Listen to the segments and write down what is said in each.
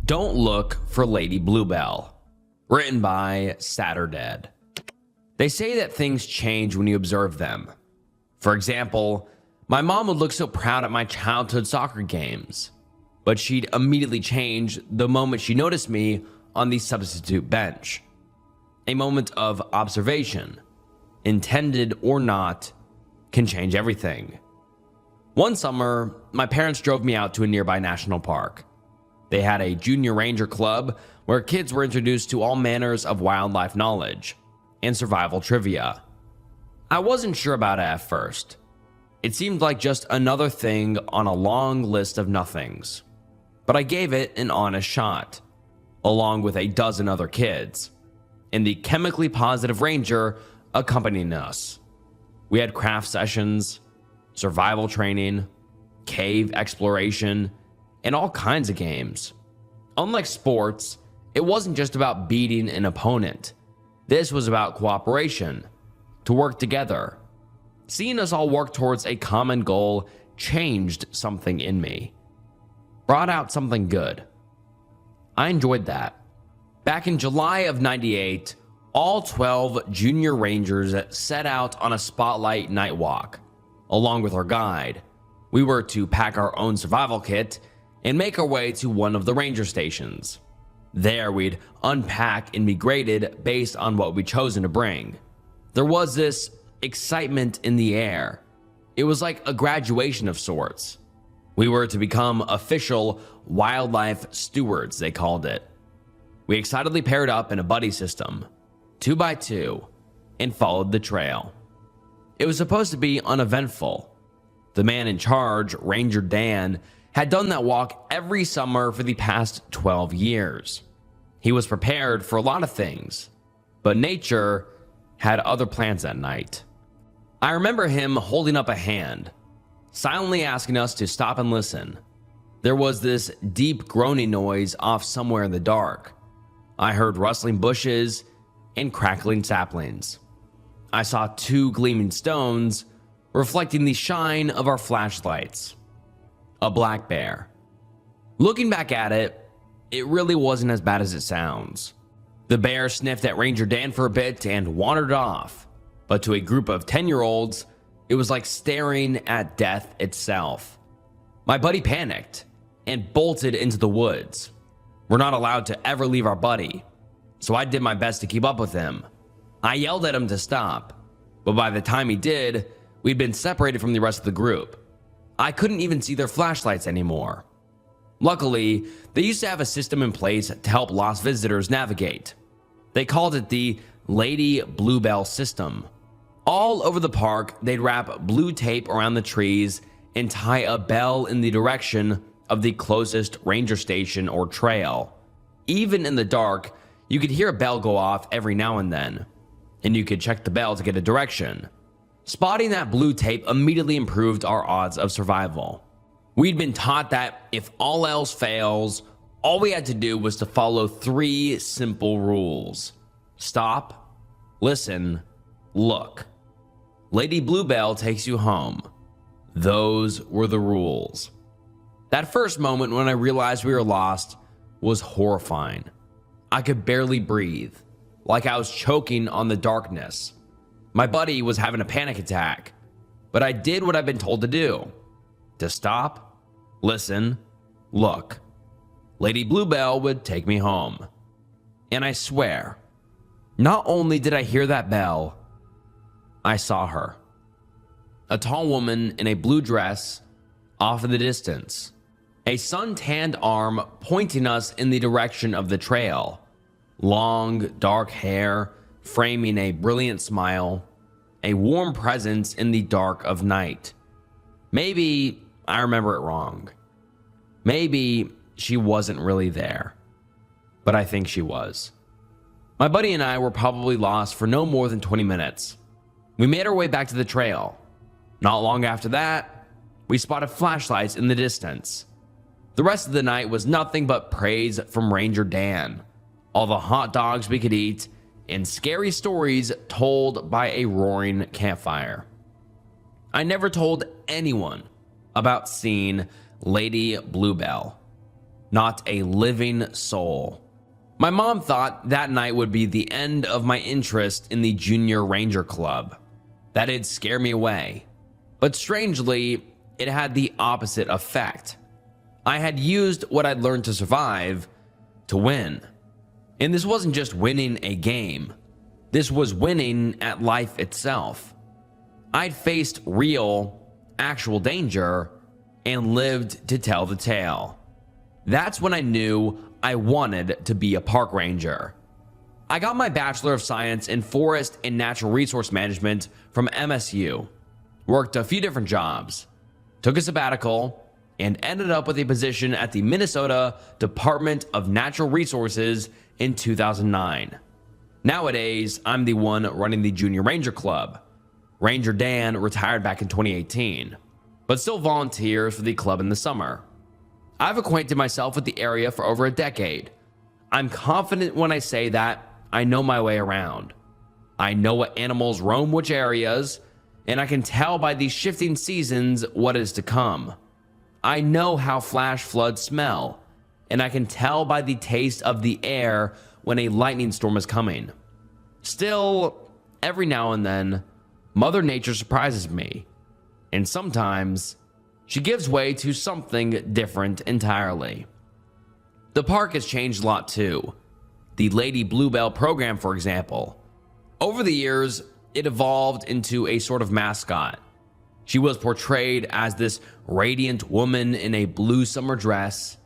Don't Look for Lady Bluebell, written by Saturday. They say that things change when you observe them. For example, my mom would look so proud at my childhood soccer games, but she'd immediately change the moment she noticed me on the substitute bench. A moment of observation, intended or not, can change everything. One summer, my parents drove me out to a nearby national park. They had a junior ranger club where kids were introduced to all manners of wildlife knowledge and survival trivia. I wasn't sure about it at first. It seemed like just another thing on a long list of nothings. But I gave it an honest shot, along with a dozen other kids, and the chemically positive ranger accompanying us. We had craft sessions, survival training, cave exploration, and all kinds of games. Unlike sports, it wasn't just about beating an opponent. This was about cooperation, to work together. Seeing us all work towards a common goal changed something in me, brought out something good. I enjoyed that. Back in July of '98, all 12 junior rangers set out on a spotlight night walk. Along with our guide, we were to pack our own survival kit and make our way to one of the ranger stations. There, we'd unpack and be graded based on what we'd chosen to bring. There was this excitement in the air. It was like a graduation of sorts. We were to become official wildlife stewards, they called it. We excitedly paired up in a buddy system, 2 by 2, and followed the trail. It was supposed to be uneventful. The man in charge, Ranger Dan, had done that walk every summer for the past 12 years. He was prepared for a lot of things, but nature had other plans that night. I remember him holding up a hand, silently asking us to stop and listen. There was this deep groaning noise off somewhere in the dark. I heard rustling bushes and crackling saplings. I saw 2 gleaming stones reflecting the shine of our flashlights. A black bear. Looking back at it, it really wasn't as bad as it sounds. The bear sniffed at Ranger Dan for a bit and wandered off, but to a group of 10-year-olds, it was like staring at death itself. My buddy panicked and bolted into the woods. We're not allowed to ever leave our buddy, so I did my best to keep up with him. I yelled at him to stop, but by the time he did, we'd been separated from the rest of the group. I couldn't even see their flashlights anymore. Luckily, they used to have a system in place to help lost visitors navigate. They called it the Lady Bluebell system. All over the park, they'd wrap blue tape around the trees and tie a bell in the direction of the closest ranger station or trail. Even in the dark, you could hear a bell go off every now and then, and you could check the bell to get a direction. Spotting that blue tape immediately improved our odds of survival. We'd been taught that if all else fails, all we had to do was to follow 3 simple rules. Stop, listen, look. Lady Bluebell takes you home. Those were the rules. That first moment when I realized we were lost was horrifying. I could barely breathe, like I was choking on the darkness. My buddy was having a panic attack, but I did what I've been told to do. To stop, listen, look. Lady Bluebell would take me home. And I swear, not only did I hear that bell, I saw her. A tall woman in a blue dress off in the distance. A sun-tanned arm pointing us in the direction of the trail. Long, dark hair framing a brilliant smile. A warm presence in the dark of night. Maybe I remember it wrong. Maybe she wasn't really there. But I think she was. My buddy and I were probably lost for no more than 20 minutes. We made our way back to the trail. Not long after that, we spotted flashlights in the distance. The rest of the night was nothing but praise from Ranger Dan, all the hot dogs we could eat, and scary stories told by a roaring campfire. I never told anyone about seeing Lady Bluebell. Not a living soul. My mom thought that night would be the end of my interest in the Junior Ranger Club, that it'd scare me away. But strangely, it had the opposite effect. I had used what I'd learned to survive to win. And this wasn't just winning a game. This was winning at life itself. I'd faced real, actual danger and lived to tell the tale. That's when I knew I wanted to be a park ranger. I got my Bachelor of Science in Forest and Natural Resource Management from MSU, worked a few different jobs, took a sabbatical, and ended up with a position at the Minnesota Department of Natural Resources in 2009. Nowadays, I'm the one running the Junior Ranger Club. Ranger Dan retired back in 2018, but still volunteers for the club in the summer. I've acquainted myself with the area for over a decade. I'm confident when I say that I know my way around. I know what animals roam which areas, and I can tell by these shifting seasons what is to come. I know how flash floods smell, and I can tell by the taste of the air when a lightning storm is coming. Still, every now and then, Mother Nature surprises me, and sometimes she gives way to something different entirely. The park has changed a lot too. The Lady Bluebell program, for example. Over the years, it evolved into a sort of mascot. She was portrayed as this radiant woman in a blue summer dress.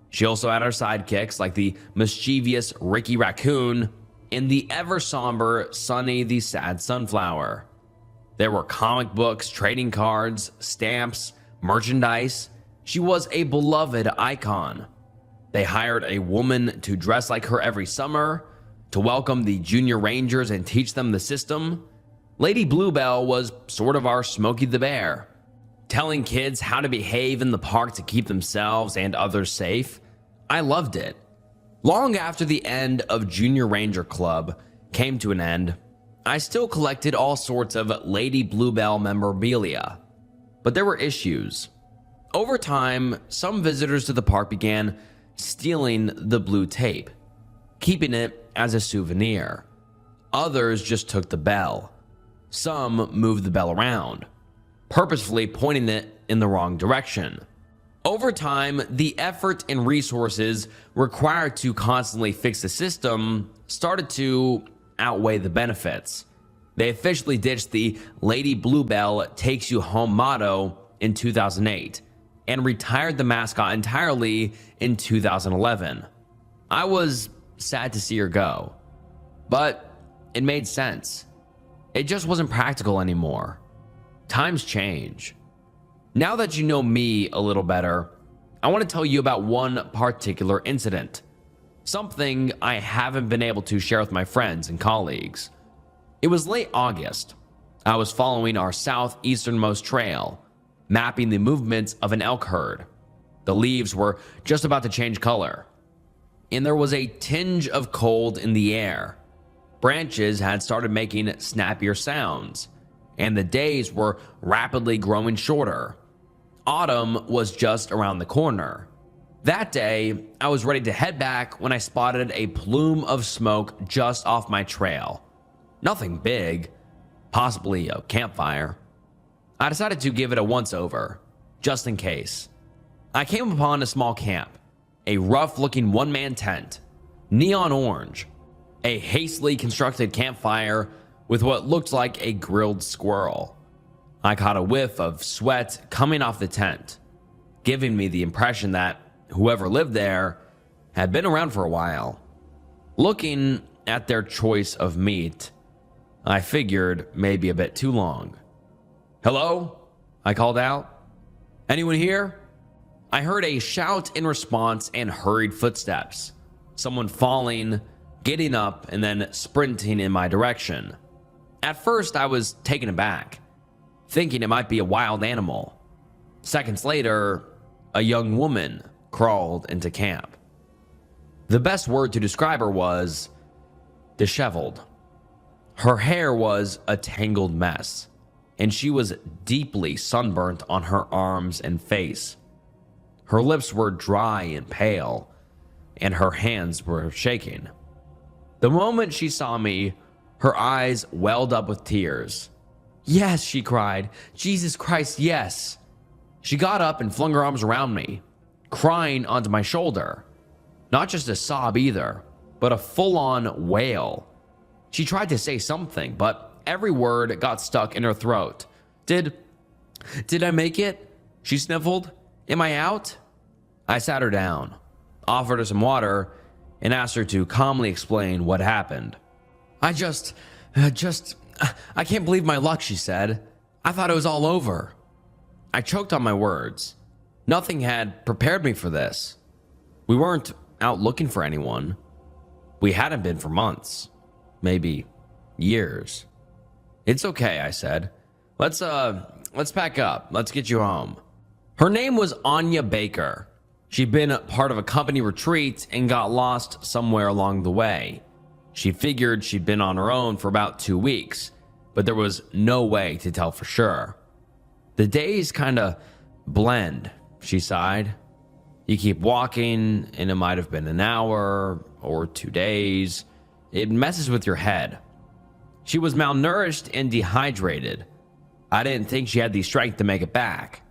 She also had her sidekicks like the mischievous Ricky Raccoon and the ever somber Sunny the Sad Sunflower. There were comic books, trading cards, stamps, merchandise. She was a beloved icon. They hired a woman to dress like her every summer, to welcome the Junior Rangers and teach them the system. Lady Bluebell was sort of our Smokey the Bear, telling kids how to behave in the park to keep themselves and others safe. I loved it. Long after the end of Junior Ranger Club came to an end, I still collected all sorts of Lady Bluebell memorabilia. But there were issues. Over time, some visitors to the park began stealing the blue tape, keeping it as a souvenir. Others just took the bell. Some moved the bell around, purposefully pointing it in the wrong direction. Over time, the effort and resources required to constantly fix the system started to outweigh the benefits. They officially ditched the Lady Bluebell Takes You Home motto in 2008 and retired the mascot entirely in 2011. I was sad to see her go, but it made sense. It just wasn't practical anymore. Times change. Now that you know me a little better, I want to tell you about one particular incident. Something I haven't been able to share with my friends and colleagues. It was late August. I was following our southeasternmost trail, mapping the movements of an elk herd. The leaves were just about to change color, and there was a tinge of cold in the air. Branches had started making snappier sounds, and the days were rapidly growing shorter. Autumn was just around the corner. That day, I was ready to head back when I spotted a plume of smoke just off my trail. Nothing big, possibly a campfire. I decided to give it a once-over, just in case. I came upon a small camp, a rough-looking one-man tent, neon orange, a hastily constructed campfire with what looked like a grilled squirrel. I caught a whiff of sweat coming off the tent, giving me the impression that whoever lived there had been around for a while. Looking at their choice of meat, I figured maybe a bit too long. "Hello?" I called out. "Anyone here?" I heard a shout in response and hurried footsteps. Someone falling, getting up, and then sprinting in my direction. At first, I was taken aback, thinking it might be a wild animal. Seconds later, a young woman crawled into camp. The best word to describe her was disheveled. Her hair was a tangled mess, and she was deeply sunburnt on her arms and face. Her lips were dry and pale, and her hands were shaking. The moment she saw me, her eyes welled up with tears. "Yes," she cried. "Jesus Christ, yes." She got up and flung her arms around me, crying onto my shoulder. Not just a sob either, but a full-on wail. She tried to say something, but every word got stuck in her throat. Did I make it?" she sniffled. "Am I out?" I sat her down, offered her some water, and asked her to calmly explain what happened. I can't believe my luck," she said. "I thought it was all over." I choked on my words. Nothing had prepared me for this. We weren't out looking for anyone. We hadn't been for months, maybe years. "It's okay," I said. Let's pack up. Let's get you home." Her name was Anya Baker. She'd been part of a company retreat and got lost somewhere along the way. She figured she'd been on her own for about 2 weeks, but there was no way to tell for sure. "The days kinda blend," she sighed. "You keep walking, and it might have been an hour or 2 days. It messes with your head." She was malnourished and dehydrated. I didn't think she had the strength to make it back.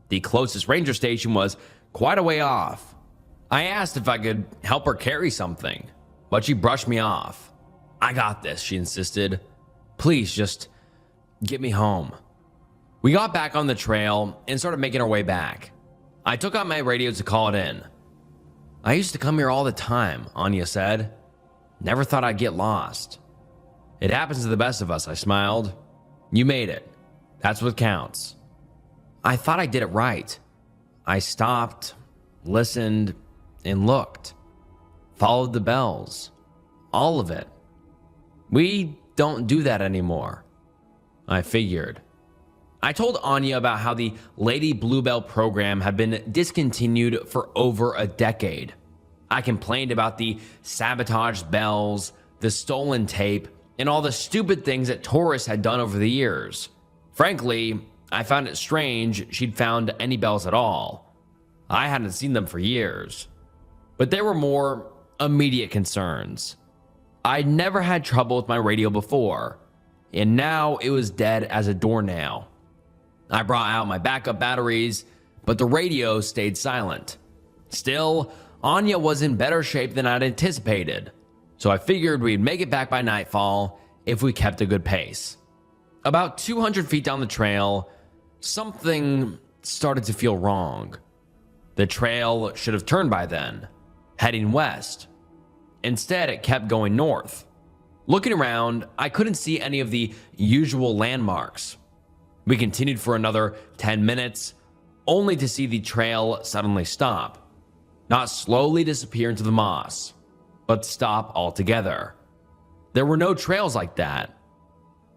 The closest ranger station was quite a way off. I asked if I could help her carry something, but she brushed me off. "I got this," she insisted. "Please, just get me home." We got back on the trail and started making our way back. I took out my radio to call it in. "I used to come here all the time," Anya said. "Never thought I'd get lost." "It happens to the best of us," I smiled. "You made it. That's what counts." I thought I did it right. I stopped, listened, and looked. Followed the bells. All of it. We don't do that anymore, I figured. I told Anya about how the Lady Bluebell program had been discontinued for over a decade. I complained about the sabotaged bells, the stolen tape, and all the stupid things that tourists had done over the years. Frankly, I found it strange she'd found any bells at all. I hadn't seen them for years. But there were more immediate concerns. I'd never had trouble with my radio before, and now it was dead as a doornail. I brought out my backup batteries, but the radio stayed silent. Still, Anya was in better shape than I'd anticipated, so I figured we'd make it back by nightfall if we kept a good pace. About 200 feet down the trail, something started to feel wrong. The trail should have turned by then, heading west. Instead, it kept going north. Looking around, I couldn't see any of the usual landmarks. We continued for another 10 minutes, only to see the trail suddenly stop. Not slowly disappear into the moss, but stop altogether. There were no trails like that.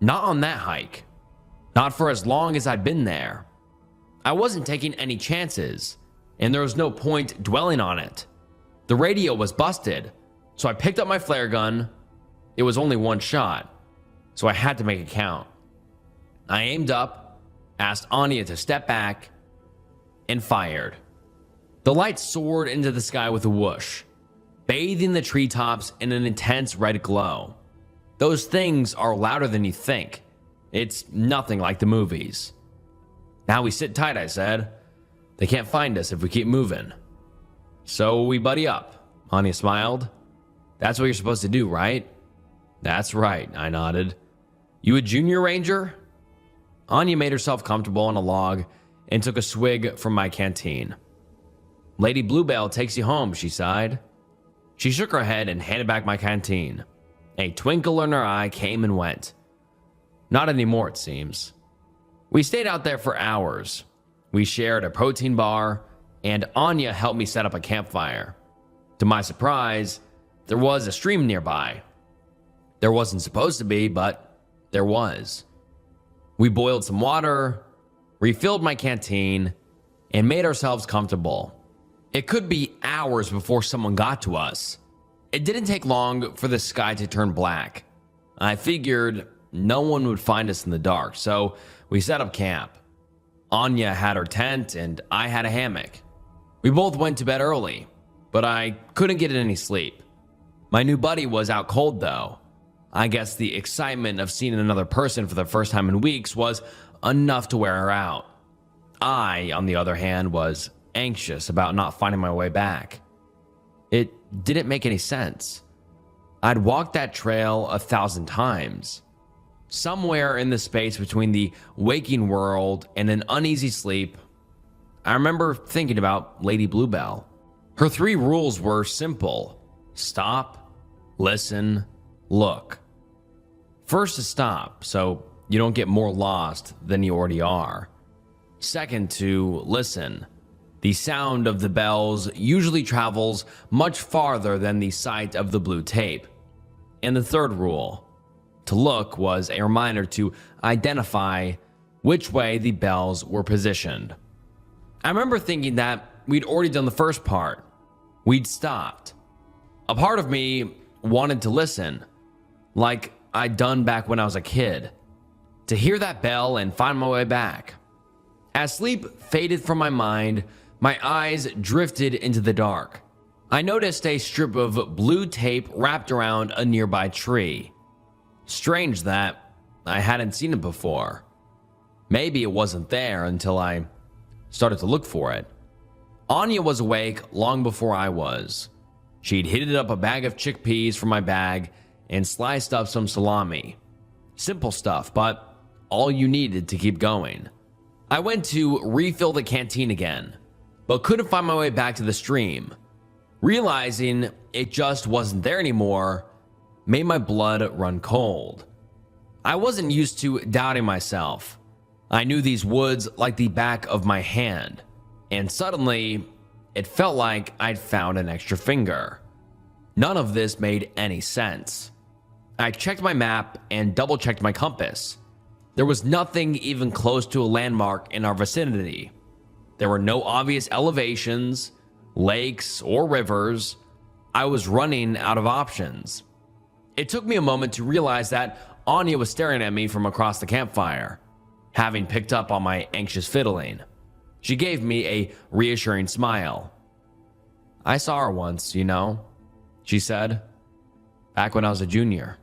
Not on that hike. Not for as long as I'd been there. I wasn't taking any chances, and there was no point dwelling on it. The radio was busted, so I picked up my flare gun. It was only one shot, so I had to make it count. I aimed up, asked Anya to step back, and fired. The light soared into the sky with a whoosh, bathing the treetops in an intense red glow. Those things are louder than you think. It's nothing like the movies. "Now we sit tight," I said. "They can't find us if we keep moving." "So we buddy up," Anya smiled. "That's what you're supposed to do, right?" "That's right," I nodded. "You a junior ranger?" Anya made herself comfortable on a log and took a swig from my canteen. "Lady Bluebell takes you home," she sighed. She shook her head and handed back my canteen. A twinkle in her eye came and went. Not anymore, it seems. We stayed out there for hours. We shared a protein bar, and Anya helped me set up a campfire. To my surprise, there was a stream nearby. There wasn't supposed to be, but there was. We boiled some water, refilled my canteen, and made ourselves comfortable. It could be hours before someone got to us. It didn't take long for the sky to turn black. I figured no one would find us in the dark, so we set up camp. Anya had her tent and I had a hammock. We both went to bed early, but I couldn't get any sleep. My new buddy was out cold though. I guess the excitement of seeing another person for the first time in weeks was enough to wear her out. I, on the other hand, was anxious about not finding my way back. It didn't make any sense. I'd walked that trail 1,000 times. Somewhere in the space between the waking world and an uneasy sleep, I remember thinking about Lady Bluebell. Her 3 rules were simple: stop, listen, look. First, to stop, so you don't get more lost than you already are. Second, to listen. The sound of the bells usually travels much farther than the sight of the blue tape. And the third rule, to look, was a reminder to identify which way the bells were positioned. I remember thinking that we'd already done the first part. We'd stopped. A part of me wanted to listen, like I'd done back when I was a kid, to hear that bell and find my way back. As sleep faded from my mind, my eyes drifted into the dark. I noticed a strip of blue tape wrapped around a nearby tree. Strange that I hadn't seen it before. Maybe it wasn't there until I started to look for it. Anya was awake long before I was. She'd heated up a bag of chickpeas from my bag and sliced up some salami. Simple stuff, but all you needed to keep going. I went to refill the canteen again, but couldn't find my way back to the stream. Realizing it just wasn't there anymore made my blood run cold. I wasn't used to doubting myself. I knew these woods like the back of my hand, and suddenly it felt like I'd found an extra finger. None of this made any sense. I checked my map and double-checked my compass. There was nothing even close to a landmark in our vicinity. There were no obvious elevations, lakes, or rivers. I was running out of options. It took me a moment to realize that Anya was staring at me from across the campfire, having picked up on my anxious fiddling. She gave me a reassuring smile. "I saw her once, you know," she said, "back when I was a junior."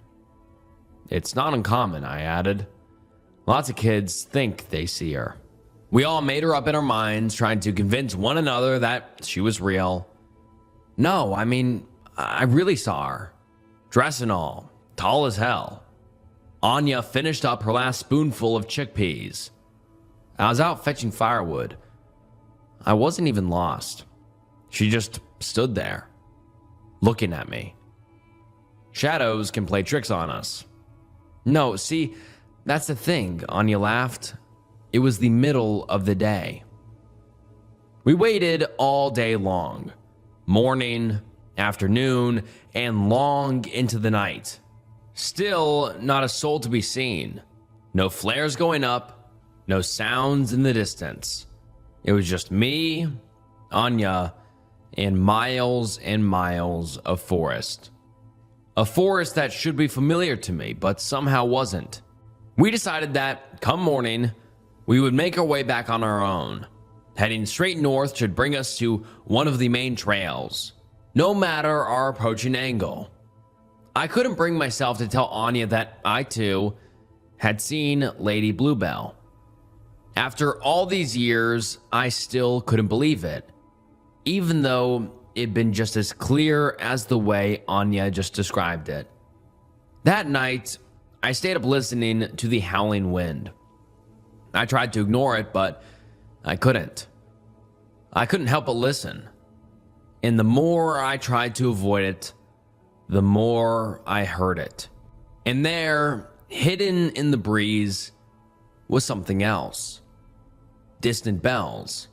"It's not uncommon," I added. "Lots of kids think they see her." We all made her up in our minds, trying to convince one another that she was real. "No, I mean, I really saw her. Dress and all, tall as hell." Anya finished up her last spoonful of chickpeas. "I was out fetching firewood. I wasn't even lost. She just stood there, looking at me. Shadows can play tricks on us." "No, see, that's the thing," Anya laughed. "It was the middle of the day." We waited all day long, morning, afternoon, and long into the night. Still not a soul to be seen. No flares going up, no sounds in the distance. It was just me, Anya, and miles of forest. A forest that should be familiar to me, but somehow wasn't. We decided that, come morning, we would make our way back on our own. Heading straight north should bring us to one of the main trails, no matter our approaching angle. I couldn't bring myself to tell Anya that I, too, had seen Lady Bluebell. After all these years, I still couldn't believe it, even though it'd been just as clear as the way Anya just described it. That night, I stayed up listening to the howling wind. I tried to ignore it, but I couldn't. I couldn't help but listen. And the more I tried to avoid it, the more I heard it. And there, hidden in the breeze, was something else. Distant bells,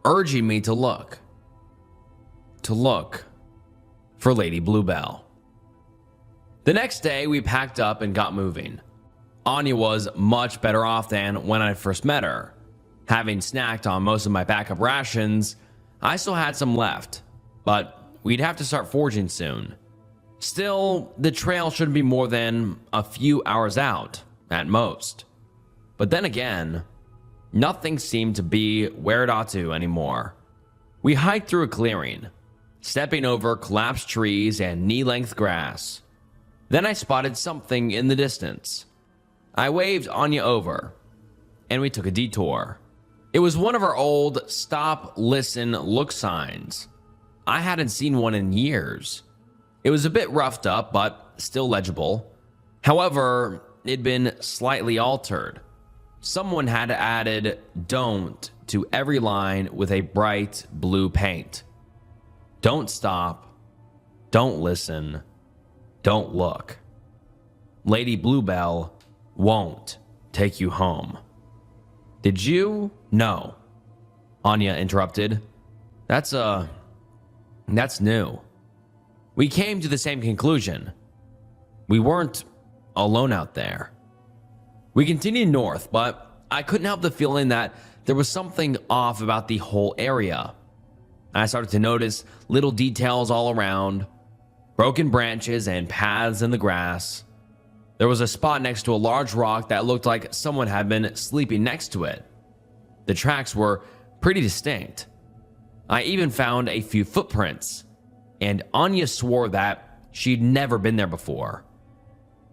urging me to look. To look for Lady Bluebell. The next day, we packed up and got moving. Anya was much better off than when I first met her. Having snacked on most of my backup rations, I still had some left, but we'd have to start foraging soon. Still, the trail shouldn't be more than a few hours out, at most. But then again, nothing seemed to be where it ought to anymore. We hiked through a clearing, stepping over collapsed trees and knee-length grass. Then I spotted something in the distance. I waved Anya over, and we took a detour. It was one of our old stop, listen, look signs. I hadn't seen one in years. It was a bit roughed up, but still legible. However, it'd been slightly altered. Someone had added "don't" to every line with a bright blue paint. Don't stop. Don't listen. Don't look. Lady Bluebell won't take you home. Did you? No. Anya interrupted. That's new. We came to the same conclusion. We weren't alone out there. We continued north, but I couldn't help the feeling that there was something off about the whole area. I started to notice little details all around, broken branches and paths in the grass. There was a spot next to a large rock that looked like someone had been sleeping next to it. The tracks were pretty distinct. I even found a few footprints, and Anya swore that she'd never been there before.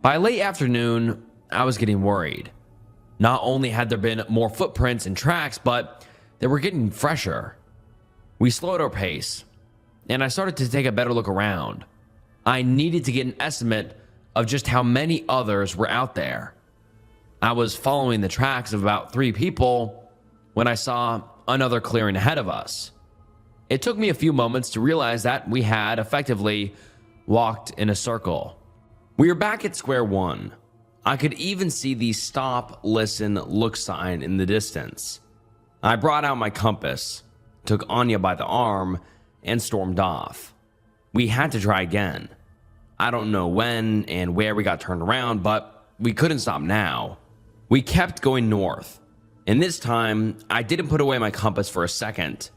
By late afternoon, I was getting worried. Not only had there been more footprints and tracks, but they were getting fresher. We slowed our pace, and I started to take a better look around. I needed to get an estimate of just how many others were out there. I was following the tracks of about 3 people when I saw another clearing ahead of us. It took me a few moments to realize that we had effectively walked in a circle. We were back at square one. I could even see the stop, listen, look sign in the distance. I brought out my compass, took Anya by the arm, and stormed off. We had to try again. I don't know when and where we got turned around, but we couldn't stop now. We kept going north, and this time I didn't put away my compass for a second.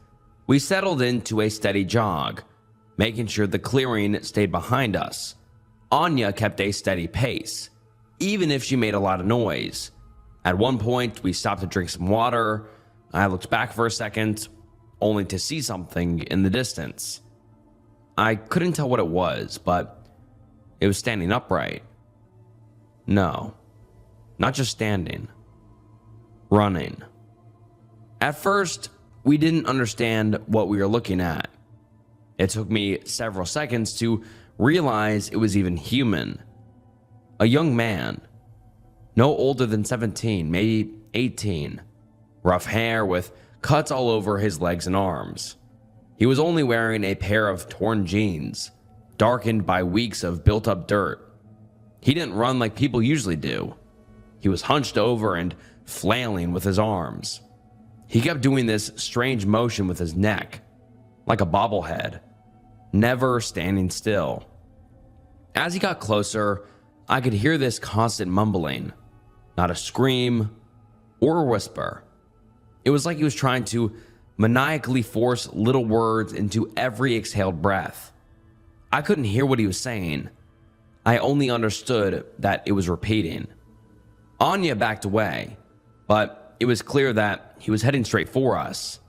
We settled into a steady jog, making sure the clearing stayed behind us. Anya kept a steady pace, even if she made a lot of noise. At one point, we stopped to drink some water. I looked back for a second, only to see something in the distance. I couldn't tell what it was, but it was standing upright. No, not just standing. Running. At first, we didn't understand what we were looking at. It took me several seconds to realize it was even human. A young man, no older than 17, maybe 18. Rough hair with cuts all over his legs and arms. He was only wearing a pair of torn jeans, darkened by weeks of built-up dirt. He didn't run like people usually do. He was hunched over and flailing with his arms. He kept doing this strange motion with his neck, like a bobblehead, never standing still. As he got closer, I could hear this constant mumbling, not a scream or a whisper. It was like he was trying to maniacally force little words into every exhaled breath. I couldn't hear what he was saying. I only understood that it was repeating. Anya backed away, but it was clear that he was heading straight for us.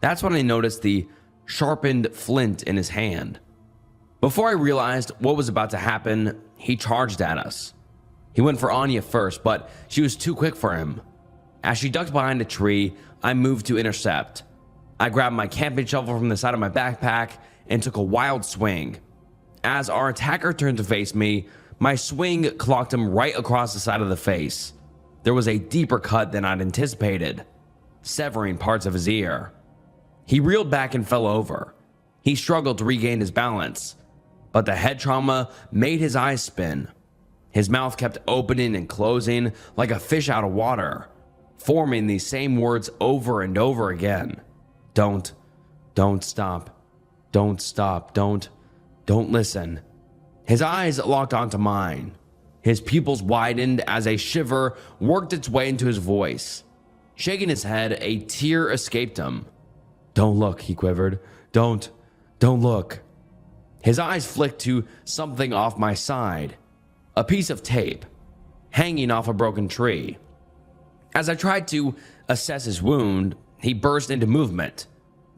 That's when I noticed the sharpened flint in his hand. Before I realized what was about to happen, he charged at us. He went for Anya first, but she was too quick for him. As she ducked behind a tree, I moved to intercept. I grabbed my camping shovel from the side of my backpack and took a wild swing. As our attacker turned to face me, my swing clocked him right across the side of the face. There was a deeper cut than I'd anticipated, severing parts of his ear. He reeled back and fell over. He struggled to regain his balance, but the head trauma made his eyes spin. His mouth kept opening and closing like a fish out of water, forming these same words over and over again. Don't stop, don't listen. His eyes locked onto mine. His pupils widened as a shiver worked its way into his voice. Shaking his head, a tear escaped him. Don't look, he quivered. Don't look. His eyes flicked to something off my side, a piece of tape, hanging off a broken tree. As I tried to assess his wound, he burst into movement.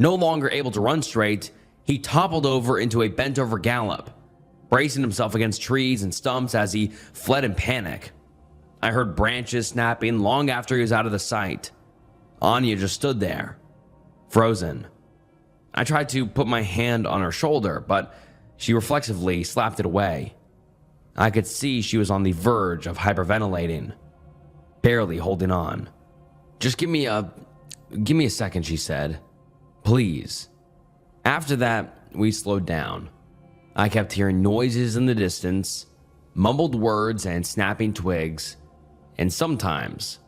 No longer able to run straight, he toppled over into a bent-over gallop, bracing himself against trees and stumps as he fled in panic. I heard branches snapping long after he was out of the sight. Anya just stood there, frozen. I tried to put my hand on her shoulder, but she reflexively slapped it away. I could see she was on the verge of hyperventilating, barely holding on. Just give me a second, she said. Please. After that, we slowed down. I kept hearing noises in the distance, mumbled words and snapping twigs, and sometimes,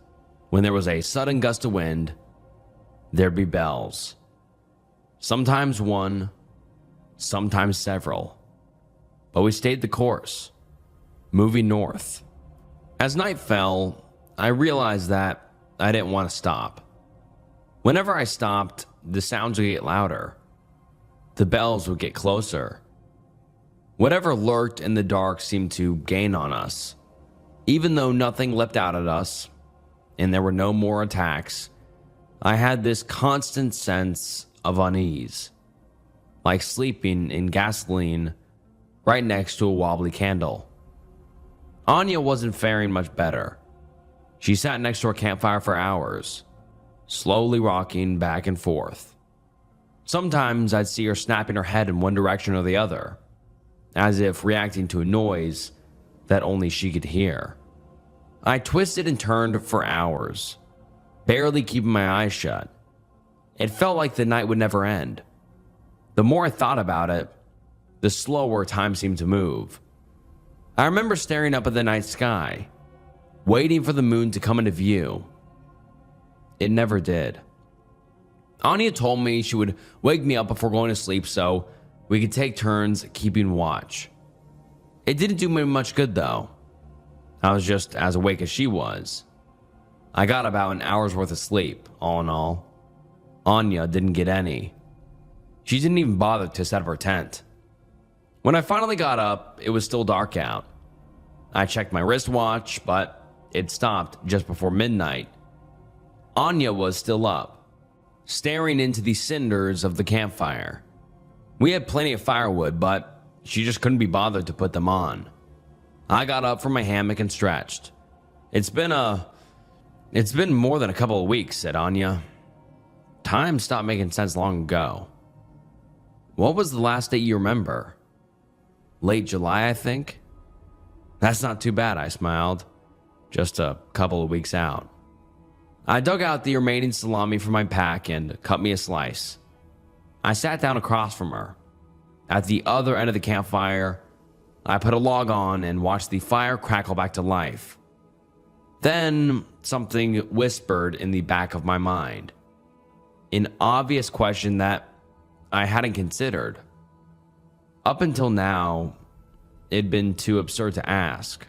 when there was a sudden gust of wind, there'd be bells. Sometimes one, sometimes several. But we stayed the course, moving north. As night fell, I realized that I didn't want to stop. Whenever I stopped, the sounds would get louder. The bells would get closer. Whatever lurked in the dark seemed to gain on us. Even though nothing leapt out at us, and there were no more attacks, I had this constant sense of unease, like sleeping in gasoline right next to a wobbly candle. Anya wasn't faring much better. She sat next to our campfire for hours, slowly rocking back and forth. Sometimes I'd see her snapping her head in one direction or the other, as if reacting to a noise that only she could hear. I twisted and turned for hours, barely keeping my eyes shut. It felt like the night would never end. The more I thought about it, the slower time seemed to move. I remember staring up at the night sky, waiting for the moon to come into view. It never did. Anya told me she would wake me up before going to sleep so we could take turns keeping watch. It didn't do me much good though. I was just as awake as she was. I got about an hour's worth of sleep, all in all. Anya didn't get any. She didn't even bother to set up her tent. When I finally got up, it was still dark out. I checked my wristwatch, but it stopped just before midnight. Anya was still up, staring into the cinders of the campfire. We had plenty of firewood, but she just couldn't be bothered to put them on. I got up from my hammock and stretched. It's been more than a couple of weeks, said Anya. Time stopped making sense long ago. What was the last date you remember? Late July, I think. That's not too bad, I smiled. Just a couple of weeks out. I dug out the remaining salami from my pack and cut me a slice. I sat down across from her. At the other end of the campfire, I put a log on and watched the fire crackle back to life. Then something whispered in the back of my mind. An obvious question that I hadn't considered. Up until now, it'd been too absurd to ask.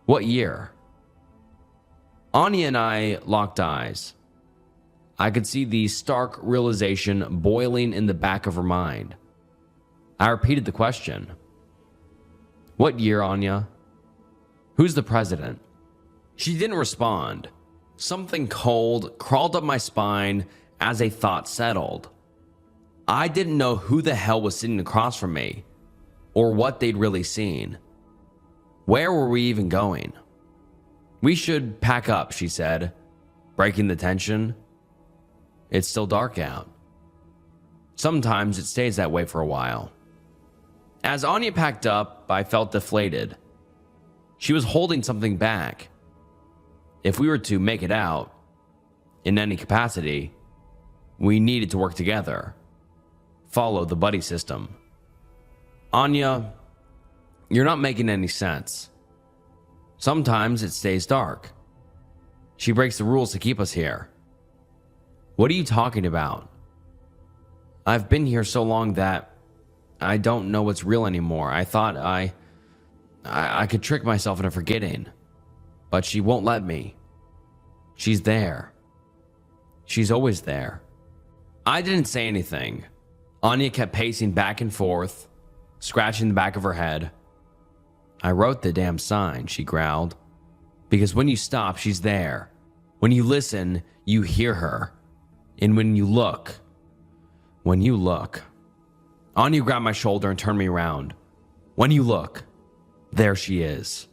What year? Anya and I locked eyes. I could see the stark realization boiling in the back of her mind. I repeated the question. What year, Anya? Who's the president? She didn't respond. Something cold crawled up my spine as a thought settled. I didn't know who the hell was sitting across from me, or what they'd really seen. Where were we even going? We should pack up, she said, breaking the tension. It's still dark out. Sometimes it stays that way for a while. As Anya packed up, I felt deflated. She was holding something back. If we were to make it out, in any capacity, we needed to work together. Follow the buddy system. Anya, you're not making any sense. Sometimes it stays dark. She breaks the rules to keep us here. What are you talking about? I've been here so long that I don't know what's real anymore. I thought I could trick myself into forgetting, but she won't let me. She's there. She's always there. I didn't say anything. Anya kept pacing back and forth, scratching the back of her head. I wrote the damn sign, she growled. Because when you stop, she's there. When you listen, you hear her. And when you look, When you look. Anya grabbed my shoulder and turned me around. When you look, there she is.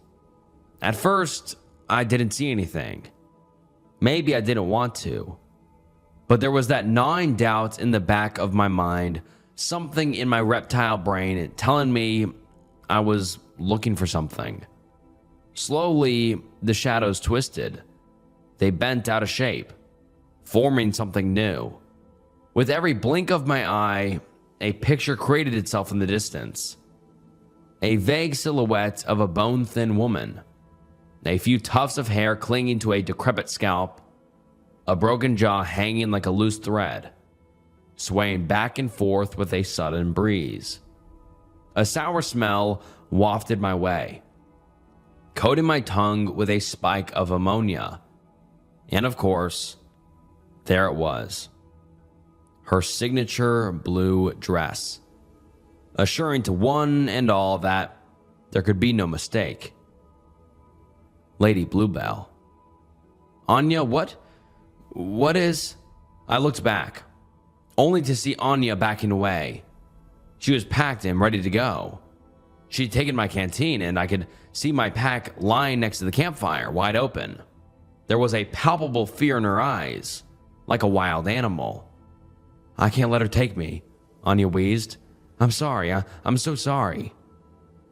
At first, I didn't see anything. Maybe I didn't want to. But there was that gnawing doubt in the back of my mind, something in my reptile brain telling me I was looking for something. Slowly, the shadows twisted. They bent out of shape, forming something new. With every blink of my eye, a picture created itself in the distance. A vague silhouette of a bone-thin woman. A few tufts of hair clinging to a decrepit scalp. A broken jaw hanging like a loose thread, swaying back and forth with a sudden breeze. A sour smell wafted my way, coating my tongue with a spike of ammonia. And of course, there it was. Her signature blue dress, assuring to one and all that there could be no mistake. Lady Bluebell. Anya, what is? I looked back, only to see Anya backing away. She was packed and ready to go. She'd taken my canteen, and I could see my pack lying next to the campfire, wide open. There was a palpable fear in her eyes, like a wild animal. I can't let her take me, Anya wheezed. I'm sorry, I'm so sorry.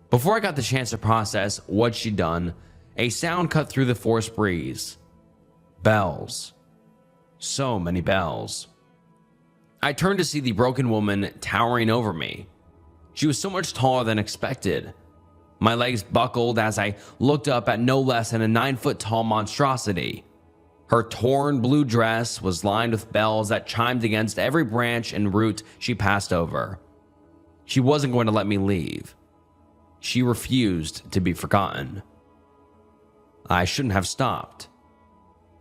Before I got the chance to process what she'd done, a sound cut through the forest breeze. Bells. So many bells. I turned to see the broken woman towering over me. She was so much taller than expected. My legs buckled as I looked up at no less than a 9-foot-tall monstrosity. Her torn blue dress was lined with bells that chimed against every branch and root she passed over. She wasn't going to let me leave. She refused to be forgotten. I shouldn't have stopped,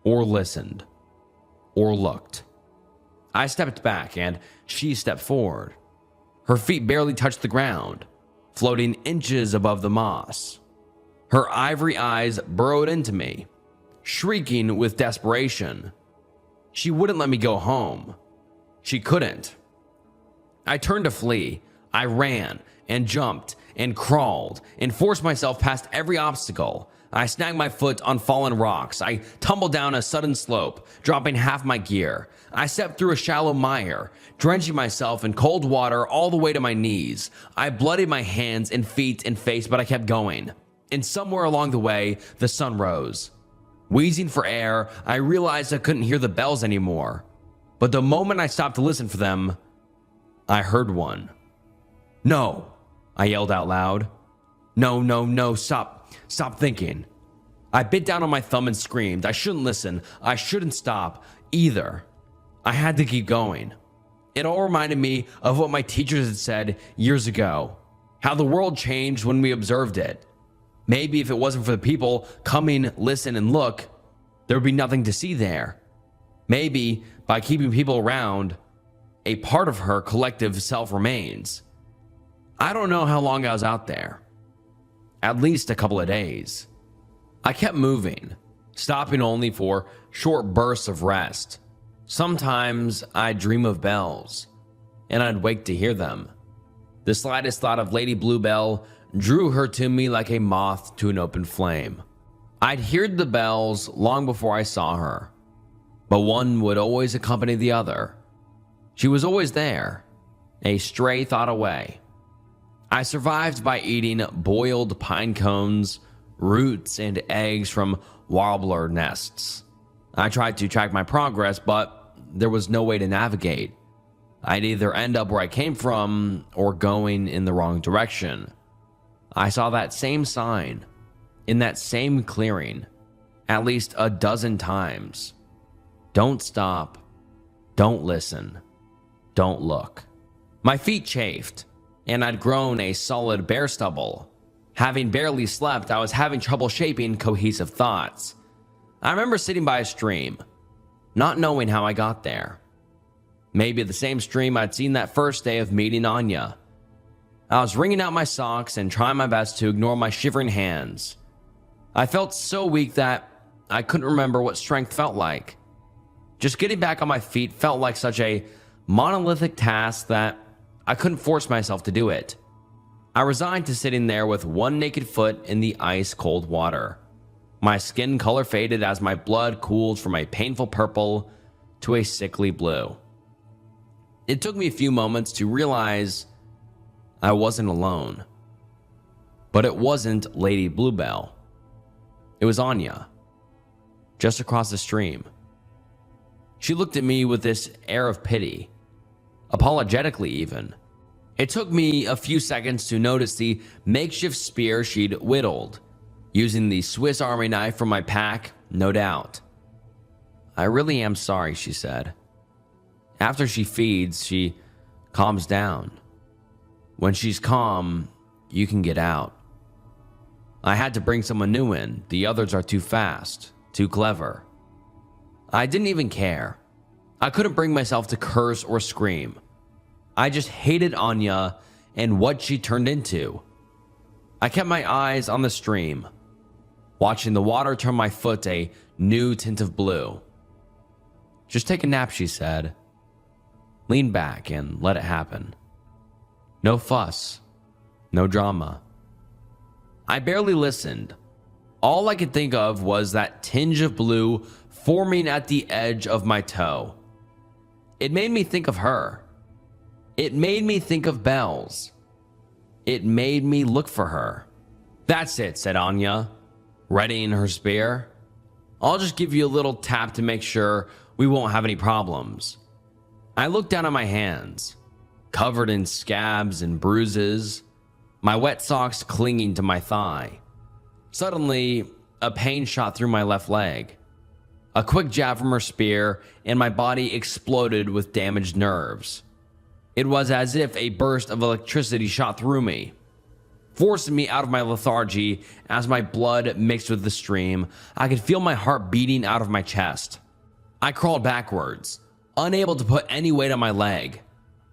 or listened, or looked. I stepped back and she stepped forward. Her feet barely touched the ground, floating inches above the moss. Her ivory eyes burrowed into me, shrieking with desperation. She wouldn't let me go home. She couldn't. I turned to flee. I ran and jumped and crawled and forced myself past every obstacle. I snagged my foot on fallen rocks. I tumbled down a sudden slope, dropping half my gear. I stepped through a shallow mire, drenching myself in cold water all the way to my knees. I bloodied my hands and feet and face, but I kept going. And somewhere along the way, the sun rose. Wheezing for air, I realized I couldn't hear the bells anymore. But the moment I stopped to listen for them, I heard one. No, I yelled out loud. No, stop thinking. I bit down on my thumb and screamed. I shouldn't listen. I shouldn't stop either. I had to keep going. It all reminded me of what my teachers had said years ago, how the world changed when we observed it. Maybe if it wasn't for the people coming, listen, and look, there would be nothing to see there. Maybe by keeping people around, a part of her collective self remains. I don't know how long I was out there. At least a couple of days. I kept moving, stopping only for short bursts of rest. Sometimes I'd dream of bells, and I'd wake to hear them. The slightest thought of Lady Bluebell drew her to me like a moth to an open flame. I'd heard the bells long before I saw her, but one would always accompany the other. She was always there, a stray thought away. I survived by eating boiled pine cones, roots, and eggs from warbler nests. I tried to track my progress, but there was no way to navigate. I'd either end up where I came from or going in the wrong direction. I saw that same sign in that same clearing at least a dozen times. Don't stop. Don't listen. Don't look. My feet chafed, and I'd grown a solid bear stubble. Having barely slept, I was having trouble shaping cohesive thoughts. I remember sitting by a stream, not knowing how I got there. Maybe the same stream I'd seen that first day of meeting Anya. I was wringing out my socks and trying my best to ignore my shivering hands. I felt so weak that I couldn't remember what strength felt like. Just getting back on my feet felt like such a monolithic task that I couldn't force myself to do it. I resigned to sitting there with one naked foot in the ice-cold water. My skin color faded as my blood cooled from a painful purple to a sickly blue. It took me a few moments to realize I wasn't alone. But it wasn't Lady Bluebell. It was Anya, just across the stream. She looked at me with this air of pity, apologetically even. It took me a few seconds to notice the makeshift spear she'd whittled, using the Swiss Army knife from my pack, no doubt. "I really am sorry," she said. After she feeds, she calms down. When she's calm, you can get out. I had to bring someone new in. The others are too fast, too clever. I didn't even care. I couldn't bring myself to curse or scream. I just hated Anya and what she turned into. I kept my eyes on the stream, watching the water turn my foot a new tint of blue. "Just take a nap," she said. "Lean back and let it happen. No fuss, no drama." I barely listened. All I could think of was that tinge of blue forming at the edge of my toe. It made me think of her. It made me think of Bells. It made me look for her. "That's it," said Anya, readying her spear. "I'll just give you a little tap to make sure we won't have any problems." I looked down at my hands, covered in scabs and bruises, my wet socks clinging to my thigh. Suddenly, a pain shot through my left leg. A quick jab from her spear, and my body exploded with damaged nerves. It was as if a burst of electricity shot through me, forcing me out of my lethargy. As my blood mixed with the stream, I could feel my heart beating out of my chest. I crawled backwards, unable to put any weight on my leg.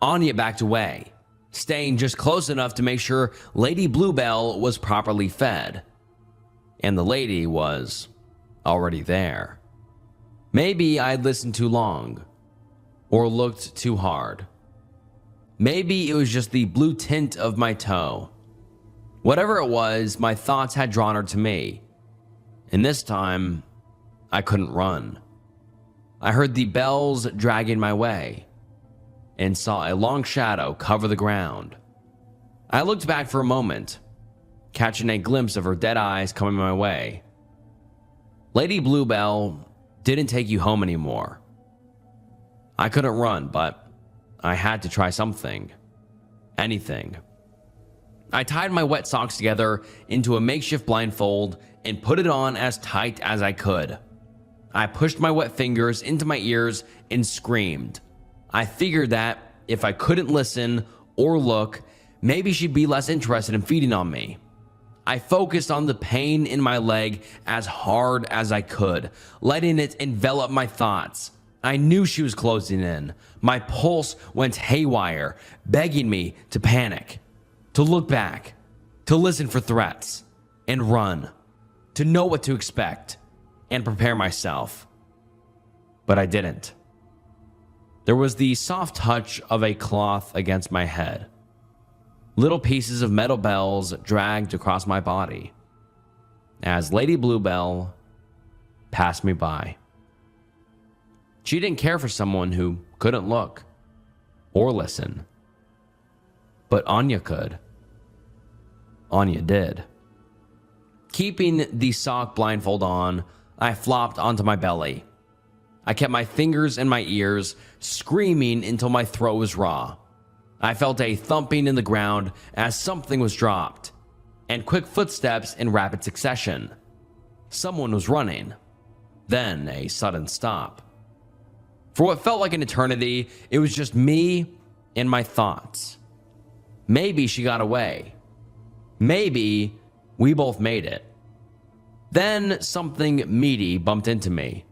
Anya backed away, staying just close enough to make sure Lady Bluebell was properly fed. And the lady was already there. Maybe I'd listened too long, or looked too hard. Maybe it was just the blue tint of my toe. Whatever it was, my thoughts had drawn her to me. And this time, I couldn't run. I heard the bells dragging my way, and saw a long shadow cover the ground. I looked back for a moment, catching a glimpse of her dead eyes coming my way. "Lady Bluebell didn't take you home anymore." I couldn't run, but I had to try something. Anything. I tied my wet socks together into a makeshift blindfold and put it on as tight as I could. I pushed my wet fingers into my ears and screamed. I figured that if I couldn't listen or look, maybe she'd be less interested in feeding on me. I focused on the pain in my leg as hard as I could, letting it envelop my thoughts. I knew she was closing in. My pulse went haywire, begging me to panic, to look back, to listen for threats, and run, to know what to expect, and prepare myself. But I didn't. There was the soft touch of a cloth against my head. Little pieces of metal bells dragged across my body as Lady Bluebell passed me by. She didn't care for someone who couldn't look or listen. But Anya could. Anya did. Keeping the sock blindfold on, I flopped onto my belly. I kept my fingers in my ears, screaming until my throat was raw. I felt a thumping in the ground as something was dropped, and quick footsteps in rapid succession. Someone was running. Then a sudden stop. For what felt like an eternity, it was just me and my thoughts. Maybe she got away. Maybe we both made it. Then something meaty bumped into me.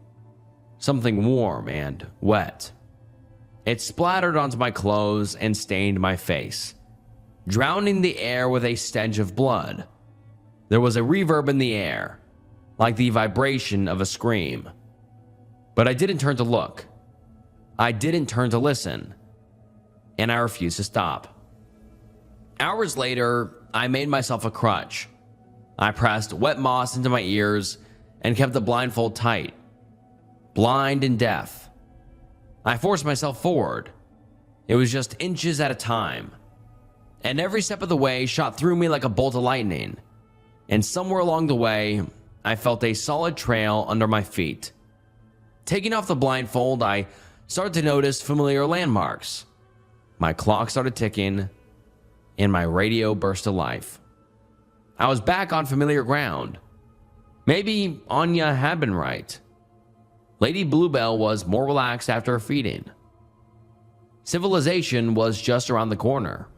Something warm and wet. It splattered onto my clothes and stained my face, drowning the air with a stench of blood. There was a reverb in the air, like the vibration of a scream. But I didn't turn to look. I didn't turn to listen. and I refused to stop. Hours later, I made myself a crutch. I pressed wet moss into my ears and kept the blindfold tight. Blind and deaf. I forced myself forward. It was just inches at a time. And every step of the way shot through me like a bolt of lightning. And somewhere along the way, I felt a solid trail under my feet. Taking off the blindfold, I started to notice familiar landmarks. My clock started ticking, and my radio burst to life. I was back on familiar ground. Maybe Anya had been right. Lady Bluebell was more relaxed after her feeding. Civilization was just around the corner,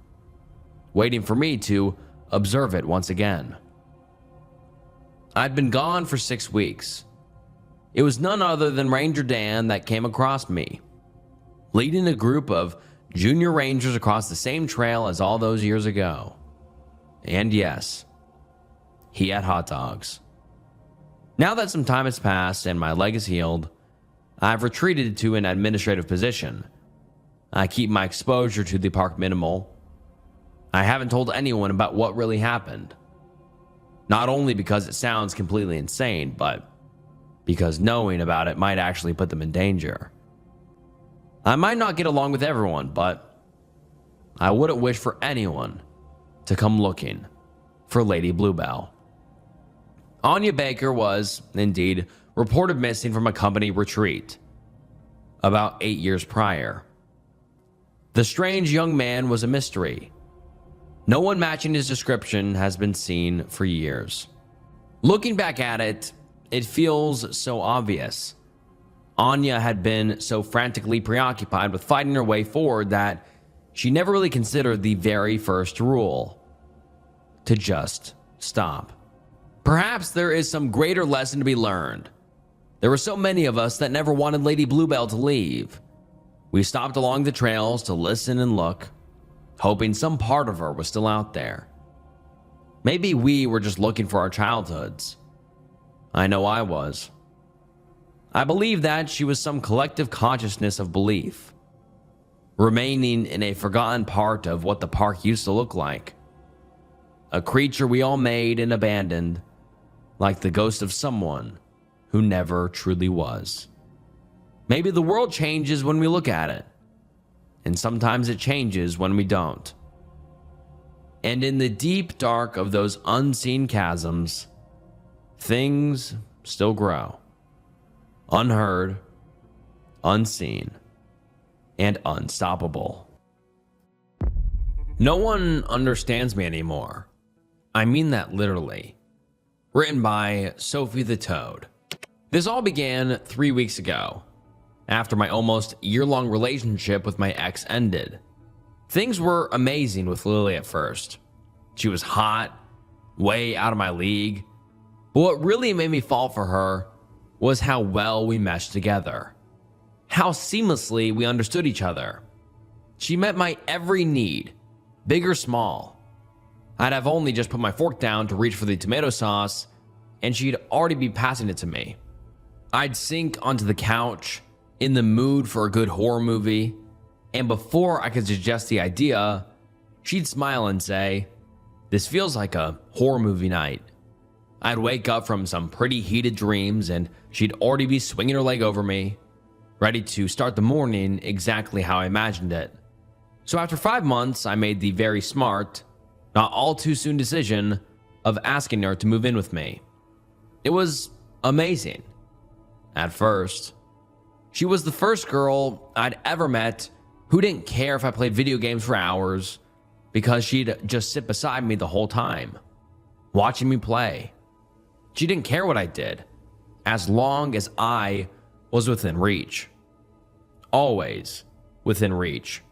waiting for me to observe it once again. I'd been gone for 6 weeks. It was none other than Ranger Dan that came across me, leading a group of junior rangers across the same trail as all those years ago. And yes, he had hot dogs. Now that some time has passed and my leg is healed, I've retreated to an administrative position. I keep my exposure to the park minimal. I haven't told anyone about what really happened. Not only because it sounds completely insane, but because knowing about it might actually put them in danger. I might not get along with everyone, but I wouldn't wish for anyone to come looking for Lady Bluebell. Anya Baker was, indeed, reported missing from a company retreat about 8 years prior. The strange young man was a mystery. No one matching his description has been seen for years. Looking back at it, it feels so obvious. Anya had been so frantically preoccupied with fighting her way forward that she never really considered the very first rule: to just stop. Perhaps there is some greater lesson to be learned. There were so many of us that never wanted Lady Bluebell to leave. We stopped along the trails to listen and look, hoping some part of her was still out there. Maybe we were just looking for our childhoods. I know I was. I believe that she was some collective consciousness of belief, remaining in a forgotten part of what the park used to look like. A creature we all made and abandoned, like the ghost of someone who never truly was. Maybe the world changes when we look at it, and sometimes it changes when we don't. And in the deep dark of those unseen chasms, things still grow. Unheard, unseen, and unstoppable. No one understands me anymore. I mean that literally. Written by Sophie the Toad. This all began 3 weeks ago, after my almost year-long relationship with my ex ended. Things were amazing with Lily at first. She was hot, way out of my league. But what really made me fall for her was how well we meshed together. How seamlessly we understood each other. She met my every need, big or small. I'd have only just put my fork down to reach for the tomato sauce, and she'd already be passing it to me. I'd sink onto the couch, in the mood for a good horror movie, and before I could suggest the idea, she'd smile and say, "This feels like a horror movie night." I'd wake up from some pretty heated dreams, and she'd already be swinging her leg over me, ready to start the morning exactly how I imagined it. So after 5 months, I made the very smart, not all too soon decision of asking her to move in with me. It was amazing. At first, she was the first girl I'd ever met who didn't care if I played video games for hours, because she'd just sit beside me the whole time, watching me play. She didn't care what I did, as long as I was within reach. Always within reach.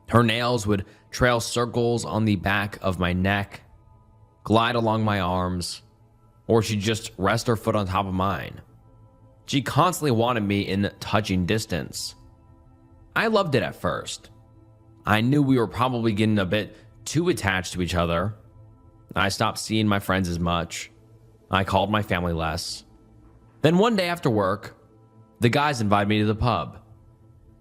Her nails would trail circles on the back of my neck, glide along my arms, or she'd just rest her foot on top of mine. She constantly wanted me in touching distance. I loved it at first. I knew we were probably getting a bit too attached to each other. I stopped seeing my friends as much. I called my family less. Then one day after work, the guys invited me to the pub.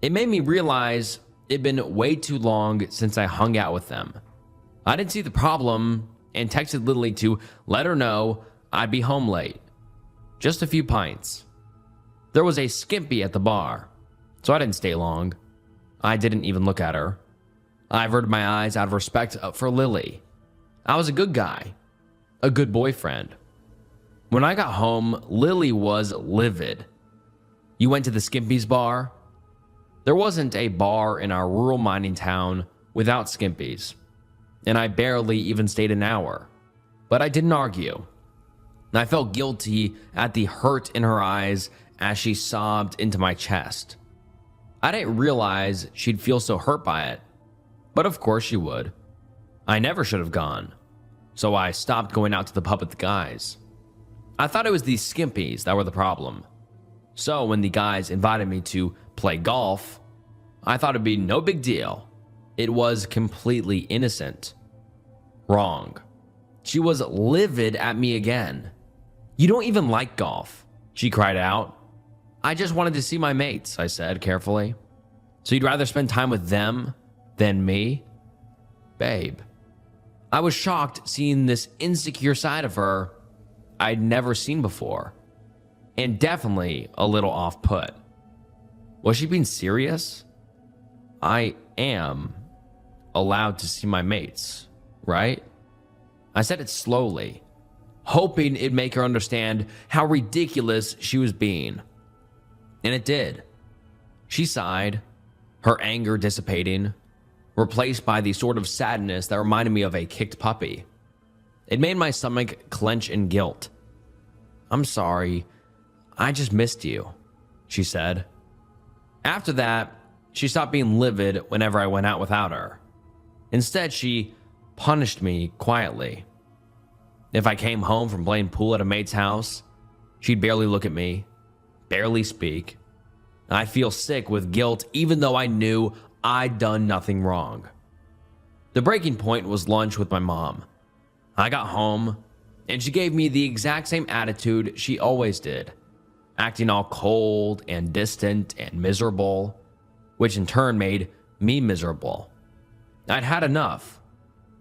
It made me realize it'd been way too long since I hung out with them. I didn't see the problem and texted Lily to let her know I'd be home late. Just a few pints. There was a Skimpy at the bar, so I didn't stay long. I didn't even look at her. I averted my eyes out of respect for Lily. I was a good guy, a good boyfriend. When I got home, Lily was livid. You went to the Skimpy's bar? There wasn't a bar in our rural mining town without Skimpies, and I barely even stayed an hour. But I didn't argue. I felt guilty at the hurt in her eyes as she sobbed into my chest. I didn't realize she'd feel so hurt by it, but of course she would. I never should have gone, so I stopped going out to the pub with the guys. I thought it was these Skimpies that were the problem. So when the guys invited me to play golf, I thought it'd be no big deal. It was completely innocent. Wrong. She was livid at me again. You don't even like golf, she cried out. I just wanted to see my mates, I said carefully. So you'd rather spend time with them than me? Babe. I was shocked seeing this insecure side of her I'd never seen before, and definitely a little off-put. Was she being serious? I am allowed to see my mates, right? I said it slowly, hoping it'd make her understand how ridiculous she was being. And it did. She sighed, her anger dissipating, replaced by the sort of sadness that reminded me of a kicked puppy. It made my stomach clench in guilt. I'm sorry, I just missed you, she said. After that, she stopped being livid whenever I went out without her. Instead, she punished me quietly. If I came home from playing pool at a mate's house, she'd barely look at me, barely speak. I'd feel sick with guilt even though I knew I'd done nothing wrong. The breaking point was lunch with my mom. I got home, and she gave me the exact same attitude she always did, acting all cold and distant and miserable, which in turn made me miserable. I'd had enough.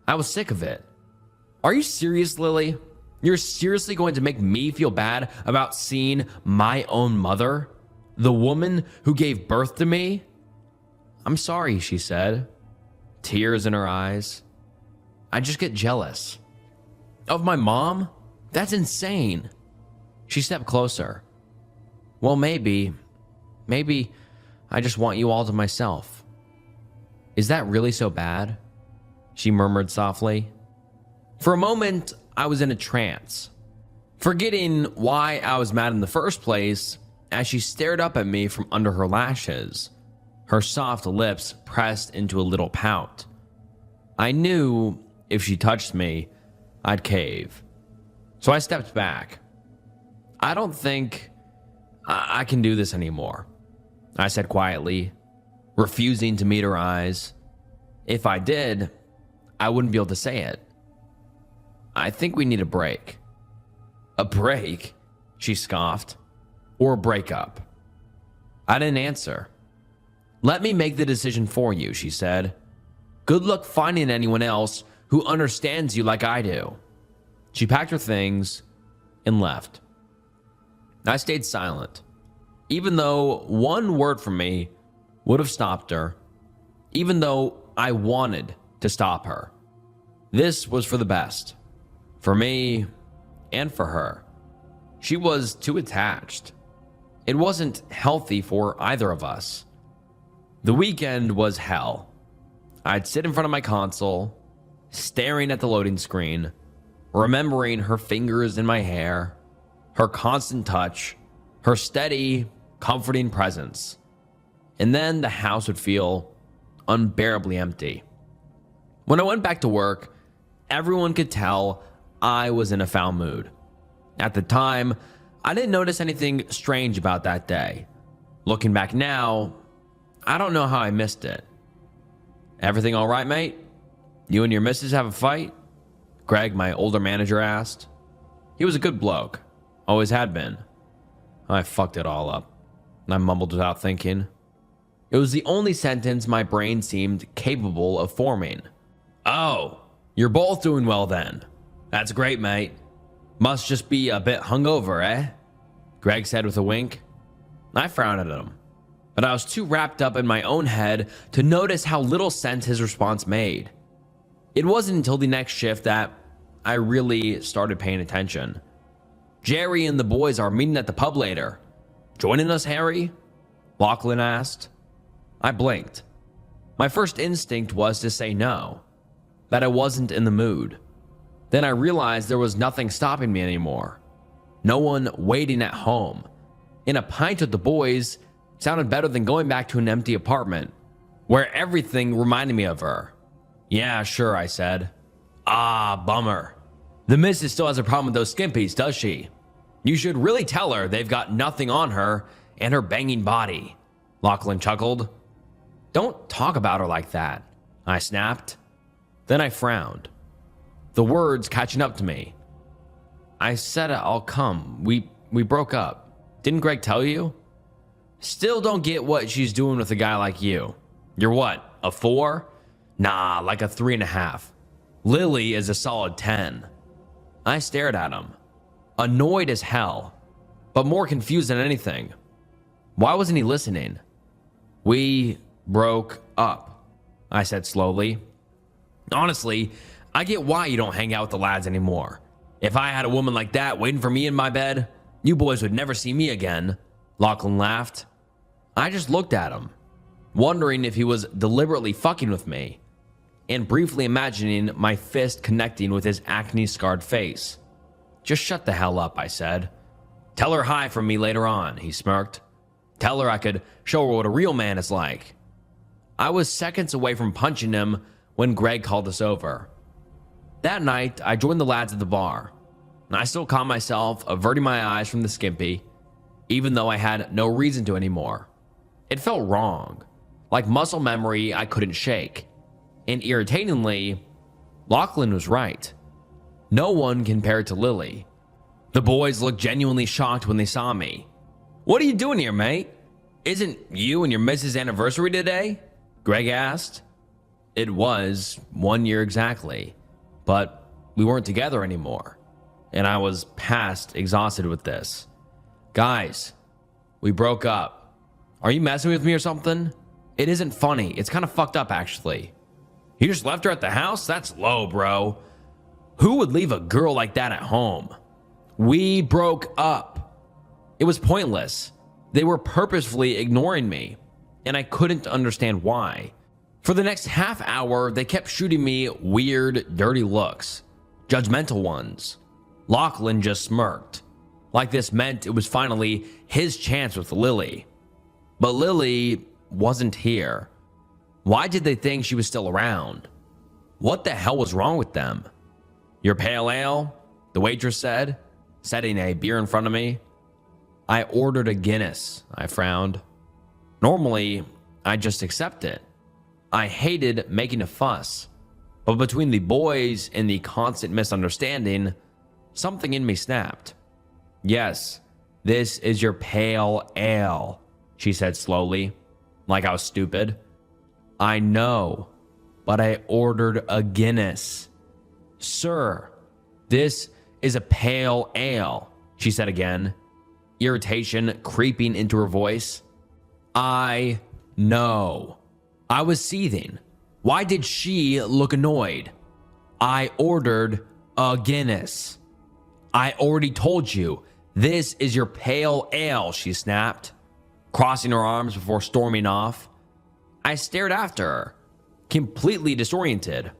I was sick of it. Are you serious, Lily? You're seriously going to make me feel bad about seeing my own mother, the woman who gave birth to me? I'm sorry, she said, tears in her eyes. I just get jealous. Of my mom? That's insane. She stepped closer. Well, maybe I just want you all to myself. Is that really so bad? She murmured softly. For a moment, I was in a trance, forgetting why I was mad in the first place as she stared up at me from under her lashes, her soft lips pressed into a little pout. I knew if she touched me, I'd cave. So I stepped back. I don't think I can do this anymore, I said quietly, refusing to meet her eyes. If I did, I wouldn't be able to say it. I think we need a break. A break? She scoffed. Or a breakup? I didn't answer. Let me make the decision for you, she said. Good luck finding anyone else who understands you like I do. She packed her things and left. I stayed silent, even though one word from me would have stopped her, even though I wanted to stop her. This was for the best, for me and for her. She was too attached. It wasn't healthy for either of us. The weekend was hell. I'd sit in front of my console, staring at the loading screen, remembering her fingers in my hair, her constant touch, her steady, comforting presence. And then the house would feel unbearably empty. When I went back to work, everyone could tell I was in a foul mood. At the time, I didn't notice anything strange about that day. Looking back now, I don't know how I missed it. Everything all right, mate? You and your missus have a fight? Greg, my older manager, asked. He was a good bloke. Always had been. I fucked it all up. I mumbled without thinking. It was the only sentence my brain seemed capable of forming. Oh, you're both doing well then. That's great, mate. Must just be a bit hungover, eh? Greg said with a wink. I frowned at him, but I was too wrapped up in my own head to notice how little sense his response made. It wasn't until the next shift that I really started paying attention. Jerry and the boys are meeting at the pub later. Joining us, Harry? Lachlan asked. I blinked. My first instinct was to say no, that I wasn't in the mood. Then I realized there was nothing stopping me anymore. No one waiting at home. And a pint with the boys sounded better than going back to an empty apartment, where everything reminded me of her. Yeah, sure, I said. Ah, bummer. The missus still has a problem with those skimpies, does she? You should really tell her they've got nothing on her and her banging body. Lachlan chuckled. Don't talk about her like that, I snapped. Then I frowned, the words catching up to me. I said I'll come. We broke up. Didn't Greg tell you? Still don't get what she's doing with a guy like you. You're what, a 4? Nah, like a 3.5. Lily is a solid 10. I stared at him, annoyed as hell, but more confused than anything. Why wasn't he listening? We broke up, I said slowly. Honestly, I get why you don't hang out with the lads anymore. If I had a woman like that waiting for me in my bed, you boys would never see me again. Lachlan laughed. I just looked at him, wondering if he was deliberately fucking with me, and briefly imagining my fist connecting with his acne-scarred face. Just shut the hell up, I said. Tell her hi from me later on, he smirked. Tell her I could show her what a real man is like. I was seconds away from punching him when Greg called us over. That night, I joined the lads at the bar, and I still caught myself averting my eyes from the skimpy, even though I had no reason to anymore. It felt wrong, like muscle memory I couldn't shake. And irritatingly, Lachlan was right. No one compared to Lily. The boys looked genuinely shocked when they saw me. What are you doing here, mate? Isn't you and your missus' anniversary today? Greg asked. It was 1 year exactly, but we weren't together anymore, and I was past exhausted with this. Guys, we broke up. Are you messing with me or something? It isn't funny. It's kind of fucked up, actually. You just left her at the house? That's low, bro. Who would leave a girl like that at home? We broke up. It was pointless. They were purposefully ignoring me, and I couldn't understand why. For the next half hour, they kept shooting me weird, dirty looks, judgmental ones. Lachlan just smirked, like this meant it was finally his chance with Lily. But Lily wasn't here. Why did they think she was still around? What the hell was wrong with them? Your pale ale? The waitress said, setting a beer in front of me. I ordered a Guinness, I frowned. Normally, I'd just accept it. I hated making a fuss, but between the boys and the constant misunderstanding, something in me snapped. Yes, this is your pale ale, she said slowly, like I was stupid. I know, but I ordered a Guinness. Sir, this is a pale ale, she said again, irritation creeping into her voice. I know. I was seething. Why did she look annoyed? I ordered a Guinness. I already told you, this is your pale ale, she snapped, crossing her arms before storming off. I stared after her, completely disoriented.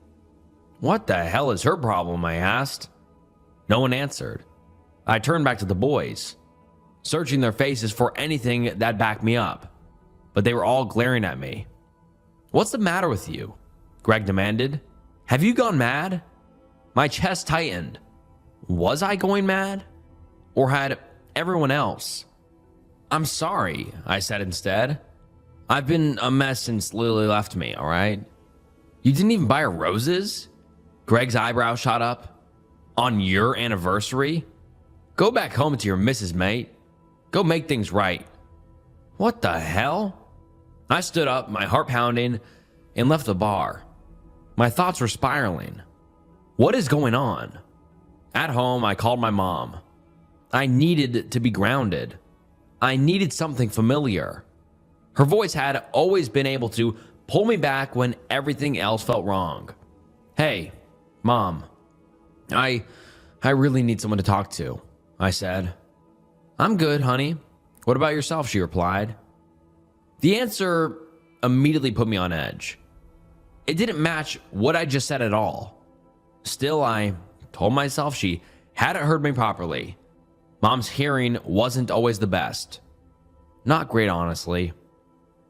What the hell is her problem, I asked. No one answered. I turned back to the boys, searching their faces for anything that backed me up, but they were all glaring at me. What's the matter with you? Greg demanded. Have you gone mad? My chest tightened. Was I going mad? Or had everyone else? I'm sorry, I said instead. I've been a mess since Lily left me, all right? You didn't even buy her roses? Greg's eyebrow shot up. On your anniversary? Go back home to your missus, mate. Go make things right. What the hell? I stood up, my heart pounding, and left the bar. My thoughts were spiraling. What is going on? At home, I called my mom. I needed to be grounded. I needed something familiar. Her voice had always been able to pull me back when everything else felt wrong. Hey, Mom, I really need someone to talk to, I said. I'm good, honey. What about yourself? She replied. The answer immediately put me on edge. It didn't match what I just said at all. Still, I told myself she hadn't heard me properly. Mom's hearing wasn't always the best. Not great, honestly.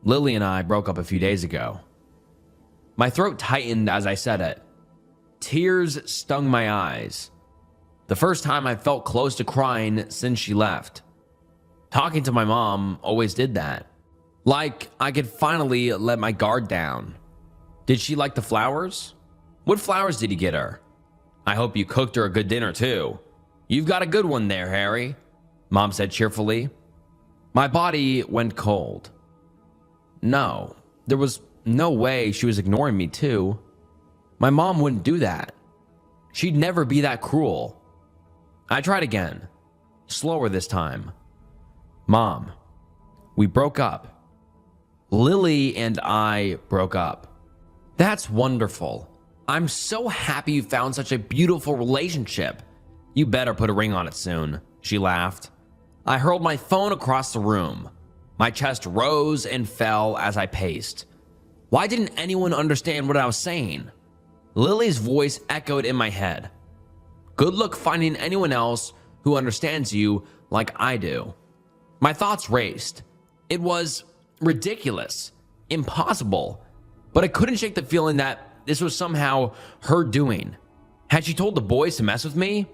Lily and I broke up a few days ago. My throat tightened as I said it. Tears stung my eyes. The first time I felt close to crying since she left. Talking to my mom always did that. Like I could finally let my guard down. Did she like the flowers? What flowers did you get her? I hope you cooked her a good dinner too. You've got a good one there, Harry, Mom said cheerfully. My body went cold. No, there was no way she was ignoring me too. My mom wouldn't do that. She'd never be that cruel. I tried again, slower this time. Mom, we broke up. Lily and I broke up. That's wonderful. I'm so happy you found such a beautiful relationship. You better put a ring on it soon, she laughed. I hurled my phone across the room. My chest rose and fell as I paced. Why didn't anyone understand what I was saying? Lily's voice echoed in my head. Good luck finding anyone else who understands you like I do. My thoughts raced. It was ridiculous, impossible, but I couldn't shake the feeling that this was somehow her doing. Had she told the boys to mess with me?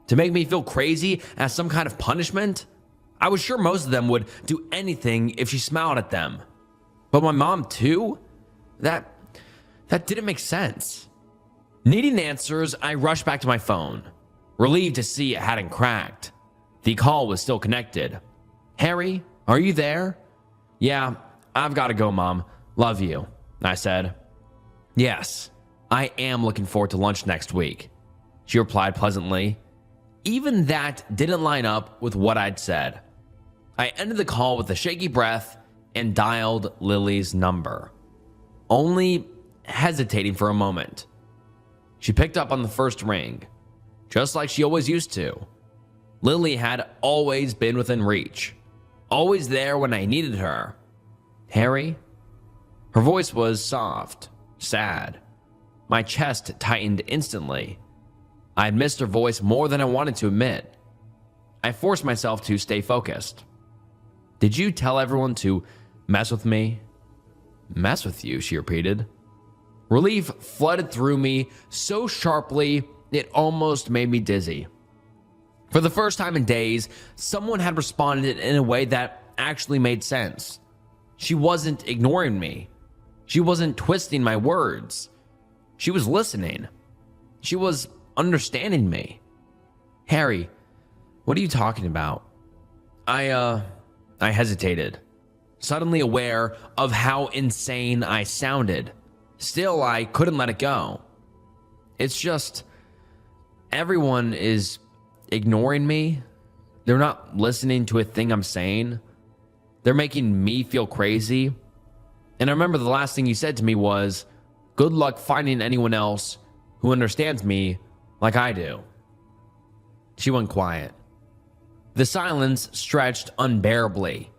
To make me feel crazy as some kind of punishment? I was sure most of them would do anything if she smiled at them. But my mom too? That didn't make sense. Needing answers, I rushed back to my phone, relieved to see it hadn't cracked. The call was still connected. Harry, are you there? Yeah, I've got to go, Mom. Love you, I said. Yes, I am looking forward to lunch next week, she replied pleasantly. Even that didn't line up with what I'd said. I ended the call with a shaky breath and dialed Lily's number, only hesitating for a moment. She picked up on the first ring, just like she always used to. Lily had always been within reach, always there when I needed her. Harry? Her voice was soft, sad. My chest tightened instantly. I had missed her voice more than I wanted to admit. I forced myself to stay focused. Did you tell everyone to mess with me? Mess with you, she repeated. Relief flooded through me so sharply it almost made me dizzy. For the first time in days, someone had responded in a way that actually made sense. She wasn't ignoring me. She wasn't twisting my words. She was listening. She was understanding me. Harry, what are you talking about? I hesitated, suddenly aware of how insane I sounded. Still, I couldn't let it go. It's just, everyone is ignoring me. They're not listening to a thing I'm saying. They're making me feel crazy. And I remember the last thing you said to me was, good luck finding anyone else who understands me like I do. She went quiet. The silence stretched unbearably.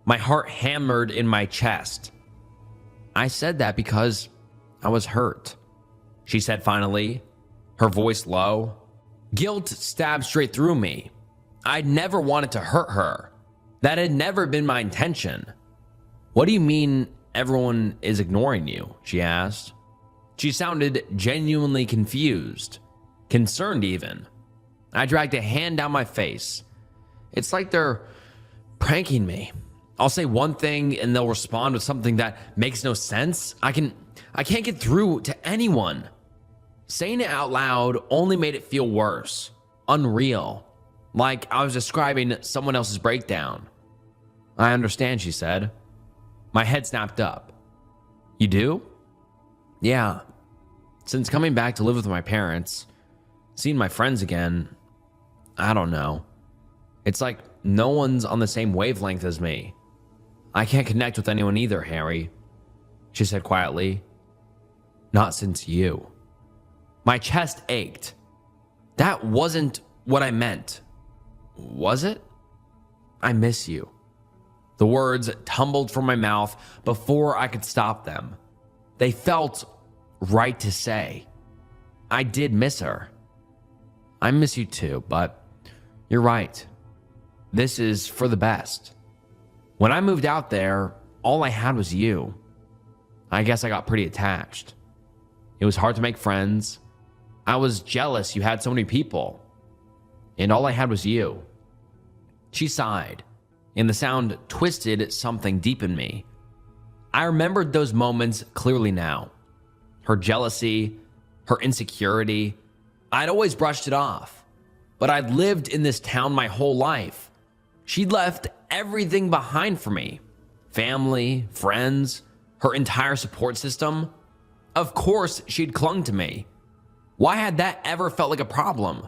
My heart hammered in my chest. I said that because I was hurt, she said finally, her voice low. Guilt stabbed straight through me. I'd never wanted to hurt her. That had never been my intention. What do you mean everyone is ignoring you? She asked. She sounded genuinely confused, concerned even. I dragged a hand down my face. It's like they're pranking me. I'll say one thing and they'll respond with something that makes no sense. I can't get through to anyone. Saying it out loud only made it feel worse, unreal, like I was describing someone else's breakdown. I understand, she said. My head snapped up. You do? Yeah. Since coming back to live with my parents, seeing my friends again, I don't know. It's like no one's on the same wavelength as me. I can't connect with anyone either, Harry, she said quietly. Not since you. My chest ached. That wasn't what I meant. Was it? I miss you. The words tumbled from my mouth before I could stop them. They felt right to say. I did miss her. I miss you too, but you're right. This is for the best. When I moved out there, all I had was you. I guess I got pretty attached. It was hard to make friends. I was jealous you had so many people. And all I had was you. She sighed, and the sound twisted something deep in me. I remembered those moments clearly now. Her jealousy, her insecurity. I'd always brushed it off. But I'd lived in this town my whole life. She'd left everything behind for me. Family, friends, her entire support system. Of course, she'd clung to me. Why had that ever felt like a problem?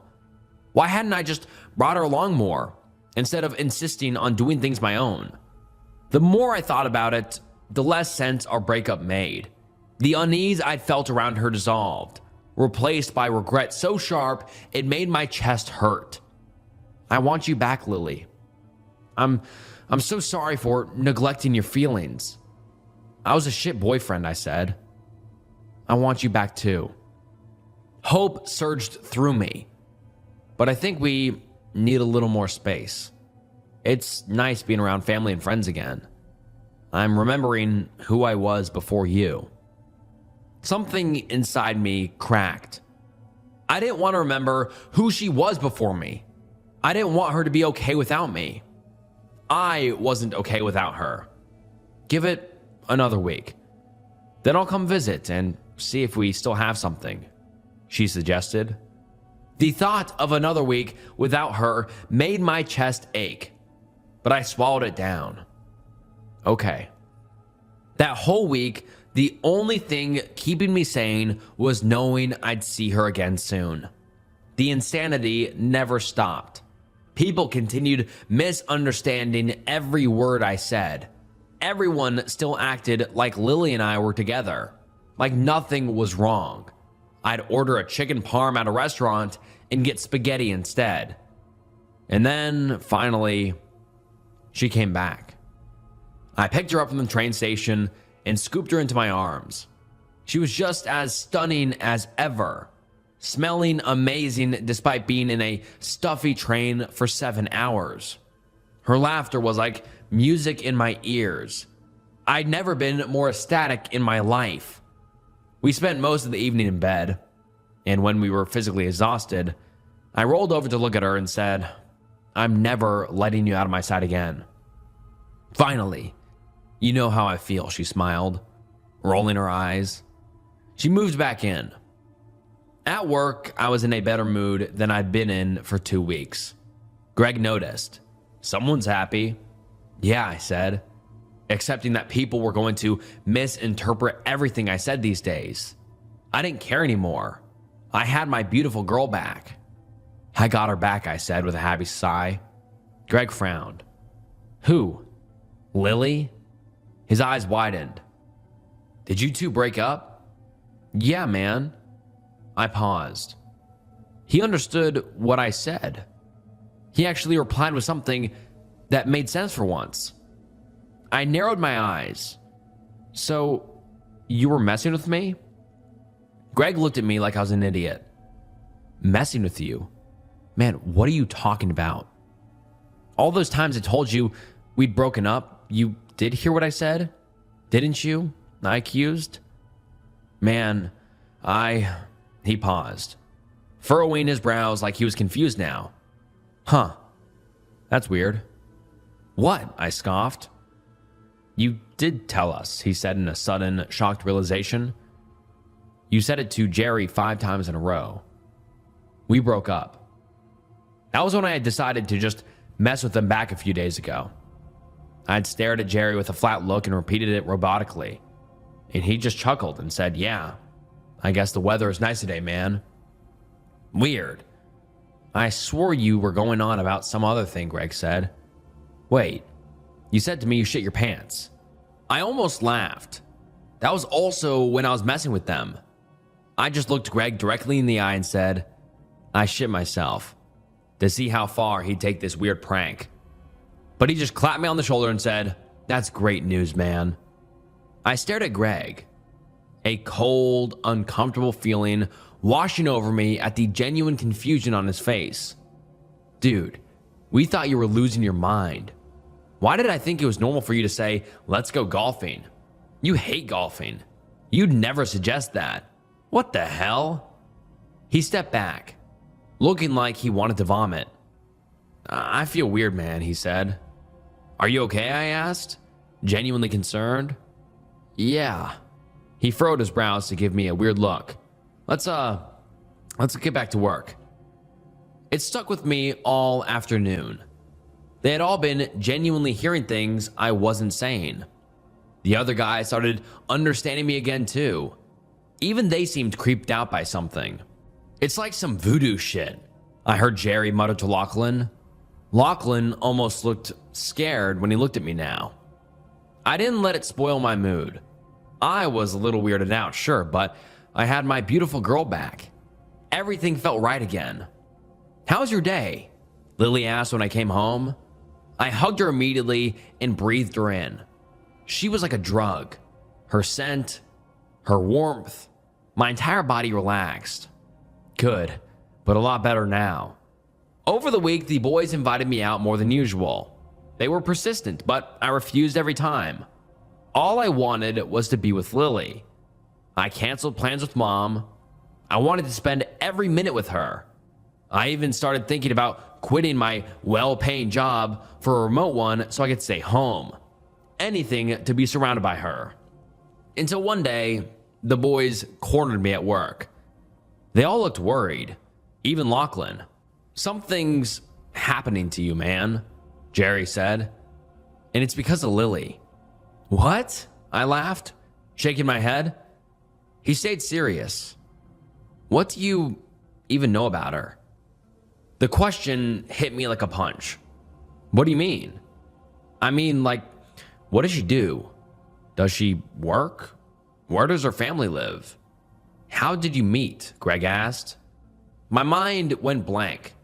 Why hadn't I just brought her along more, instead of insisting on doing things my own? The more I thought about it, the less sense our breakup made. The unease I'd felt around her dissolved, replaced by regret so sharp it made my chest hurt. I want you back, Lily. I'm so sorry for neglecting your feelings. I was a shit boyfriend, I said. I want you back too. Hope surged through me, but I think we need a little more space. It's nice being around family and friends again. I'm remembering who I was before you. Something inside me cracked. I didn't want to remember who she was before me. I didn't want her to be okay without me. I wasn't okay without her. Give it another week. Then I'll come visit and see if we still have something, she suggested. The thought of another week without her made my chest ache, but I swallowed it down. Okay. That whole week, the only thing keeping me sane was knowing I'd see her again soon. The insanity never stopped. People continued misunderstanding every word I said. Everyone still acted like Lily and I were together, like nothing was wrong. I'd order a chicken parm at a restaurant and get spaghetti instead. And then, finally, she came back. I picked her up from the train station and scooped her into my arms. She was just as stunning as ever, smelling amazing despite being in a stuffy train for 7 hours. Her laughter was like music in my ears. I'd never been more ecstatic in my life. We spent most of the evening in bed, and when we were physically exhausted, I rolled over to look at her and said, I'm never letting you out of my sight again. Finally, you know how I feel, she smiled, rolling her eyes. She moved back in. At work, I was in a better mood than I'd been in for 2 weeks. Greg noticed. Someone's happy. Yeah, I said, accepting that people were going to misinterpret everything I said these days. I didn't care anymore. I had my beautiful girl back. I got her back, I said with a happy sigh. Greg frowned. Who? Lily? His eyes widened. Did you two break up? Yeah, man. I paused. He understood what I said. He actually replied with something that made sense for once. I narrowed my eyes. So, you were messing with me? Greg looked at me like I was an idiot. Messing with you? Man, what are you talking about? All those times I told you we'd broken up, you did hear what I said? Didn't you? I accused? Man, He paused, furrowing his brows like he was confused now. Huh. That's weird. What? I scoffed. You did tell us, he said in a sudden, shocked realization. You said it to Jerry 5 times in a row. We broke up. That was when I had decided to just mess with them back a few days ago. I'd stared at Jerry with a flat look and repeated it robotically. And he just chuckled and said, "Yeah, I guess the weather is nice today, man." "Weird. I swore you were going on about some other thing," Greg said. "Wait, you said to me you shit your pants." I almost laughed. That was also when I was messing with them. I just looked Greg directly in the eye and said, "I shit myself," to see how far he'd take this weird prank. But he just clapped me on the shoulder and said, "That's great news, man." I stared at Greg, a cold, uncomfortable feeling washing over me at the genuine confusion on his face. "Dude, we thought you were losing your mind. Why did I think it was normal for you to say, 'Let's go golfing'? You hate golfing. You'd never suggest that. What the hell?" He stepped back, looking like he wanted to vomit. "I feel weird, man," he said. "Are you okay?" I asked, genuinely concerned. "Yeah." He furrowed his brows to give me a weird look. Let's get back to work." It stuck with me all afternoon. They had all been genuinely hearing things I wasn't saying. The other guys started understanding me again too. Even they seemed creeped out by something. "It's like some voodoo shit," I heard Jerry mutter to Lachlan. Lachlan almost looked scared when he looked at me now. I didn't let it spoil my mood. I was a little weirded out, sure, but I had my beautiful girl back. Everything felt right again. "How's your day?" Lily asked when I came home. I hugged her immediately and breathed her in. She was like a drug. Her scent, her warmth, my entire body relaxed. Good, but a lot better now. Over the week, the boys invited me out more than usual. They were persistent, but I refused every time. All I wanted was to be with Lily. I canceled plans with Mom. I wanted to spend every minute with her. I even started thinking about quitting my well-paying job for a remote one so I could stay home. Anything to be surrounded by her. Until one day, the boys cornered me at work. They all looked worried, even Lachlan. "Something's happening to you, man," Jerry said. "And it's because of Lily." "What?" I laughed, shaking my head. He stayed serious. "What do you even know about her?" The question hit me like a punch. "What do you mean?" "I mean, like, what does she do? Does she work? Where does her family live? How did you meet?" Greg asked. My mind went blank.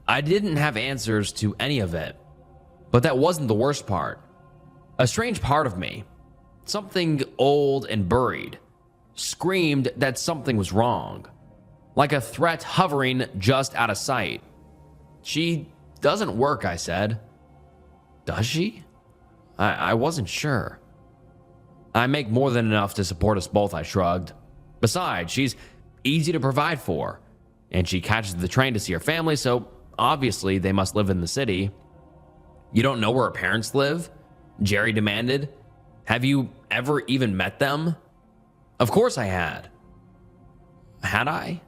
I didn't have answers to any of it. But that wasn't the worst part. A strange part of me, something old and buried, screamed that something was wrong, like a threat hovering just out of sight. "She doesn't work," I said. "Does she?" I wasn't sure. "I make more than enough to support us both," I shrugged. "Besides, she's easy to provide for, and she catches the train to see her family, so obviously they must live in the city." "You don't know where her parents live?" Jerry demanded. "Have you ever even met them?" Of course I had. Had I?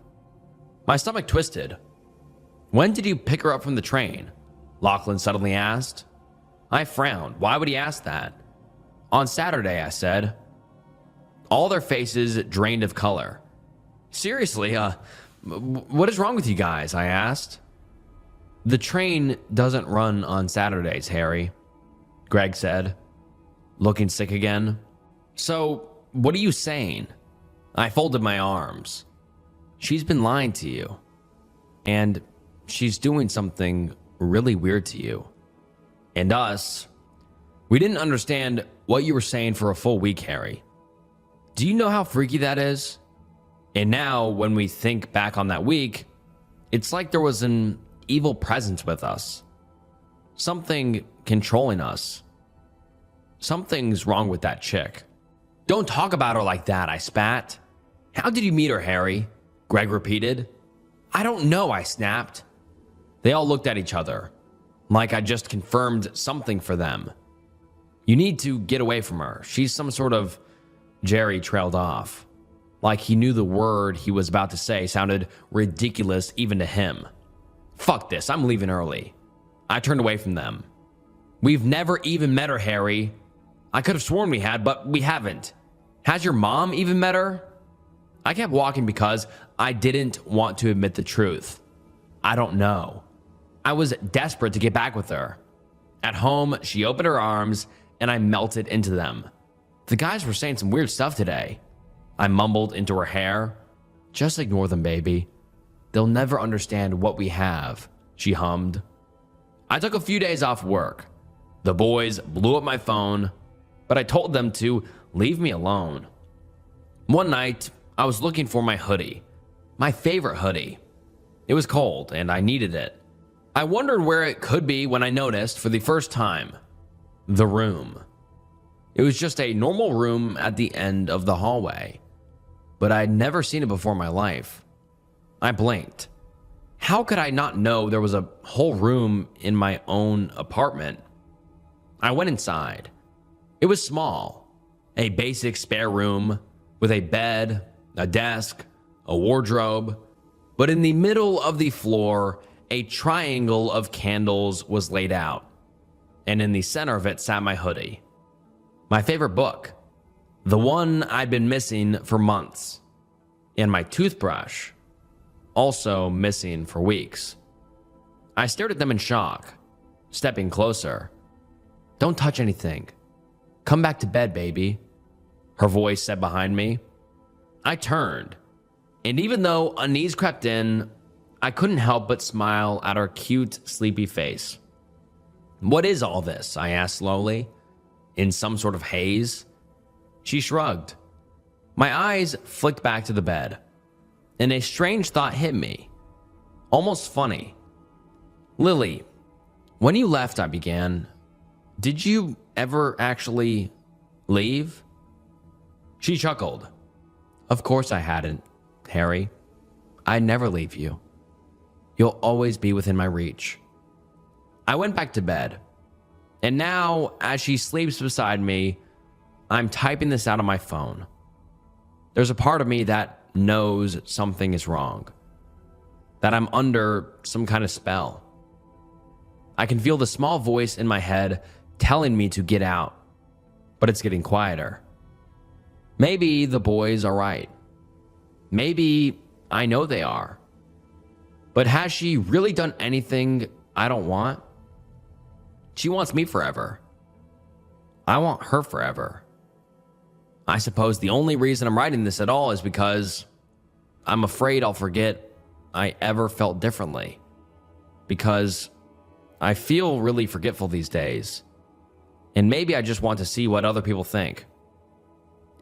My stomach twisted. "When did you pick her up from the train?" Lachlan suddenly asked. I frowned. Why would he ask that? "On Saturday," I said. All their faces drained of color. "Seriously, what is wrong with you guys?" I asked. "The train doesn't run on Saturdays, Harry," Greg said, looking sick again. "So, what are you saying?" I folded my arms. "She's been lying to you. And she's doing something really weird to you. And us. We didn't understand what you were saying for a full week, Harry. Do you know how freaky that is? And now, when we think back on that week, it's like there was an evil presence with us. Something controlling us. Something's wrong with that chick." "Don't talk about her like that," I spat. "How did you meet her, Harry?" Greg repeated. "I don't know," I snapped. They all looked at each other, like I just confirmed something for them. "You need to get away from her. She's some sort of..." Jerry trailed off, like he knew the word he was about to say sounded ridiculous even to him. "Fuck this, I'm leaving early." I turned away from them. We've never even met her, Harry. I could have sworn we had, but we haven't. Has your mom even met her? I kept walking because I didn't want to admit the truth. I don't know. I was desperate to get back with her. At home, she opened her arms and I melted into them. The guys were saying some weird stuff today. I mumbled into her hair. Just ignore them, baby. They'll never understand what we have, she hummed. I took a few days off work. The boys blew up my phone, but I told them to leave me alone. One night, I was looking for my hoodie, my favorite hoodie. It was cold and I needed it. I wondered where it could be when I noticed for the first time, the room. It was just a normal room at the end of the hallway, but I'd never seen it before in my life. I blinked. How could I not know there was a whole room in my own apartment? I went inside. It was small, a basic spare room with a bed, a desk, a wardrobe, but in the middle of the floor, a triangle of candles was laid out, and in the center of it sat my hoodie. My favorite book, the one I'd been missing for months, and my toothbrush, also missing for weeks. I stared at them in shock, stepping closer. Don't touch anything. Come back to bed, baby, her voice said behind me. I turned, and even though unease crept in, I couldn't help but smile at her cute, sleepy face. What is all this? I asked slowly, in some sort of haze. She shrugged. My eyes flicked back to the bed, and a strange thought hit me, almost funny. Lily, when you left, I began, did you ever actually leave? She chuckled. Of course I hadn't, Harry. I'd never leave you. You'll always be within my reach. I went back to bed, and now, as she sleeps beside me, I'm typing this out on my phone. There's a part of me that knows something is wrong, that I'm under some kind of spell. I can feel the small voice in my head telling me to get out, but it's getting quieter. Maybe the boys are right. Maybe I know they are. But has she really done anything I don't want? She wants me forever. I want her forever. I suppose the only reason I'm writing this at all is because I'm afraid I'll forget I ever felt differently. Because I feel really forgetful these days. And maybe I just want to see what other people think.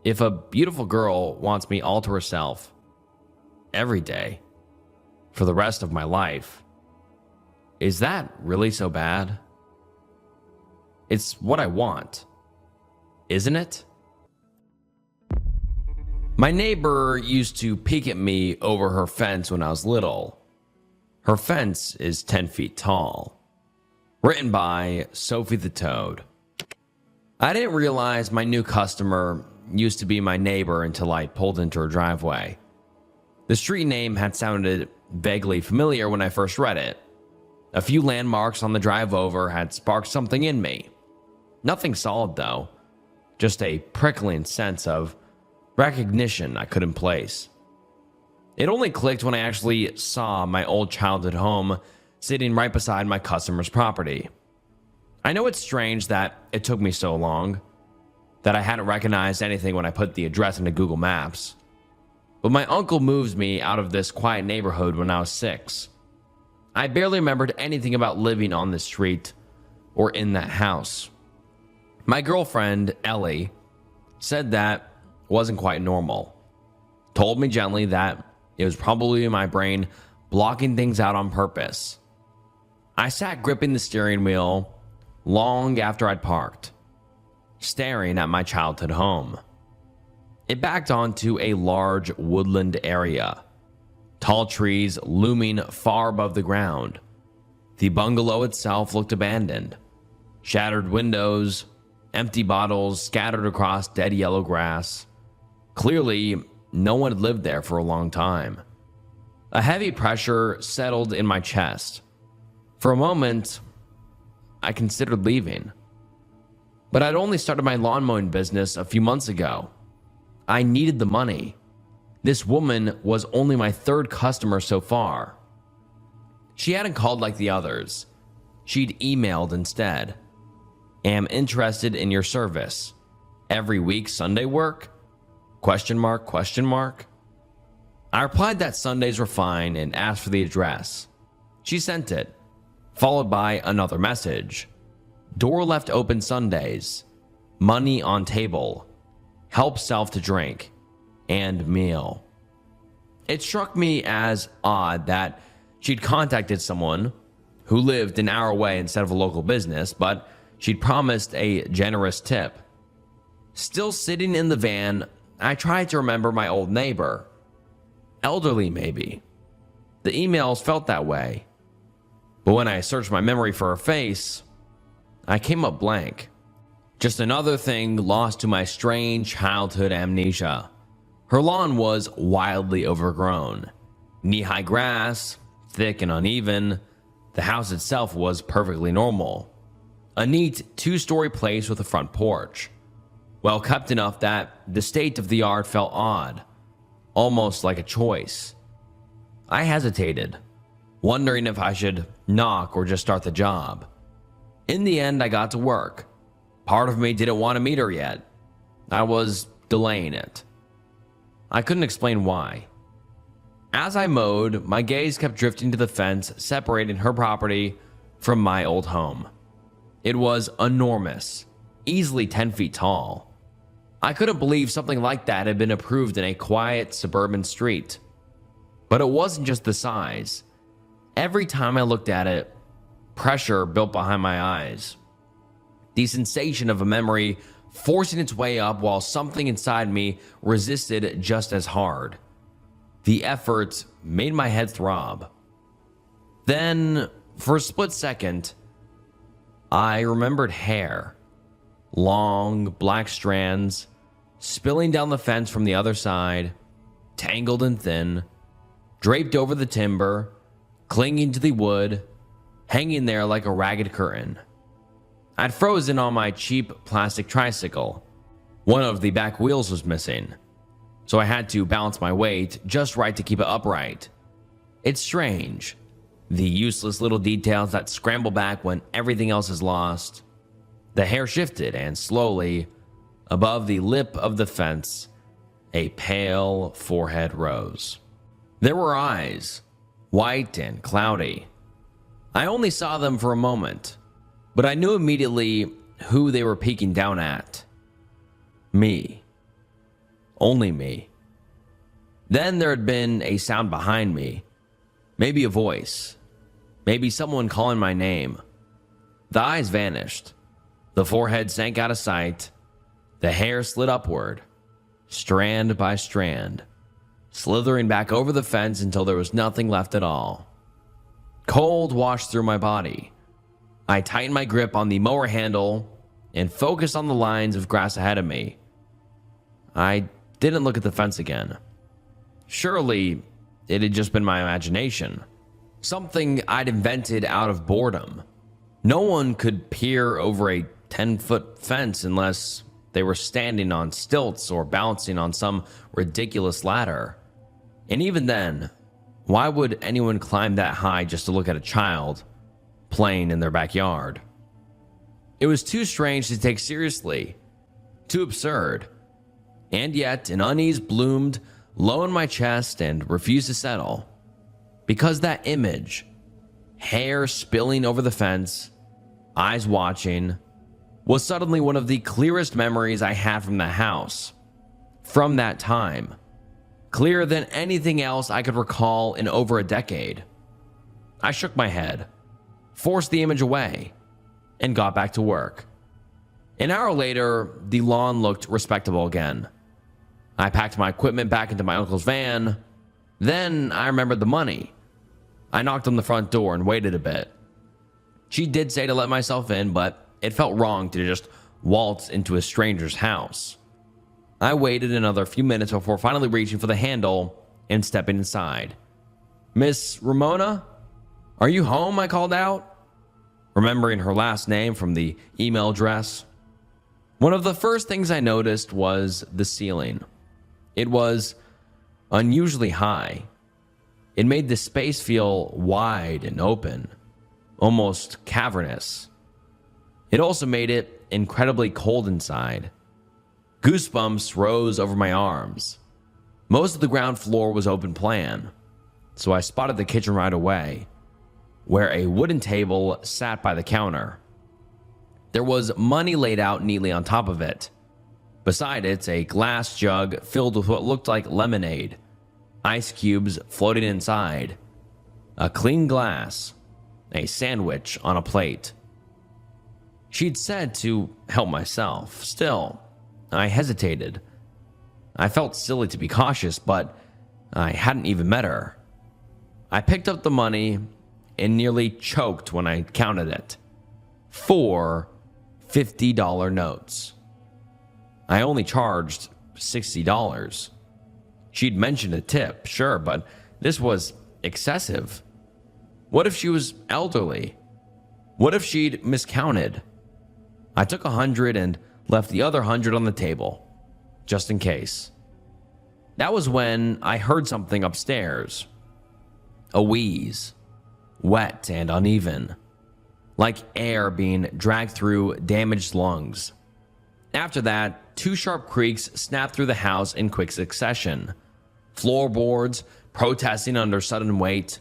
If a beautiful girl wants me all to herself, every day, for the rest of my life, is that really so bad? It's what I want, isn't it? My neighbor used to peek at me over her fence when I was little. Her fence is 10 feet tall. Written by Sophie the Toad. I didn't realize my new customer used to be my neighbor until I pulled into her driveway. The street name had sounded vaguely familiar when I first read it. A few landmarks on the drive over had sparked something in me. Nothing solid though, just a prickling sense of recognition I couldn't place. It only clicked when I actually saw my old childhood home sitting right beside my customer's property. I know it's strange that it took me so long, that I hadn't recognized anything when I put the address into Google Maps. But my uncle moved me out of this quiet neighborhood when I was 6. I barely remembered anything about living on this street or in that house. My girlfriend, Ellie, said that wasn't quite normal. Told me gently that it was probably my brain blocking things out on purpose. I sat gripping the steering wheel long after I'd parked, staring at my childhood home. It backed onto a large woodland area, tall trees looming far above the ground. The bungalow itself looked abandoned. Shattered windows, empty bottles scattered across dead yellow grass. Clearly, no one had lived there for a long time. A heavy pressure settled in my chest. For a moment, I considered leaving. But I'd only started my lawn mowing business a few months ago. I needed the money. This woman was only my third customer so far. She hadn't called like the others. She'd emailed instead. Am interested in your service. Every week Sunday work? Question mark, question mark. I replied that Sundays were fine and asked for the address. She sent it, followed by another message. Door left open Sundays. Money on table. Help self to drink. And meal. It struck me as odd that she'd contacted someone who lived an hour away instead of a local business, but she'd promised a generous tip. Still sitting in the van, I tried to remember my old neighbor. Elderly, maybe. The emails felt that way. But when I searched my memory for her face, I came up blank. Just another thing lost to my strange childhood amnesia. Her lawn was wildly overgrown. Knee-high grass, thick and uneven. The house itself was perfectly normal. A neat two-story place with a front porch. Well kept enough that the state of the yard felt odd, almost like a choice. I hesitated, wondering if I should knock or just start the job. In the end, I got to work. Part of me didn't want to meet her yet. I was delaying it. I couldn't explain why. As I mowed, my gaze kept drifting to the fence separating her property from my old home. It was enormous, easily 10 feet tall. I couldn't believe something like that had been approved in a quiet suburban street. But it wasn't just the size. Every time I looked at it, pressure built behind my eyes. The sensation of a memory forcing its way up while something inside me resisted just as hard. The effort made my head throb. Then, for a split second, I remembered hair. Long, black strands, spilling down the fence from the other side, tangled and thin, draped over the timber, clinging to the wood, hanging there like a ragged curtain. I'd frozen on my cheap plastic tricycle. One of the back wheels was missing, so I had to balance my weight just right to keep it upright. It's strange, the useless little details that scramble back when everything else is lost. The hair shifted, and slowly, above the lip of the fence, a pale forehead rose. There were eyes, white and cloudy. I only saw them for a moment, but I knew immediately who they were peeking down at. Me. Only me. Then there had been a sound behind me. Maybe a voice. Maybe someone calling my name. The eyes vanished. The forehead sank out of sight. The hair slid upward, strand by strand, slithering back over the fence until there was nothing left at all. Cold washed through my body. I tightened my grip on the mower handle and focused on the lines of grass ahead of me. I didn't look at the fence again. Surely, it had just been my imagination. Something I'd invented out of boredom. No one could peer over a 10-foot fence unless they were standing on stilts or balancing on some ridiculous ladder. And even then, why would anyone climb that high just to look at a child playing in their backyard? It was too strange to take seriously, too absurd. And yet, an unease bloomed low in my chest and refused to settle. Because that image, hair spilling over the fence, eyes watching, was suddenly one of the clearest memories I had from the house. From that time. Clearer than anything else I could recall in over a decade. I shook my head, forced the image away, and got back to work. An hour later, the lawn looked respectable again. I packed my equipment back into my uncle's van. Then I remembered the money. I knocked on the front door and waited a bit. She did say to let myself in, but it felt wrong to just waltz into a stranger's house. I waited another few minutes before finally reaching for the handle and stepping inside. "Miss Ramona? Are you home?" I called out. remembering her last name from the email address. One of the first things I noticed was the ceiling. It was unusually high. It made the space feel wide and open, almost cavernous. It also made it incredibly cold inside. Goosebumps rose over my arms. Most of the ground floor was open plan, so I spotted the kitchen right away, where a wooden table sat by the counter. There was money laid out neatly on top of it. Beside it, a glass jug filled with what looked like lemonade, ice cubes floating inside, a clean glass, a sandwich on a plate. She'd said to help myself. Still, I hesitated. I felt silly to be cautious, but I hadn't even met her. I picked up the money and nearly choked when I counted it. 4 $50 notes. I only charged $60. She'd mentioned a tip, sure, but this was excessive. What if she was elderly? What if she'd miscounted? I took 100 and left the other 100 on the table, just in case. That was when I heard something upstairs. A wheeze, wet and uneven, like air being dragged through damaged lungs. After that, 2 sharp creaks snapped through the house in quick succession. Floorboards protesting under sudden weight.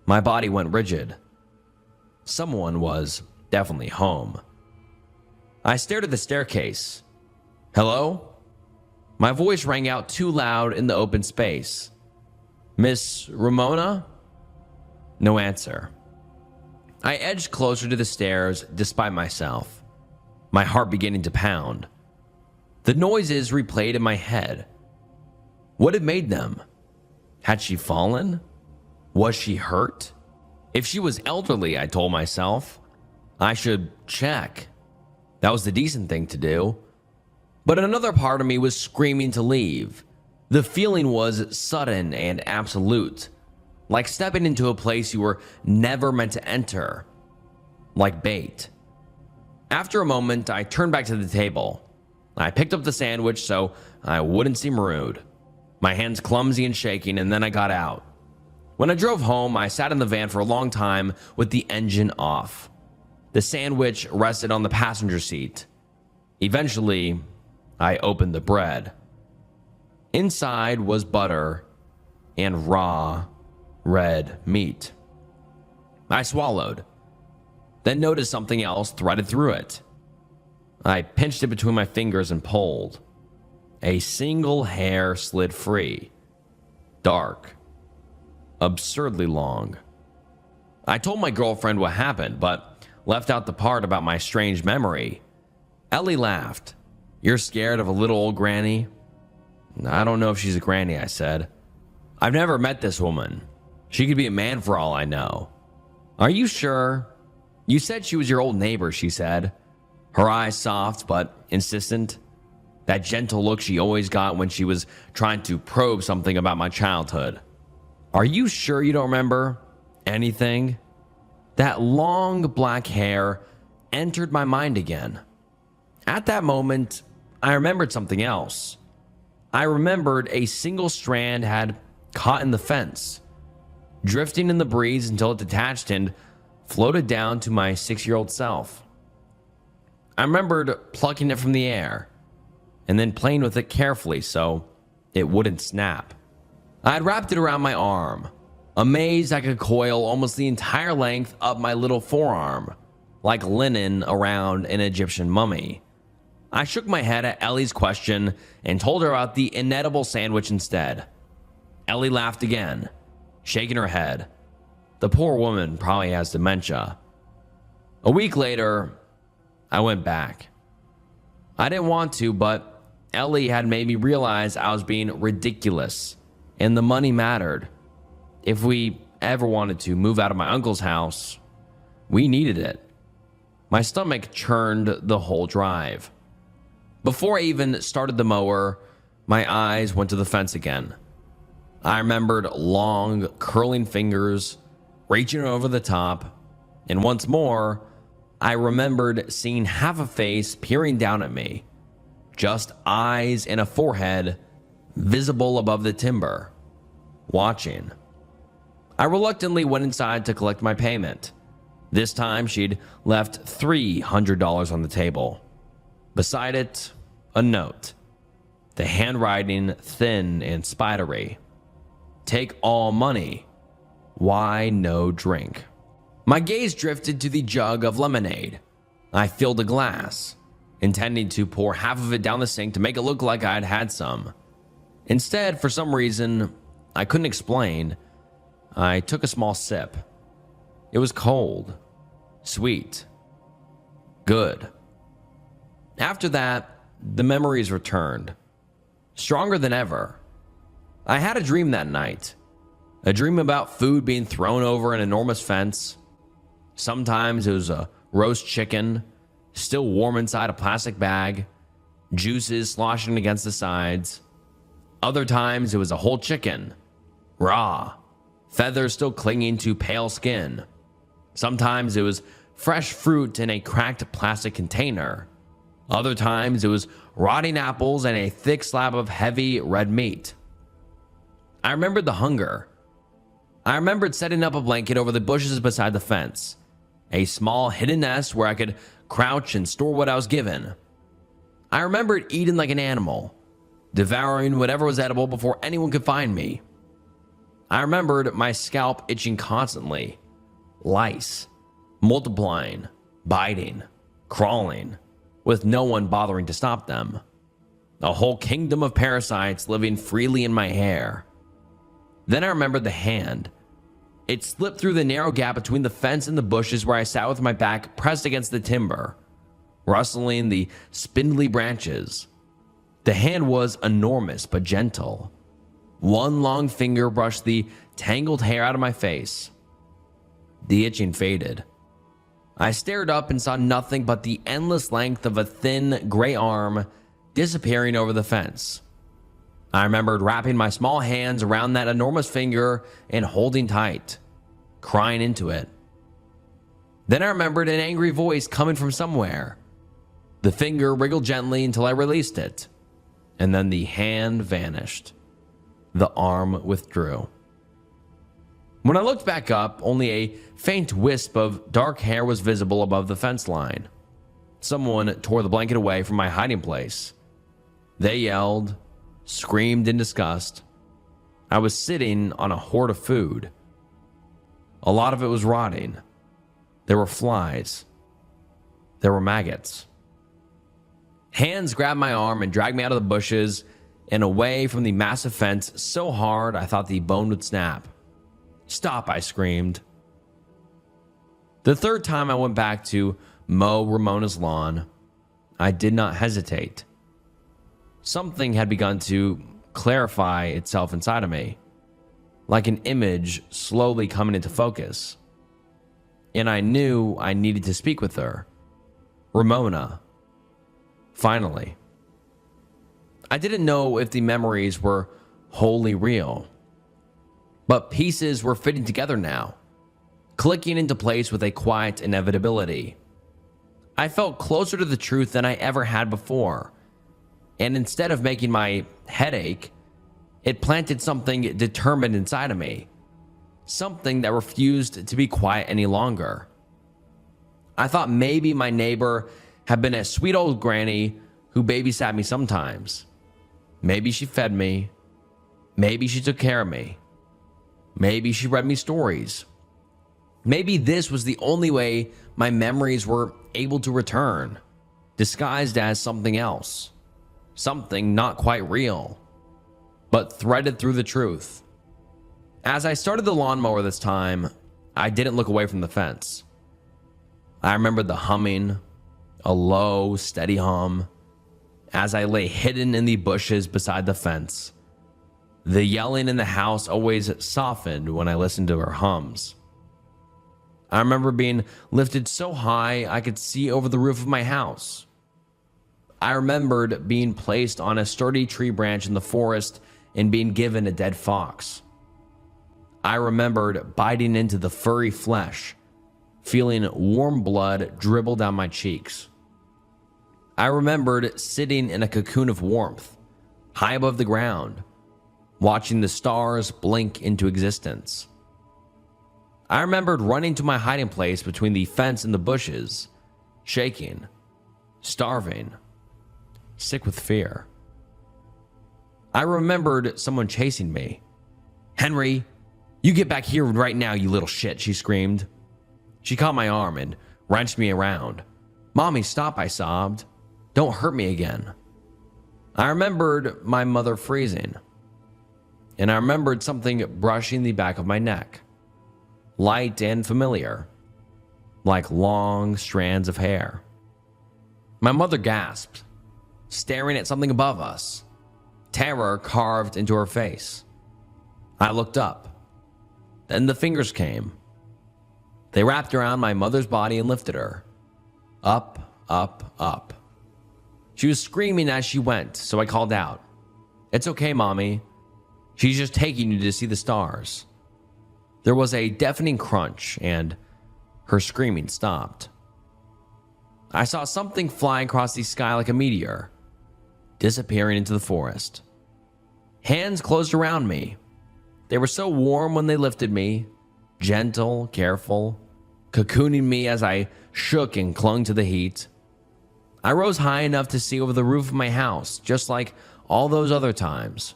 My body went rigid. Someone was definitely home. I stared at the staircase. Hello? My voice rang out too loud in the open space. Miss Ramona? No answer. I edged closer to the stairs despite myself, my heart beginning to pound. The noises replayed in my head. What had made them? Had she fallen? Was she hurt? If she was elderly, I told myself, I should check. That was the decent thing to do. But another part of me was screaming to leave. The feeling was sudden and absolute, like stepping into a place you were never meant to enter, like bait. After a moment, I turned back to the table. I picked up the sandwich so I wouldn't seem rude, my hands clumsy and shaking, and then I got out. When I drove home, I sat in the van for a long time with the engine off. The sandwich rested on the passenger seat. Eventually, I opened the bread. Inside was butter and raw, red meat. I swallowed, then noticed something else threaded through it. I pinched it between my fingers and pulled. A single hair slid free. Dark. Absurdly long. I told my girlfriend what happened, but left out the part about my strange memory. Ellie laughed. You're scared of a little old granny? I don't know if she's a granny, I said. I've never met this woman. She could be a man for all I know. Are you sure? You said she was your old neighbor, she said. Her eyes soft but insistent. That gentle look she always got when she was trying to probe something about my childhood. Are you sure you don't remember anything? That long black hair entered my mind again. At that moment, I remembered something else. I remembered a single strand had caught in the fence, drifting in the breeze until it detached and floated down to my 6-year-old self. I remembered plucking it from the air and then playing with it carefully so it wouldn't snap. I had wrapped it around my arm, amazed I could coil almost the entire length up my little forearm, like linen around an Egyptian mummy. I shook my head at Ellie's question and told her about the inedible sandwich instead. Ellie laughed again, shaking her head. The poor woman probably has dementia. A week later, I went back. I didn't want to, but Ellie had made me realize I was being ridiculous, and the money mattered. If we ever wanted to move out of my uncle's house, we needed it. My stomach churned the whole drive. Before I even started the mower, my eyes went to the fence again. I remembered long, curling fingers reaching over the top, and once more, I remembered seeing half a face peering down at me, just eyes and a forehead visible above the timber, watching. I reluctantly went inside to collect my payment. This time she'd left $300 on the table. Beside it, a note, the handwriting thin and spidery. Take all money. Why no drink? My gaze drifted to the jug of lemonade. I filled a glass, intending to pour half of it down the sink to make it look like I had had some. Instead, for some reason I couldn't explain, I took a small sip. It was cold, sweet, good. After that, the memories returned, stronger than ever. I had a dream that night, a dream about food being thrown over an enormous fence. Sometimes it was a roast chicken, still warm inside a plastic bag, juices sloshing against the sides. Other times it was a whole chicken, raw, feathers still clinging to pale skin. Sometimes it was fresh fruit in a cracked plastic container. Other times it was rotting apples and a thick slab of heavy red meat. I remembered the hunger. I remembered setting up a blanket over the bushes beside the fence, a small hidden nest where I could crouch and store what I was given. I remembered eating like an animal, devouring whatever was edible before anyone could find me. I remembered my scalp itching constantly, lice, multiplying, biting, crawling, with no one bothering to stop them. A whole kingdom of parasites living freely in my hair. Then I remembered the hand. It slipped through the narrow gap between the fence and the bushes where I sat with my back pressed against the timber, rustling the spindly branches. The hand was enormous but gentle. One long finger brushed the tangled hair out of my face. The itching faded. I stared up and saw nothing but the endless length of a thin gray arm disappearing over the fence. I remembered wrapping my small hands around that enormous finger and holding tight, crying into it. Then I remembered an angry voice coming from somewhere. The finger wriggled gently until I released it, and then the hand vanished. The arm withdrew. When I looked back up, only a faint wisp of dark hair was visible above the fence line. Someone tore the blanket away from my hiding place. They yelled, screamed in disgust. I was sitting on a hoard of food. A lot of it was rotting. There were flies. There were maggots. Hands grabbed my arm and dragged me out of the bushes and away from the massive fence so hard I thought the bone would snap. Stop, I screamed. The third time I went back to mow Ramona's lawn, I did not hesitate. Something had begun to clarify itself inside of me, like an image slowly coming into focus. And I knew I needed to speak with her. Ramona. Finally. I didn't know if the memories were wholly real, but pieces were fitting together now, clicking into place with a quiet inevitability. I felt closer to the truth than I ever had before, and instead of making my head ache, it planted something determined inside of me, something that refused to be quiet any longer. I thought maybe my neighbor had been a sweet old granny who babysat me sometimes. Maybe she fed me. Maybe she took care of me. Maybe she read me stories. Maybe this was the only way my memories were able to return, disguised as something else, something not quite real, but threaded through the truth. As I started the lawnmower this time, I didn't look away from the fence. I remembered the humming, a low, steady hum, as I lay hidden in the bushes beside the fence. The yelling in the house always softened when I listened to her hums. I remember being lifted so high I could see over the roof of my house. I remembered being placed on a sturdy tree branch in the forest and being given a dead fox. I remembered biting into the furry flesh, feeling warm blood dribble down my cheeks. I remembered sitting in a cocoon of warmth, high above the ground, watching the stars blink into existence. I remembered running to my hiding place between the fence and the bushes, shaking, starving, sick with fear. I remembered someone chasing me. "Henry, you get back here right now, you little shit," she screamed. She caught my arm and wrenched me around. "Mommy, stop," I sobbed. "Don't hurt me again." I remembered my mother freezing. And I remembered something brushing the back of my neck. Light and familiar, like long strands of hair. My mother gasped, staring at something above us, terror carved into her face. I looked up. Then the fingers came. They wrapped around my mother's body and lifted her. Up, up, up. She was screaming as she went, so I called out, "It's okay, Mommy. She's just taking you to see the stars." There was a deafening crunch, and her screaming stopped. I saw something fly across the sky like a meteor, disappearing into the forest. Hands closed around me. They were so warm when they lifted me, gentle, careful, cocooning me as I shook and clung to the heat. I rose high enough to see over the roof of my house, just like all those other times.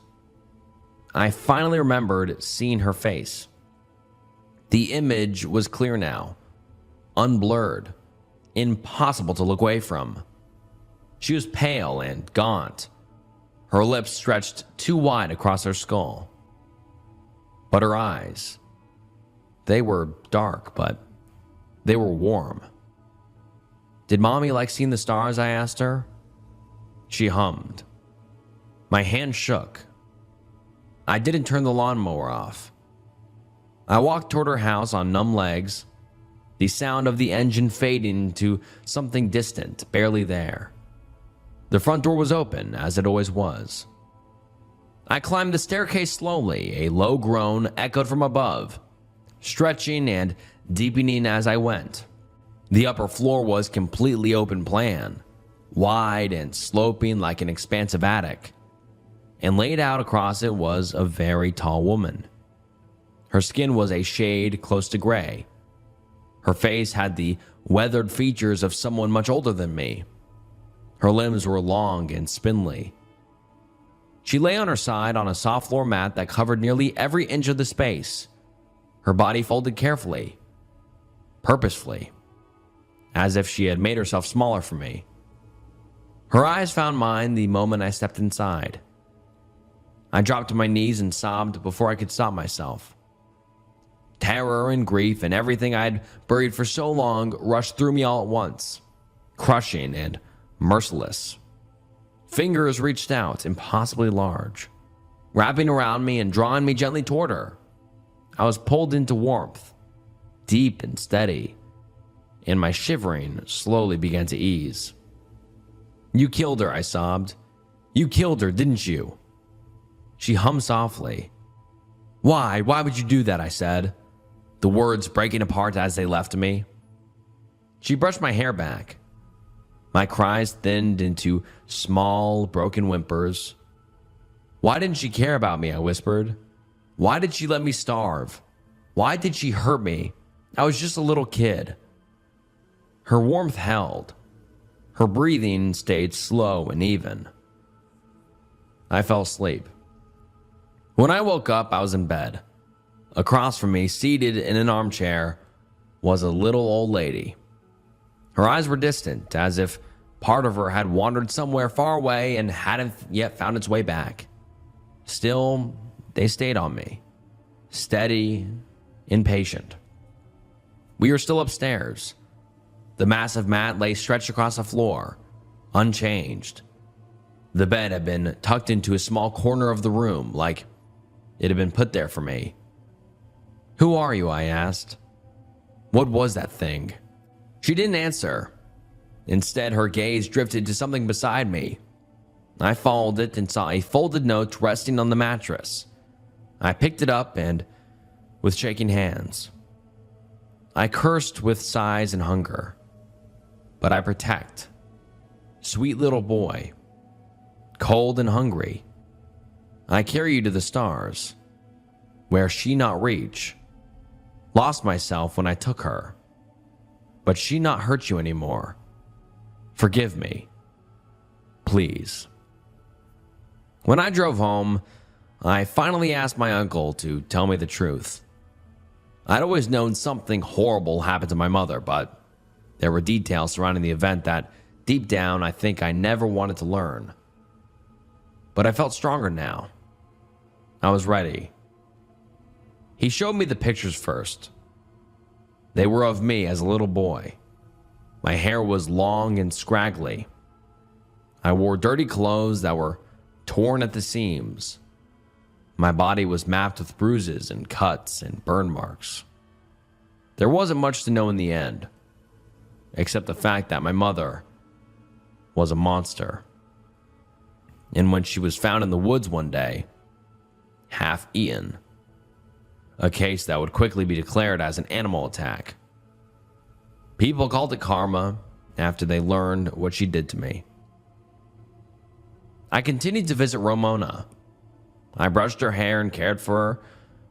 I finally remembered seeing her face. The image was clear now, unblurred, impossible to look away from. She was pale and gaunt, her lips stretched too wide across her skull. But her eyes, they were dark, but they were warm. "Did Mommy like seeing the stars?" I asked her. She hummed. My hand shook. I didn't turn the lawnmower off. I walked toward her house on numb legs, the sound of the engine fading into something distant, barely there. The front door was open, as it always was. I climbed the staircase slowly, a low groan echoed from above, stretching and deepening as I went. The upper floor was completely open plan, wide and sloping like an expansive attic, and laid out across it was a very tall woman. Her skin was a shade close to gray. Her face had the weathered features of someone much older than me. Her limbs were long and spindly. She lay on her side on a soft floor mat that covered nearly every inch of the space, her body folded carefully, purposefully, as if she had made herself smaller for me. Her eyes found mine the moment I stepped inside. I dropped to my knees and sobbed before I could stop myself. Terror and grief and everything I had buried for so long rushed through me all at once, crushing and merciless. Fingers reached out, impossibly large, wrapping around me and drawing me gently toward her. I was pulled into warmth, deep and steady, and my shivering slowly began to ease. "You killed her," I sobbed. "You killed her, didn't you?" She hummed softly. Why would you do that?" I said, the words breaking apart as they left me. She brushed my hair back. My cries thinned into small, broken whimpers. "Why didn't she care about me?" I whispered. "Why did she let me starve? Why did she hurt me? I was just a little kid." Her warmth held. Her breathing stayed slow and even. I fell asleep. When I woke up, I was in bed. Across from me, seated in an armchair, was a little old lady. Her eyes were distant, as if part of her had wandered somewhere far away and hadn't yet found its way back. Still, they stayed on me, steady, impatient. We were still upstairs. The massive mat lay stretched across the floor, unchanged. The bed had been tucked into a small corner of the room, like it had been put there for me. "Who are you?" I asked. "What was that thing?" She didn't answer. Instead, her gaze drifted to something beside me. I followed it and saw a folded note resting on the mattress. I picked it up and, with shaking hands, I cursed with sighs and hunger, but I protect. Sweet little boy, cold and hungry, I carry you to the stars, where she not reach. Lost myself when I took her, but she not hurt you anymore. Forgive me, please. When I drove home, I finally asked my uncle to tell me the truth. I'd always known something horrible happened to my mother, but there were details surrounding the event that, deep down, I think I never wanted to learn. But I felt stronger now. I was ready. He showed me the pictures first. They were of me as a little boy. My hair was long and scraggly. I wore dirty clothes that were torn at the seams. My body was mapped with bruises and cuts and burn marks. There wasn't much to know in the end, except the fact that my mother was a monster. And when she was found in the woods one day, half eaten, a case that would quickly be declared as an animal attack. People called it karma after they learned what she did to me. I continued to visit Ramona. I brushed her hair and cared for her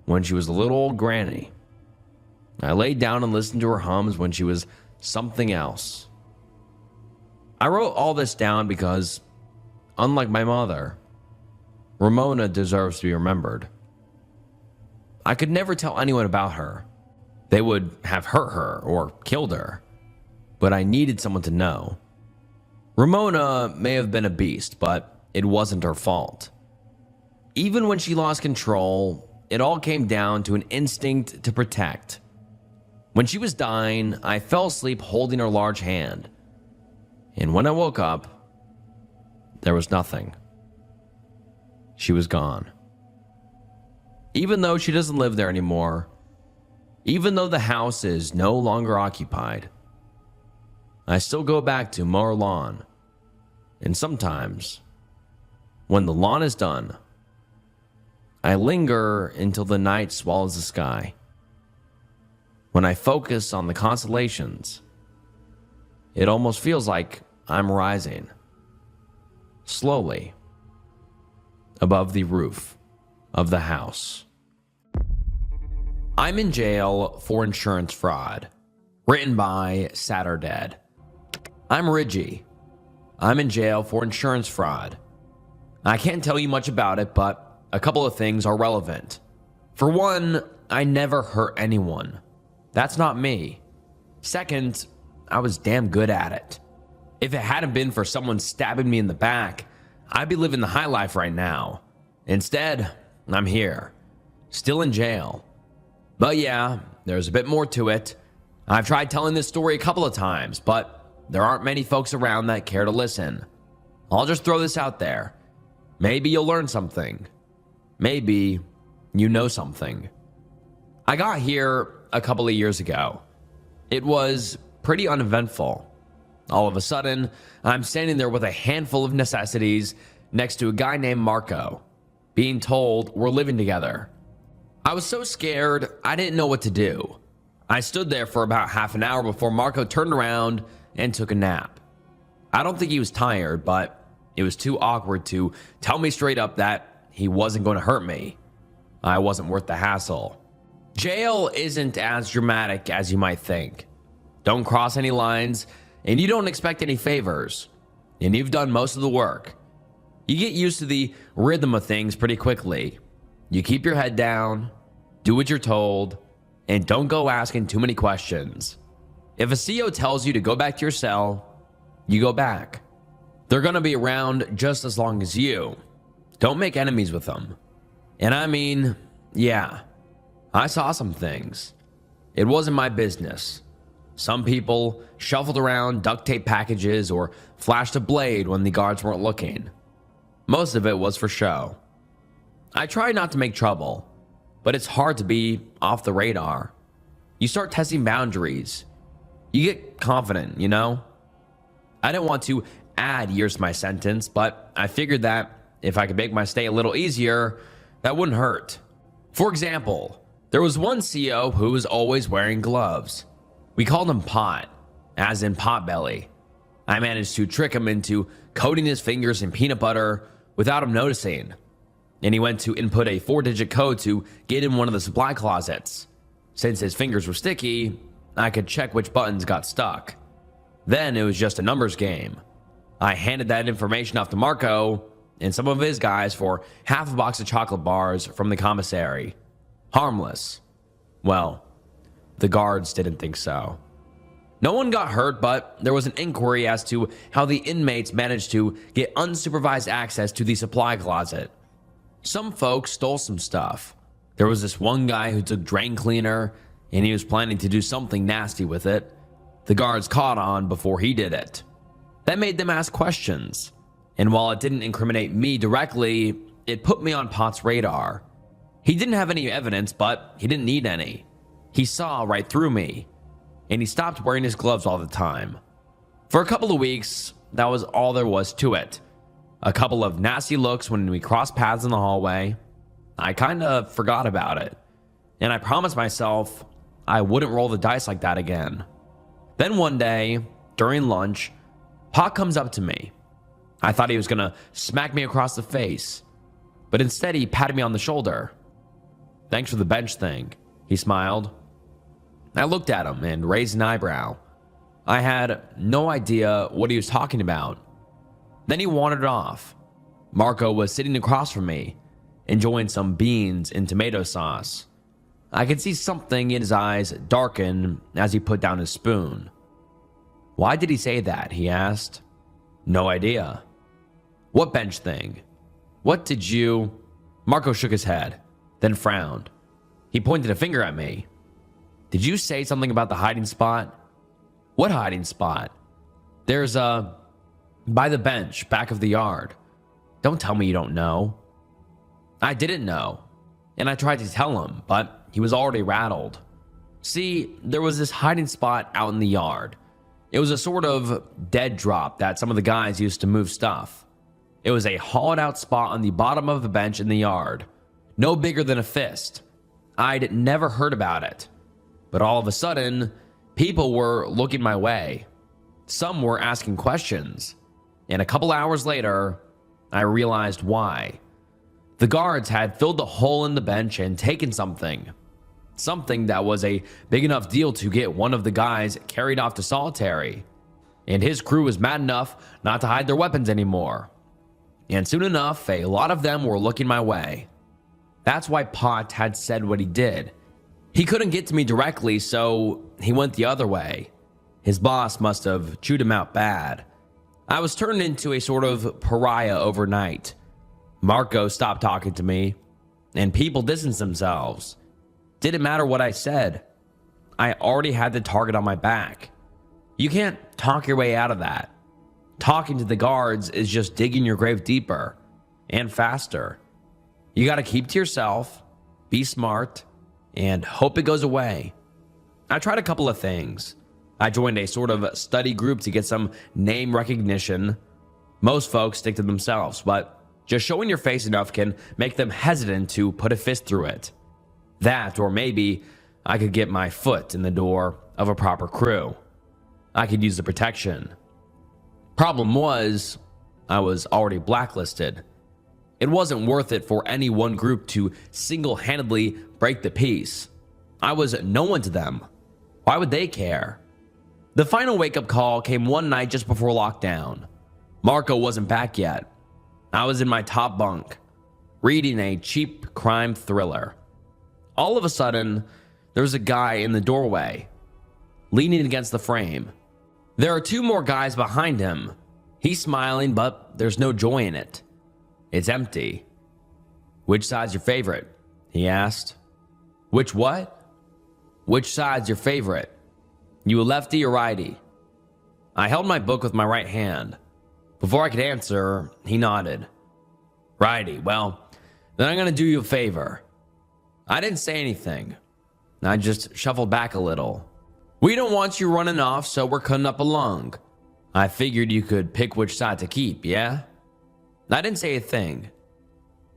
when she was a little old granny. I laid down and listened to her hums when she was something else. I wrote all this down because, unlike my mother, Ramona deserves to be remembered. I could never tell anyone about her. They would have hurt her or killed her, but I needed someone to know. Ramona may have been a beast, but it wasn't her fault. Even when she lost control, it all came down to an instinct to protect. When she was dying, I fell asleep holding her large hand. And when I woke up, there was nothing. She was gone. Even though she doesn't live there anymore, even though the house is no longer occupied, I still go back to mow her lawn. And sometimes, when the lawn is done, I linger until the night swallows the sky. When I focus on the constellations, it almost feels like I'm rising, slowly, above the roof of the house. I'm in jail for insurance fraud. Written by Saturday. I'm Ridgie. I'm in jail for insurance fraud. I can't tell you much about it, but a couple of things are relevant. For one, I never hurt anyone. That's not me. Second, I was damn good at it. If it hadn't been for someone stabbing me in the back, I'd be living the high life right now. Instead, I'm here, still in jail. But yeah, there's a bit more to it. I've tried telling this story a couple of times, but there aren't many folks around that care to listen. I'll just throw this out there. Maybe you'll learn something. Maybe you know something. I got here a couple of years ago. It was pretty uneventful. All of a sudden, I'm standing there with a handful of necessities next to a guy named Marco, being told we're living together. I was so scared, I didn't know what to do. I stood there for about half an hour before Marco turned around and took a nap. I don't think he was tired, but it was too awkward to tell me straight up that he wasn't going to hurt me. I wasn't worth the hassle. Jail isn't as dramatic as you might think. Don't cross any lines, and you don't expect any favors. And you've done most of the work. You get used to the rhythm of things pretty quickly. You keep your head down, do what you're told, and don't go asking too many questions. If a CO tells you to go back to your cell, you go back. They're going to be around just as long as you. Don't make enemies with them. And I mean, yeah, I saw some things. It wasn't my business. Some people shuffled around duct tape packages or flashed a blade when the guards weren't looking. Most of it was for show. I try not to make trouble, but it's hard to be off the radar. You start testing boundaries. You get confident, you know? I didn't want to add years to my sentence, but I figured that if I could make my stay a little easier, that wouldn't hurt. For example, There was one CO who was always wearing gloves. We called him Pot, as in Potbelly. I managed to trick him into coating his fingers in peanut butter without him noticing. And he went to input a 4-digit code to get in one of the supply closets. Since his fingers were sticky, I could check which buttons got stuck. Then it was just a numbers game. I handed that information off to Marco and some of his guys for half a box of chocolate bars from the commissary. Harmless. Well, the guards didn't think so. No one got hurt, but there was an inquiry as to how the inmates managed to get unsupervised access to the supply closet. Some folks stole some stuff. There was this one guy who took drain cleaner, and he was planning to do something nasty with it. The guards caught on before he did it. That made them ask questions, and while it didn't incriminate me directly, it put me on Pot's radar. He didn't have any evidence, but he didn't need any. He saw right through me, and he stopped wearing his gloves all the time. For a couple of weeks, that was all there was to it. A couple of nasty looks when we crossed paths in the hallway. I kind of forgot about it, and I promised myself I wouldn't roll the dice like that again. Then one day, during lunch, Pot comes up to me. I thought he was gonna smack me across the face, but instead he patted me on the shoulder. "Thanks for the bench thing," he smiled. I looked at him and raised an eyebrow. I had no idea what he was talking about. Then he wandered off. Marco was sitting across from me, enjoying some beans and tomato sauce. I could see something in his eyes darken as he put down his spoon. "Why did he say that?" he asked. "No idea." "What bench thing? What did you—" Marco shook his head, then frowned. He pointed a finger at me. "Did you say something about the hiding spot?" "What hiding spot?" "There's a... by the bench, back of the yard." "Don't tell me you don't know." I didn't know, and I tried to tell him, but he was already rattled. See, there was this hiding spot out in the yard. It was a sort of dead drop that some of the guys used to move stuff. It was a hollowed out spot on the bottom of a bench in the yard, no bigger than a fist. I'd never heard about it, but all of a sudden, people were looking my way. Some were asking questions, and a couple hours later, I realized why. The guards had filled the hole in the bench and taken something. Something that was a big enough deal to get one of the guys carried off to solitary. And his crew was mad enough not to hide their weapons anymore. And soon enough, a lot of them were looking my way. That's why Pot had said what he did. He couldn't get to me directly, so he went the other way. His boss must have chewed him out bad. I was turned into a sort of pariah overnight. Marco stopped talking to me, and people distanced themselves. Didn't matter what I said. I already had the target on my back. You can't talk your way out of that. Talking to the guards is just digging your grave deeper and faster. You gotta keep to yourself, be smart, and hope it goes away. I tried a couple of things. I joined a sort of study group to get some name recognition. Most folks stick to themselves, but just showing your face enough can make them hesitant to put a fist through it. That, or maybe I could get my foot in the door of a proper crew. I could use the protection. Problem was, I was already blacklisted. It wasn't worth it for any one group to single-handedly break the peace. I was no one to them. Why would they care? The final wake-up call came one night just before lockdown. Marco wasn't back yet. I was in my top bunk, reading a cheap crime thriller. All of a sudden, there was a guy in the doorway, leaning against the frame. There are two more guys behind him. He's smiling, but there's no joy in it. It's empty. "Which side's your favorite?" he asked. "Which what?" "Which side's your favorite? You a lefty or righty?" I held my book with my right hand. Before I could answer, he nodded. "Righty, well, then I'm gonna do you a favor." I didn't say anything. I just shuffled back a little. "We don't want you running off, so we're cutting up along. I figured you could pick which side to keep, yeah?" I didn't say a thing.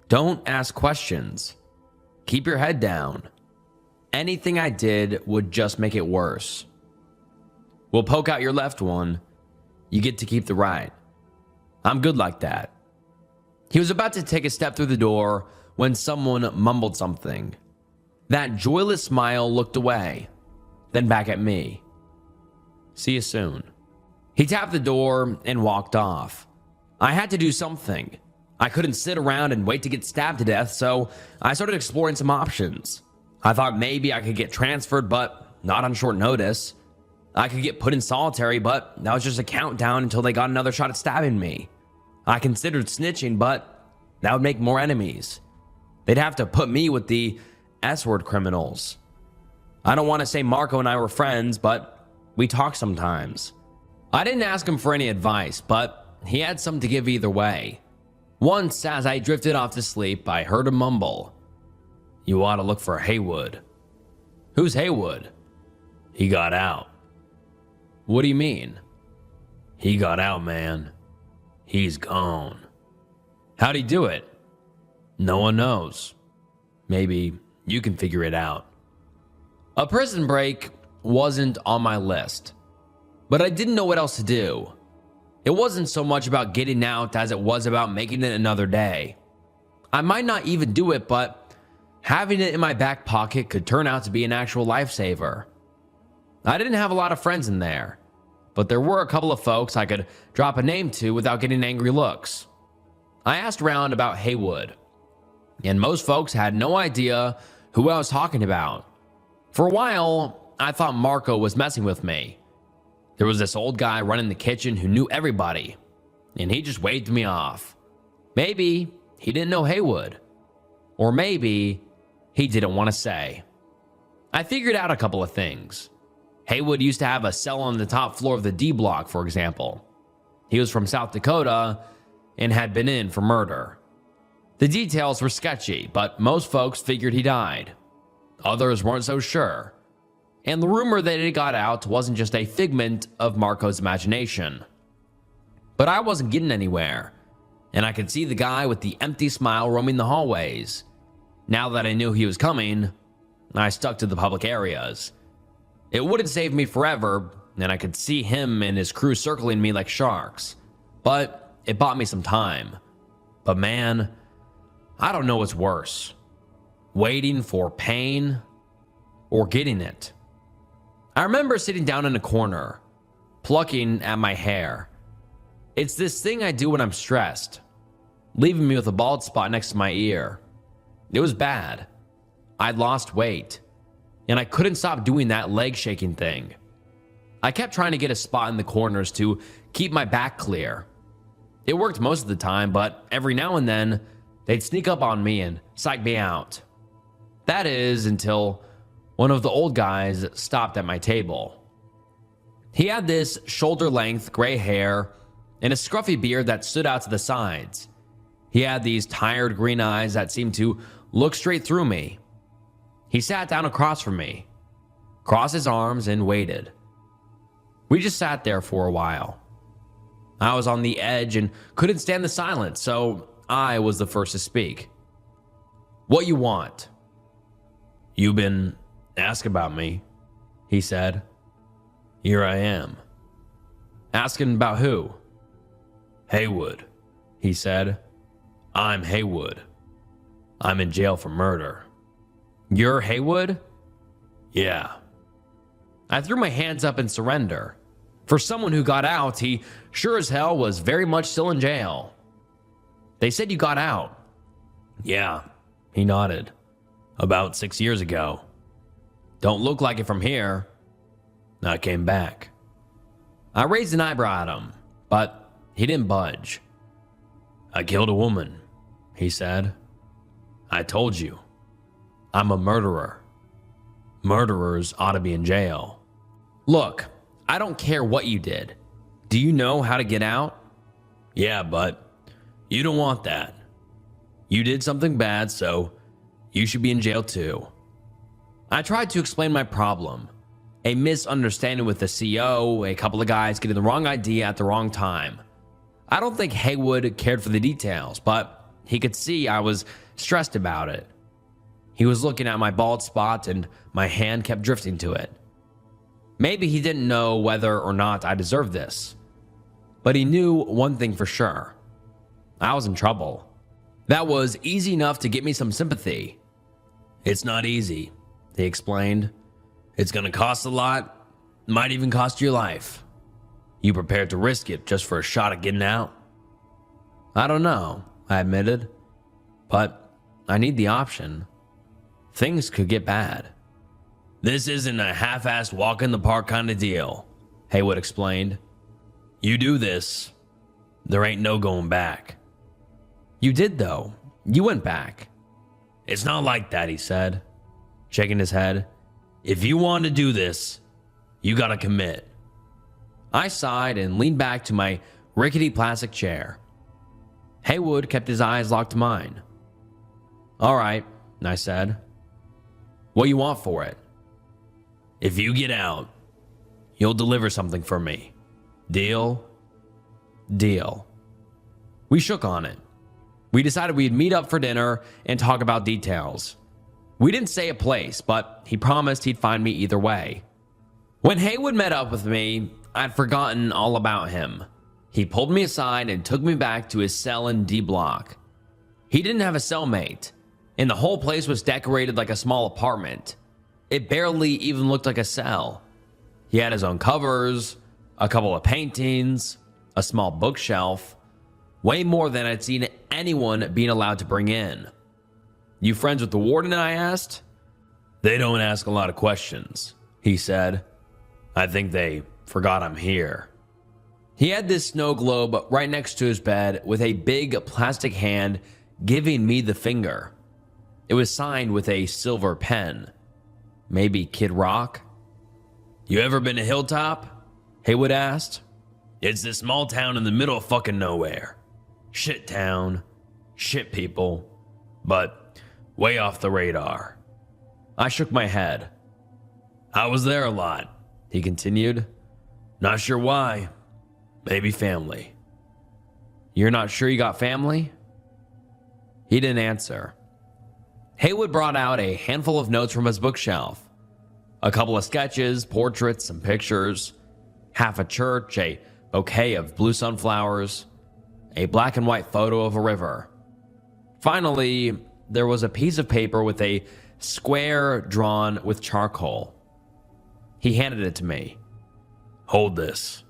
Don't ask questions. Keep your head down. anything I did would just make it worse. We'll poke out your left one. You get to keep the right. I'm good like that. He was about to take a step through the door when someone mumbled something. That joyless smile looked away, then back at me. See you soon. He tapped the door and walked off. I had to do something. I couldn't sit around and wait to get stabbed to death, so I started exploring some options. I thought maybe I could get transferred, but not on short notice. I could get put in solitary, but that was just a countdown until they got another shot at stabbing me. I considered snitching, but that would make more enemies. They'd have to put me with the S-word criminals. I don't want to say Marco and I were friends, but we talk sometimes. I didn't ask him for any advice, but he had some to give either way. Once, as I drifted off to sleep, I heard him mumble, "You ought to look for Haywood." "Who's Haywood?" "He got out." "What do you mean?" "He got out, man. He's gone." "How'd he do it?" "No one knows. Maybe you can figure it out." A prison break wasn't on my list, but I didn't know what else to do. It wasn't so much about getting out as it was about making it another day. I might not even do it, but having it in my back pocket could turn out to be an actual lifesaver. I didn't have a lot of friends in there, but there were a couple of folks I could drop a name to without getting angry looks. I asked around about Haywood, and most folks had no idea who I was talking about. For a while, I thought Marco was messing with me. There was this old guy running the kitchen who knew everybody, and he just waved me off. Maybe he didn't know Haywood, or maybe he didn't want to say. I figured out a couple of things. Haywood used to have a cell on the top floor of the D block, for example. He was from South Dakota and had been in for murder. The details were sketchy, but most folks figured he died. Others weren't so sure. And the rumor that it got out wasn't just a figment of Marco's imagination. But I wasn't getting anywhere, and I could see the guy with the empty smile roaming the hallways. Now that I knew he was coming, I stuck to the public areas. It wouldn't save me forever, and I could see him and his crew circling me like sharks. But it bought me some time. But man, I don't know what's worse. Waiting for pain or getting it. I remember sitting down in a corner, plucking at my hair. It's this thing I do when I'm stressed, leaving me with a bald spot next to my ear. It was bad. I'd lost weight, and I couldn't stop doing that leg shaking thing. I kept trying to get a spot in the corners to keep my back clear. It worked most of the time, but every now and then, they'd sneak up on me and psych me out. That is, until one of the old guys stopped at my table. He had this shoulder-length gray hair and a scruffy beard that stood out to the sides. He had these tired green eyes that seemed to look straight through me. He sat down across from me, crossed his arms, and waited. We just sat there for a while. I was on the edge and couldn't stand the silence, so I was the first to speak. "What you want?" "You've been asking about me," he said. "Here I am." "Asking about who?" "Haywood," he said. "I'm Haywood. I'm in jail for murder." "You're Haywood?" "Yeah." I threw my hands up in surrender. For someone who got out, he sure as hell was very much still in jail. "They said you got out." "Yeah," he nodded. "About 6 years ago. Don't look like it from here." "I came back." I raised an eyebrow at him, but he didn't budge. "I killed a woman," he said. "I told you. I'm a murderer. Murderers ought to be in jail." "Look, I don't care what you did. Do you know how to get out?" "Yeah, but you don't want that. You did something bad, so you should be in jail too." I tried to explain my problem. A misunderstanding with the CO, a couple of guys getting the wrong idea at the wrong time. I don't think Haywood cared for the details, but he could see I was stressed about it. He was looking at my bald spot and my hand kept drifting to it. Maybe he didn't know whether or not I deserved this, but he knew one thing for sure. I was in trouble. That was easy enough to get me some sympathy. "It's not easy," he explained. "It's gonna cost a lot, might even cost your life. You prepared to risk it just for a shot at getting out?" "I don't know," I admitted, "but I need the option. Things could get bad." "This isn't a half-assed walk in the park kind of deal," Haywood explained. "You do this, there ain't no going back." "You did though. You went back." "It's not like that," he said, shaking his head. "If you want to do this, you gotta commit." I sighed and leaned back to my rickety plastic chair. Haywood kept his eyes locked to mine. "All right," I said. "What you want for it?" "If you get out, you'll deliver something for me. Deal?" "Deal." We shook on it. We decided we'd meet up for dinner and talk about details. We didn't say a place, but he promised he'd find me either way. When Haywood met up with me, I'd forgotten all about him. He pulled me aside and took me back to his cell in D block. He didn't have a cellmate, and the whole place was decorated like a small apartment. It barely even looked like a cell. He had his own covers, a couple of paintings, a small bookshelf, way more than I'd seen anyone being allowed to bring in. "You friends with the warden?" I asked. "They don't ask a lot of questions," he said. "I think they forgot I'm here." He had this snow globe right next to his bed with a big plastic hand giving me the finger. It was signed with a silver pen. Maybe Kid Rock? "You ever been to Hilltop?" Haywood asked. "It's this small town in the middle of fucking nowhere. Shit town, shit people, but way off the radar." I shook my head. "I was there a lot," he continued. "Not sure why. Maybe family." "You're not sure you got family?" He didn't answer. Haywood brought out a handful of notes from his bookshelf. A couple of sketches, portraits, some pictures, half a church, a bouquet of blue sunflowers, a black and white photo of a river. Finally, there was a piece of paper with a square drawn with charcoal. He handed it to me. "Hold this."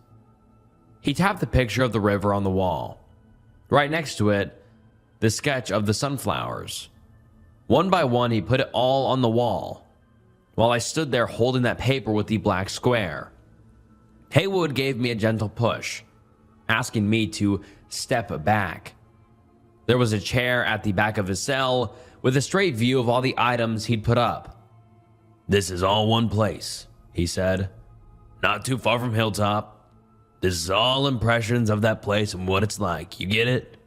He tapped the picture of the river on the wall. Right next to it, the sketch of the sunflowers. One by one, he put it all on the wall, while I stood there holding that paper with the black square. Haywood gave me a gentle push, asking me to step back. There was a chair at the back of his cell with a straight view of all the items he'd put up. "This is all one place," he said. "Not too far from Hilltop. This is all impressions of that place and what it's like. You get it?"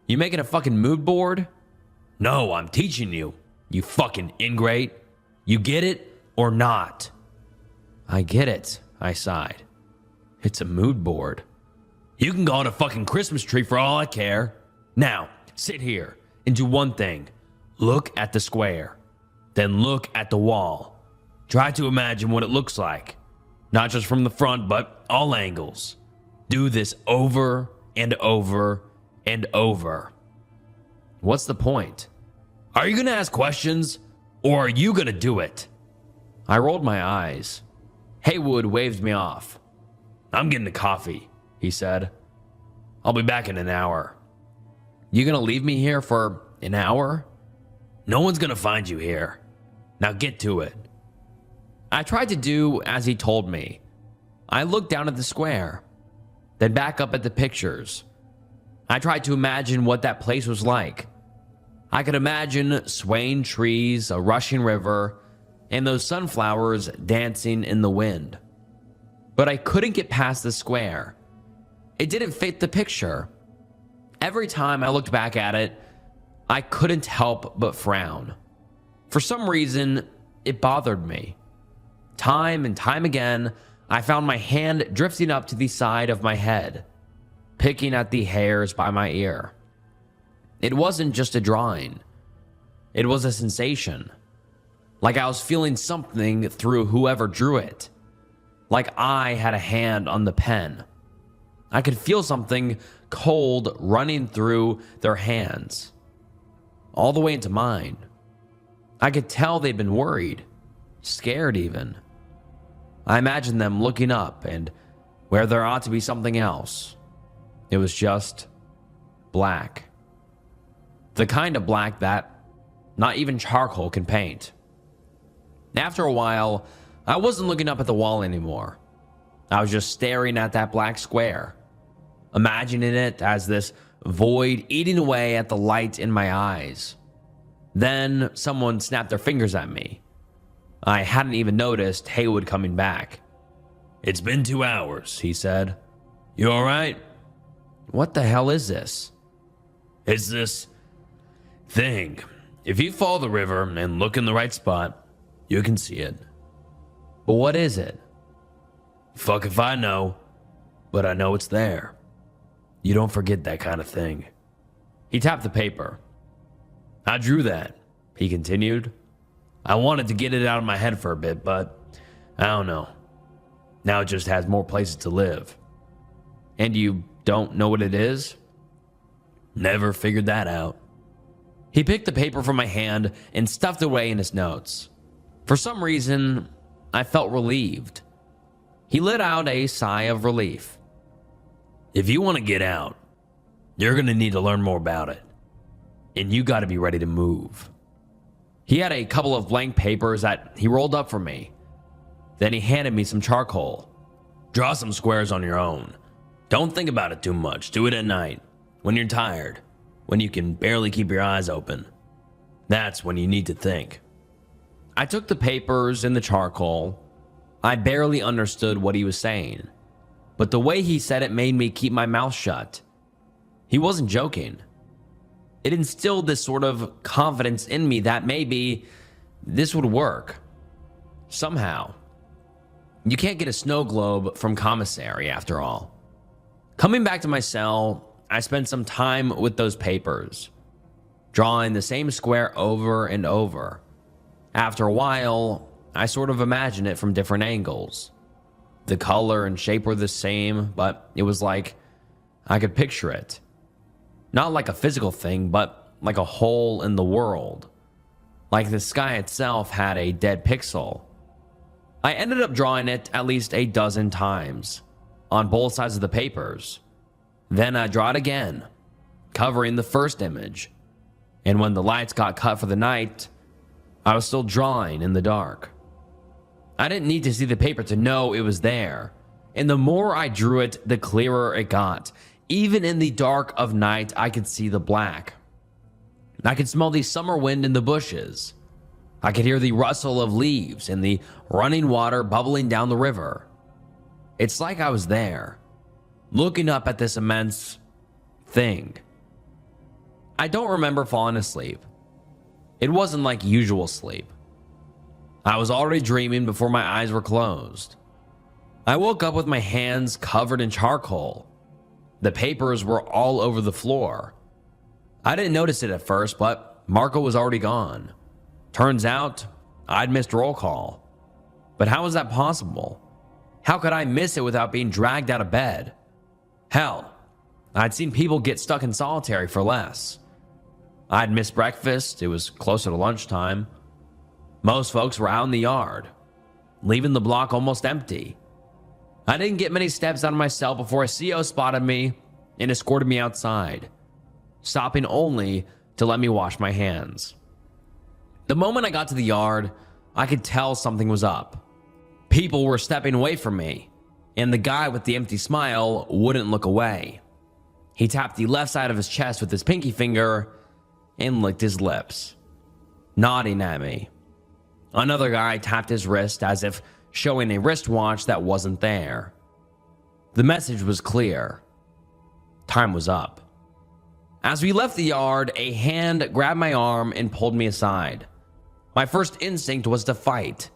"You making a fucking mood board?" "No, I'm teaching you, you fucking ingrate. You get it or not?" "I get it," I sighed. "It's a mood board." "You can call it a fucking Christmas tree for all I care. Now, sit here and do one thing. Look at the square. Then look at the wall. Try to imagine what it looks like. Not just from the front, but all angles. Do this over and over and over." "What's the point?" "Are you going to ask questions, or are you going to do it?" I rolled my eyes. Haywood waved me off. "I'm getting a coffee," he said. "I'll be back in an hour." "You going to leave me here for an hour?" "No one's going to find you here. Now get to it." I tried to do as he told me. I looked down at the square, then back up at the pictures. I tried to imagine what that place was like. I could imagine swaying trees, a rushing river, and those sunflowers dancing in the wind. But I couldn't get past the square. It didn't fit the picture. Every time I looked back at it, I couldn't help but frown. For some reason, it bothered me. Time and time again, I found my hand drifting up to the side of my head, picking at the hairs by my ear. It wasn't just a drawing. It was a sensation. Like I was feeling something through whoever drew it. Like I had a hand on the pen. I could feel something cold running through their hands, all the way into mine. I could tell they'd been worried, scared even. I imagined them looking up, and where there ought to be something else, it was just black. The kind of black that not even charcoal can paint. After a while, I wasn't looking up at the wall anymore. I was just staring at that black square, imagining it as this void eating away at the light in my eyes. Then someone snapped their fingers at me. I hadn't even noticed Haywood coming back. "It's been 2 hours," he said. "You all right?" "What the hell is this?" "It's this thing. If you follow the river and look in the right spot, you can see it." "But what is it?" "Fuck if I know, but I know it's there. You don't forget that kind of thing." He tapped the paper. "I drew that," he continued. "I wanted to get it out of my head for a bit, but I don't know. Now it just has more places to live." "And you don't know what it is?" "Never figured that out." He picked the paper from my hand and stuffed it away in his notes. For some reason, I felt relieved. He let out a sigh of relief. "If you want to get out, you're going to need to learn more about it. And you got to be ready to move." He had a couple of blank papers that he rolled up for me. Then he handed me some charcoal. "Draw some squares on your own. Don't think about it too much. Do it at night, when you're tired, when you can barely keep your eyes open. That's when you need to think." I took the papers and the charcoal. I barely understood what he was saying, but the way he said it made me keep my mouth shut. He wasn't joking. It instilled this sort of confidence in me that maybe this would work. Somehow. You can't get a snow globe from commissary, after all. Coming back to my cell, I spent some time with those papers, drawing the same square over and over. After a while, I sort of imagined it from different angles. The color and shape were the same, but it was like I could picture it. Not like a physical thing, but like a hole in the world. Like the sky itself had a dead pixel. I ended up drawing it at least a dozen times, on both sides of the papers. Then I draw it again, covering the first image. And when the lights got cut for the night, I was still drawing in the dark. I didn't need to see the paper to know it was there. And the more I drew it, the clearer it got. Even in the dark of night, I could see the black. I could smell the summer wind in the bushes. I could hear the rustle of leaves and the running water bubbling down the river. It's like I was there, looking up at this immense thing. I don't remember falling asleep. It wasn't like usual sleep. I was already dreaming before my eyes were closed. I woke up with my hands covered in charcoal. The papers were all over the floor. I didn't notice it at first, but Marco was already gone. Turns out, I'd missed roll call. But how was that possible? How could I miss it without being dragged out of bed? Hell, I'd seen people get stuck in solitary for less. I'd missed breakfast. It was closer to lunchtime. Most folks were out in the yard, leaving the block almost empty. I didn't get many steps out of my cell before a CO spotted me and escorted me outside, stopping only to let me wash my hands. The moment I got to the yard, I could tell something was up. People were stepping away from me, and the guy with the empty smile wouldn't look away. He tapped the left side of his chest with his pinky finger and licked his lips, nodding at me. Another guy tapped his wrist as if showing a wristwatch that wasn't there. The message was clear. Time was up. As we left the yard, a hand grabbed my arm and pulled me aside. My first instinct was to fight,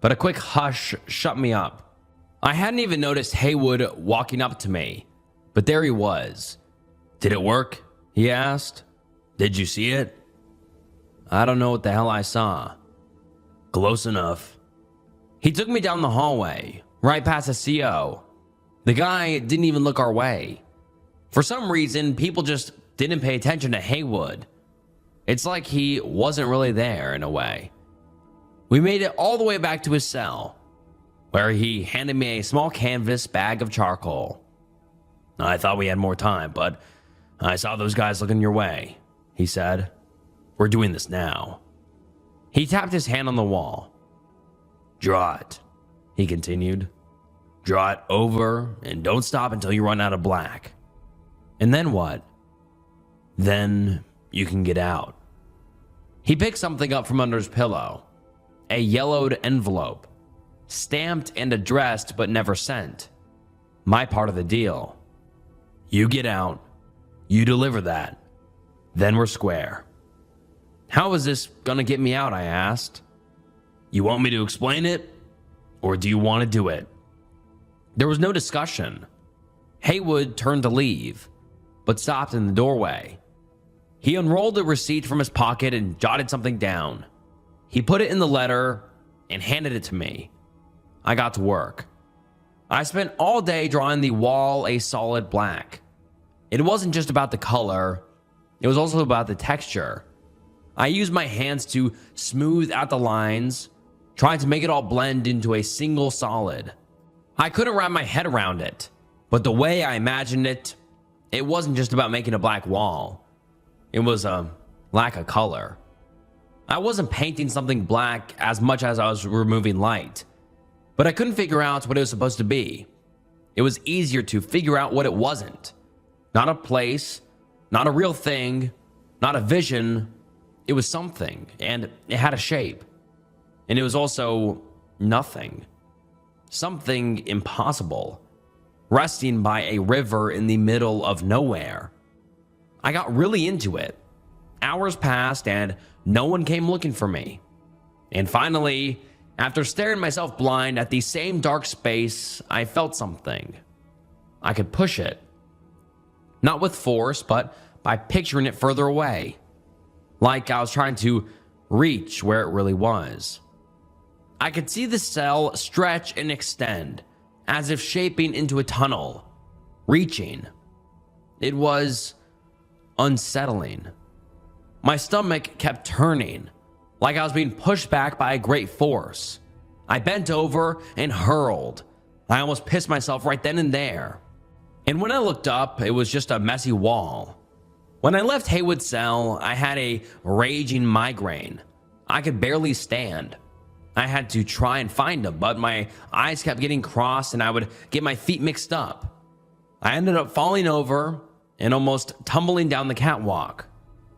but a quick hush shut me up. I hadn't even noticed Haywood walking up to me, but there he was. "Did it work?" he asked. "Did you see it?" I don't know what the hell I saw. Close enough. He took me down the hallway, right past the CO. The guy didn't even look our way. For some reason, people just didn't pay attention to Haywood. It's like he wasn't really there in a way. We made it all the way back to his cell, where he handed me a small canvas bag of charcoal. I thought we had more time, but I saw those guys looking your way, he said. We're doing this now. He tapped his hand on the wall. Draw it, he continued. Draw it over and don't stop until you run out of black. And then what? Then you can get out. He picked something up from under his pillow. A yellowed envelope, stamped and addressed but never sent. My part of the deal. You get out, you deliver that, then we're square. How is this gonna get me out, I asked. You want me to explain it, or do you want to do it? There was no discussion. Haywood turned to leave, but stopped in the doorway. He unrolled a receipt from his pocket and jotted something down. He put it in the letter and handed it to me. I got to work. I spent all day drawing the wall a solid black. It wasn't just about the color, it was also about the texture. I used my hands to smooth out the lines, trying to make it all blend into a single solid. I couldn't wrap my head around it, but the way I imagined it, it wasn't just about making a black wall. It was a lack of color. I wasn't painting something black as much as I was removing light, but I couldn't figure out what it was supposed to be. It was easier to figure out what it wasn't. Not a place, not a real thing, not a vision. It was something, and it had a shape. And it was also nothing. Something impossible, resting by a river in the middle of nowhere. I got really into it. Hours passed and no one came looking for me. And finally, after staring myself blind at the same dark space, I felt something. I could push it. Not with force, but by picturing it further away. Like I was trying to reach where it really was. I could see the cell stretch and extend, as if shaping into a tunnel, reaching. It was unsettling. My stomach kept turning, like I was being pushed back by a great force. I bent over and hurled. I almost pissed myself right then and there. And when I looked up, it was just a messy wall. When I left Haywood's cell, I had a raging migraine. I could barely stand. I had to try and find him, but my eyes kept getting crossed and I would get my feet mixed up. I ended up falling over and almost tumbling down the catwalk.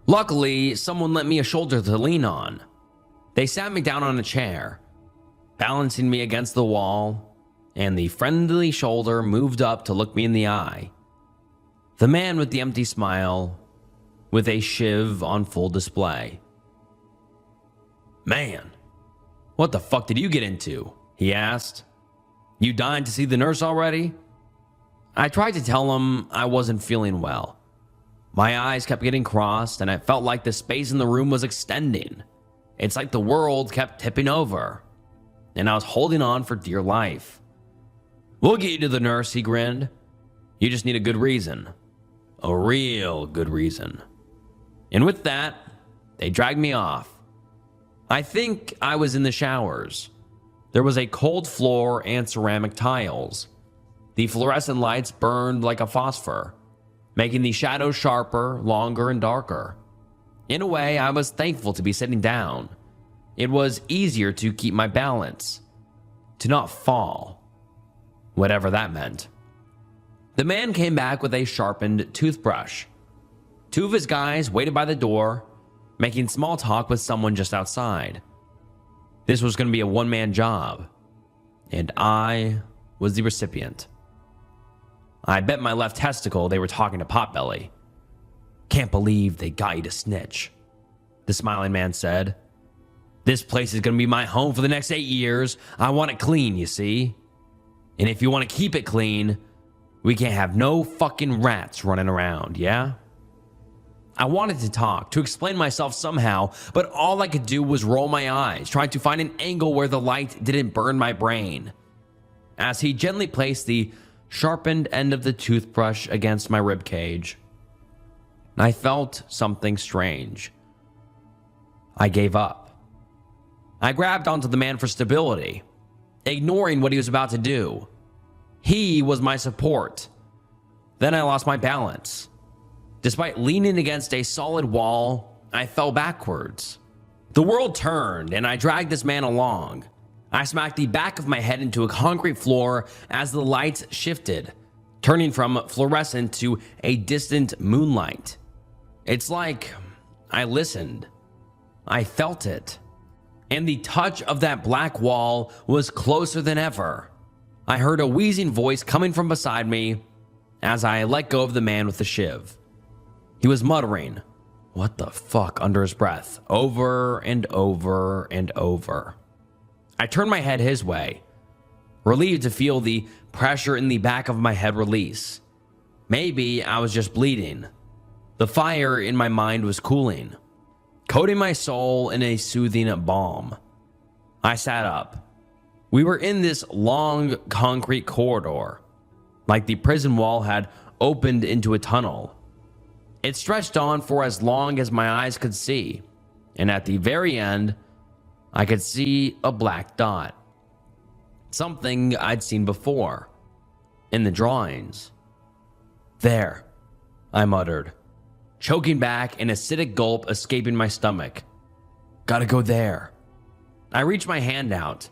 Luckily, someone lent me a shoulder to lean on. They sat me down on a chair, balancing me against the wall, and the friendly shoulder moved up to look me in the eye. The man with the empty smile, with a shiv on full display. Man, what the fuck did you get into? He asked. You dying to see the nurse already? I tried to tell him I wasn't feeling well. My eyes kept getting crossed and I felt like the space in the room was extending. It's like the world kept tipping over. And I was holding on for dear life. We'll get you to the nurse, he grinned. You just need a good reason. A real good reason. And with that, they dragged me off. I think I was in the showers. There was a cold floor and ceramic tiles. The fluorescent lights burned like a phosphor, making the shadows sharper, longer, and darker. In a way, I was thankful to be sitting down. It was easier to keep my balance, to not fall, whatever that meant. The man came back with a sharpened toothbrush. Two of his guys waited by the door, making small talk with someone just outside. This was going to be a one-man job, and I was the recipient. I bet my left testicle they were talking to Potbelly. Can't believe they got you to snitch, the smiling man said. This place is going to be my home for the next 8 years. I want it clean, you see? And if you want to keep it clean, we can't have no fucking rats running around, yeah? I wanted to talk, to explain myself somehow, but all I could do was roll my eyes, trying to find an angle where the light didn't burn my brain. As he gently placed the sharpened end of the toothbrush against my ribcage, I felt something strange. I gave up. I grabbed onto the man for stability, ignoring what he was about to do. He was my support. Then I lost my balance. Despite leaning against a solid wall, I fell backwards. The world turned, and I dragged this man along. I smacked the back of my head into a concrete floor as the lights shifted, turning from fluorescent to a distant moonlight. It's like I listened. I felt it. And the touch of that black wall was closer than ever. I heard a wheezing voice coming from beside me as I let go of the man with the shiv. He was muttering, "What the fuck," under his breath, over and over and over. I turned my head his way, relieved to feel the pressure in the back of my head release. Maybe I was just bleeding. The fire in my mind was cooling, coating my soul in a soothing balm. I sat up. We were in this long concrete corridor, like the prison wall had opened into a tunnel. It stretched on for as long as my eyes could see, and at the very end, I could see a black dot. Something I'd seen before, in the drawings. "There," I muttered, choking back, an acidic gulp escaping my stomach. "Gotta go there." I reached my hand out.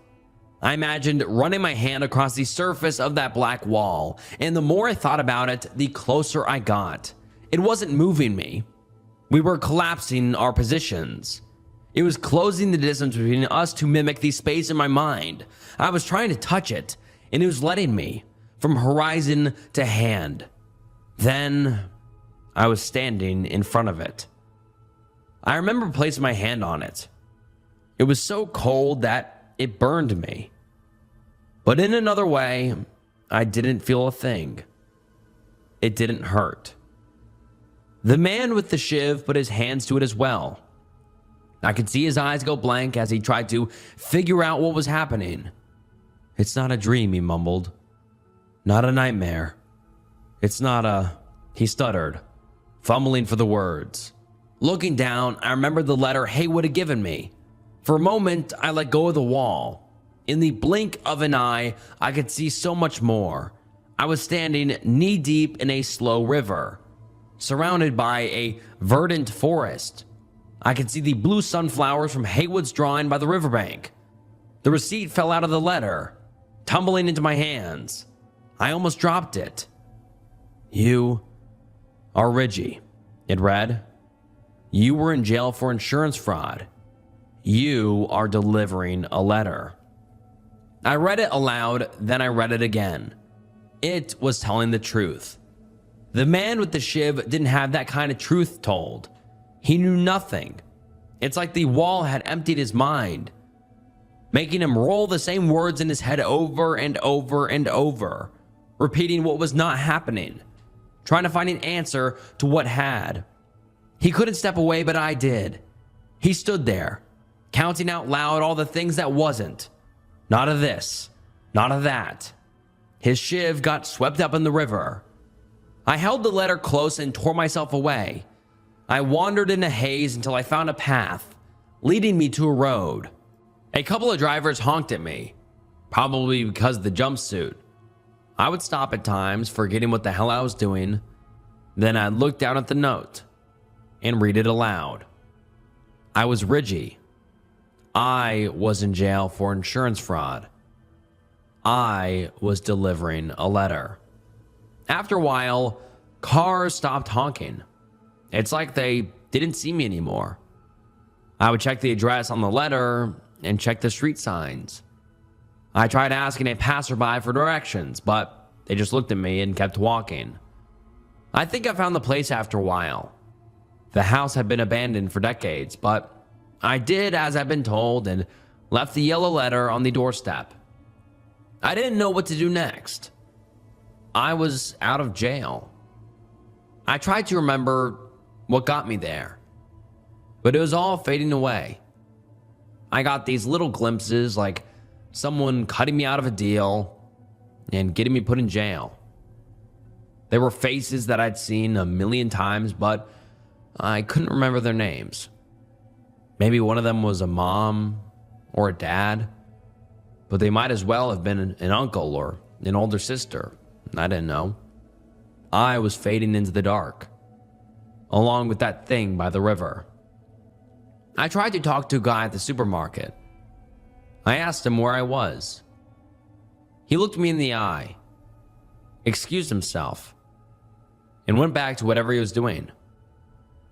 I imagined running my hand across the surface of that black wall, and the more I thought about it, the closer I got. It wasn't moving me. We were collapsing our positions. It was closing the distance between us to mimic the space in my mind. I was trying to touch it, and it was letting me, from horizon to hand. Then I was standing in front of it. I remember placing my hand on it. It was so cold that it burned me. But in another way, I didn't feel a thing. It didn't hurt. The man with the shiv put his hands to it as well. I could see his eyes go blank as he tried to figure out what was happening. "It's not a dream," he mumbled. "Not a nightmare. It's not a..." He stuttered, fumbling for the words. Looking down, I remembered the letter Haywood had given me. For a moment, I let go of the wall. In the blink of an eye, I could see so much more. I was standing knee-deep in a slow river, surrounded by a verdant forest. I could see the blue sunflowers from Haywood's drawing by the riverbank. The receipt fell out of the letter, tumbling into my hands. I almost dropped it. "You are Reggie," it read. "You were in jail for insurance fraud. You are delivering a letter." I read it aloud, then I read it again. It was telling the truth. The man with the shiv didn't have that kind of truth told. He knew nothing. It's like the wall had emptied his mind, making him roll the same words in his head over and over and over, repeating what was not happening, trying to find an answer to what had. He couldn't step away, but I did. He stood there, counting out loud all the things that wasn't. Not of this, not of that. His shiv got swept up in the river. I held the letter close and tore myself away. I wandered in a haze until I found a path, leading me to a road. A couple of drivers honked at me, probably because of the jumpsuit. I would stop at times, forgetting what the hell I was doing. Then I'd look down at the note and read it aloud. I was Reggie. I was in jail for insurance fraud. I was delivering a letter. After a while, cars stopped honking. It's like they didn't see me anymore. I would check the address on the letter and check the street signs. I tried asking a passerby for directions, but they just looked at me and kept walking. I think I found the place after a while. The house had been abandoned for decades, but I did as I'd been told and left the yellow letter on the doorstep. I didn't know what to do next. I was out of jail. I tried to remember what got me there. But it was all fading away. I got these little glimpses, like someone cutting me out of a deal and getting me put in jail. There were faces that I'd seen a million times, but I couldn't remember their names. Maybe one of them was a mom or a dad, but they might as well have been an uncle or an older sister. I didn't know. I was fading into the dark, along with that thing by the river. I tried to talk to a guy at the supermarket. I asked him where I was. He looked me in the eye, excused himself, and went back to whatever he was doing.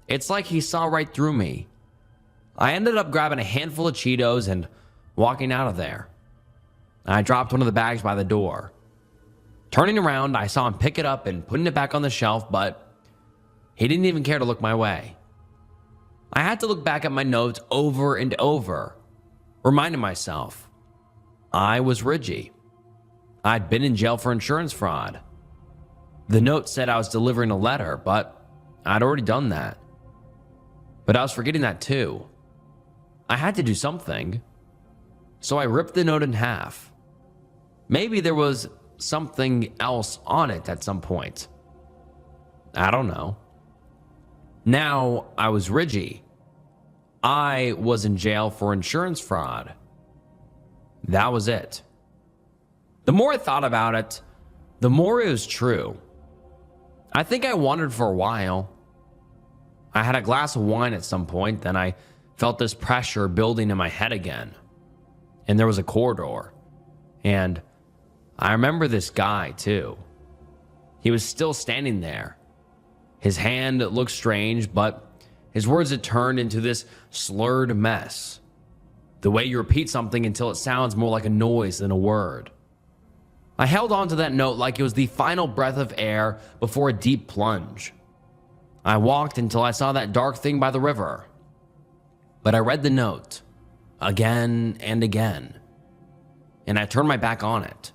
It's like he saw right through me. I ended up grabbing a handful of Cheetos and walking out of there. I dropped one of the bags by the door. Turning around, I saw him pick it up and putting it back on the shelf, but he didn't even care to look my way. I had to look back at my notes over and over, reminding myself I was Ridgy. I'd been in jail for insurance fraud. The note said I was delivering a letter, but I'd already done that. But I was forgetting that too. I had to do something. So I ripped the note in half. Maybe there was something else on it at some point. I don't know. Now I was Ridgy. I was in jail for insurance fraud. That was it. The more I thought about it, the more it was true. I think I wondered for a while. I had a glass of wine at some point, then I felt this pressure building in my head again. And there was a corridor. And I remember this guy too. He was still standing there. His hand looked strange, but his words had turned into this slurred mess. The way you repeat something until it sounds more like a noise than a word. I held on to that note like it was the final breath of air before a deep plunge. I walked until I saw that dark thing by the river. But I read the note again and again, and I turned my back on it.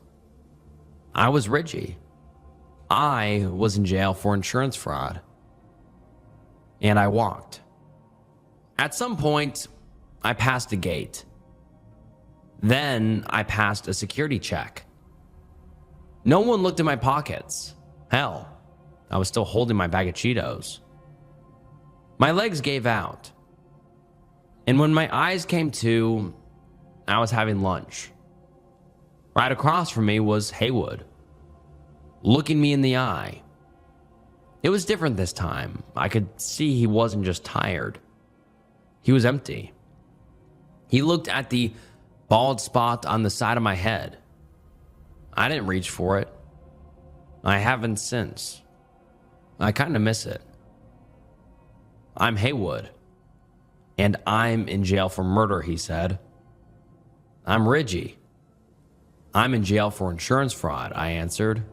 I was Ridgy. I was in jail for insurance fraud. And I walked. At some point, I passed a gate. Then I passed a security check. No one looked in my pockets. Hell, I was still holding my bag of Cheetos. My legs gave out. And when my eyes came to, I was having lunch. Right across from me was Haywood, looking me in the eye. It was different this time. I could see he wasn't just tired. He was empty. He looked at the bald spot on the side of my head. I didn't reach for it. I haven't since. I kind of miss it. I'm Haywood, and I'm in jail for murder, he said. I'm Ridgy. I'm in jail for insurance fraud, I answered.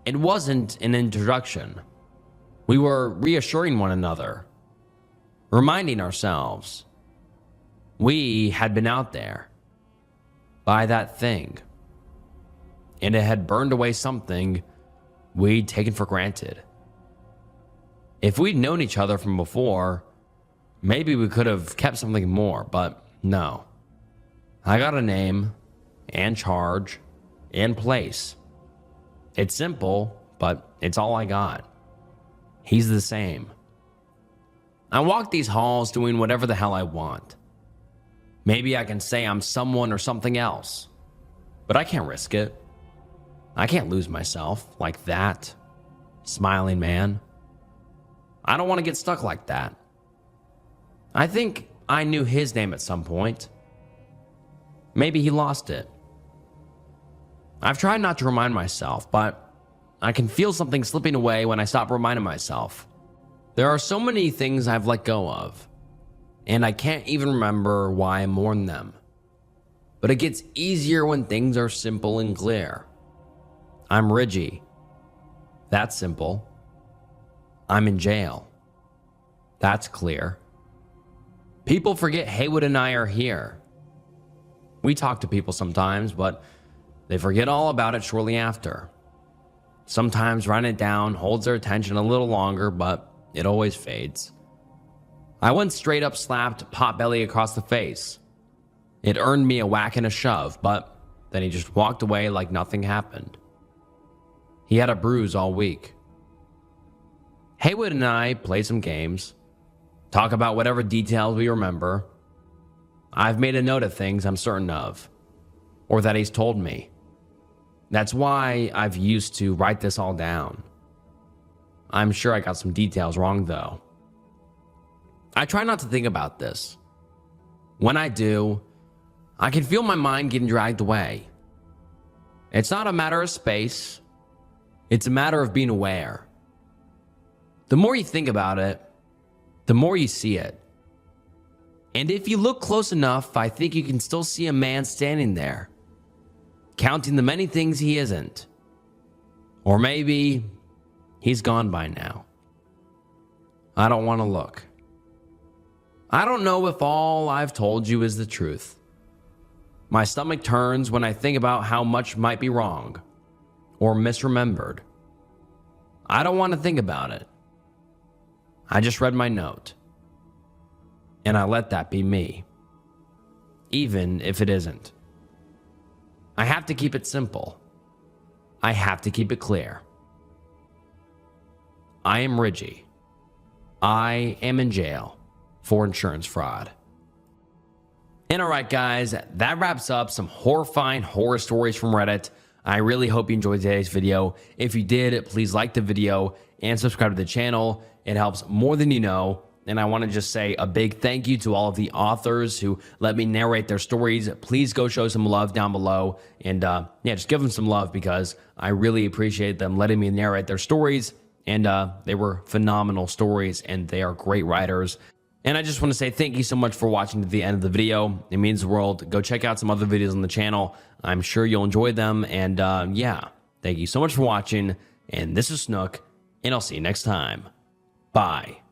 It wasn't an introduction. We were reassuring one another, reminding ourselves we had been out there by that thing, and it had burned away something we'd taken for granted. If we'd known each other from before, maybe we could have kept something more, but no. I got a name and charge and place. It's simple, but it's all I got. He's the same. I walk these halls doing whatever the hell I want. Maybe I can say I'm someone or something else, but I can't risk it. I can't lose myself like that, smiling man. I don't want to get stuck like that. I think I knew his name at some point. Maybe he lost it. I've tried not to remind myself, but I can feel something slipping away when I stop reminding myself. There are so many things I've let go of, and I can't even remember why I mourn them. But it gets easier when things are simple and clear. I'm Ridgy. That's simple. I'm in jail. That's clear. People forget Haywood and I are here. We talk to people sometimes, but they forget all about it shortly after. Sometimes writing it down holds their attention a little longer, but it always fades. I once straight up slapped Potbelly across the face. It earned me a whack and a shove, but then he just walked away like nothing happened. He had a bruise all week. Haywood and I play some games, talk about whatever details we remember. I've made a note of things I'm certain of, or that he's told me. That's why I've used to write this all down. I'm sure I got some details wrong though. I try not to think about this. When I do, I can feel my mind getting dragged away. It's not a matter of space. It's a matter of being aware. The more you think about it, the more you see it. And if you look close enough, I think you can still see a man standing there, counting the many things he isn't. Or maybe he's gone by now. I don't want to look. I don't know if all I've told you is the truth. My stomach turns when I think about how much might be wrong or misremembered. I don't want to think about it. I just read my note, and I let that be me, even if it isn't. I have to keep it simple. I have to keep it clear. I am Ridgie. I am in jail for insurance fraud. And alright guys, that wraps up some horrifying horror stories from Reddit. I really hope you enjoyed today's video. If you did, please like the video and subscribe to the channel. It helps more than you know. And I want to just say a big thank you to all of the authors who let me narrate their stories. Please go show some love down below. And yeah, just give them some love because I really appreciate them letting me narrate their stories. And they were phenomenal stories and they are great writers. And I just want to say thank you so much for watching to the end of the video. It means the world. Go check out some other videos on the channel. I'm sure you'll enjoy them. And yeah, thank you so much for watching. And this is Snook, and I'll see you next time. Bye.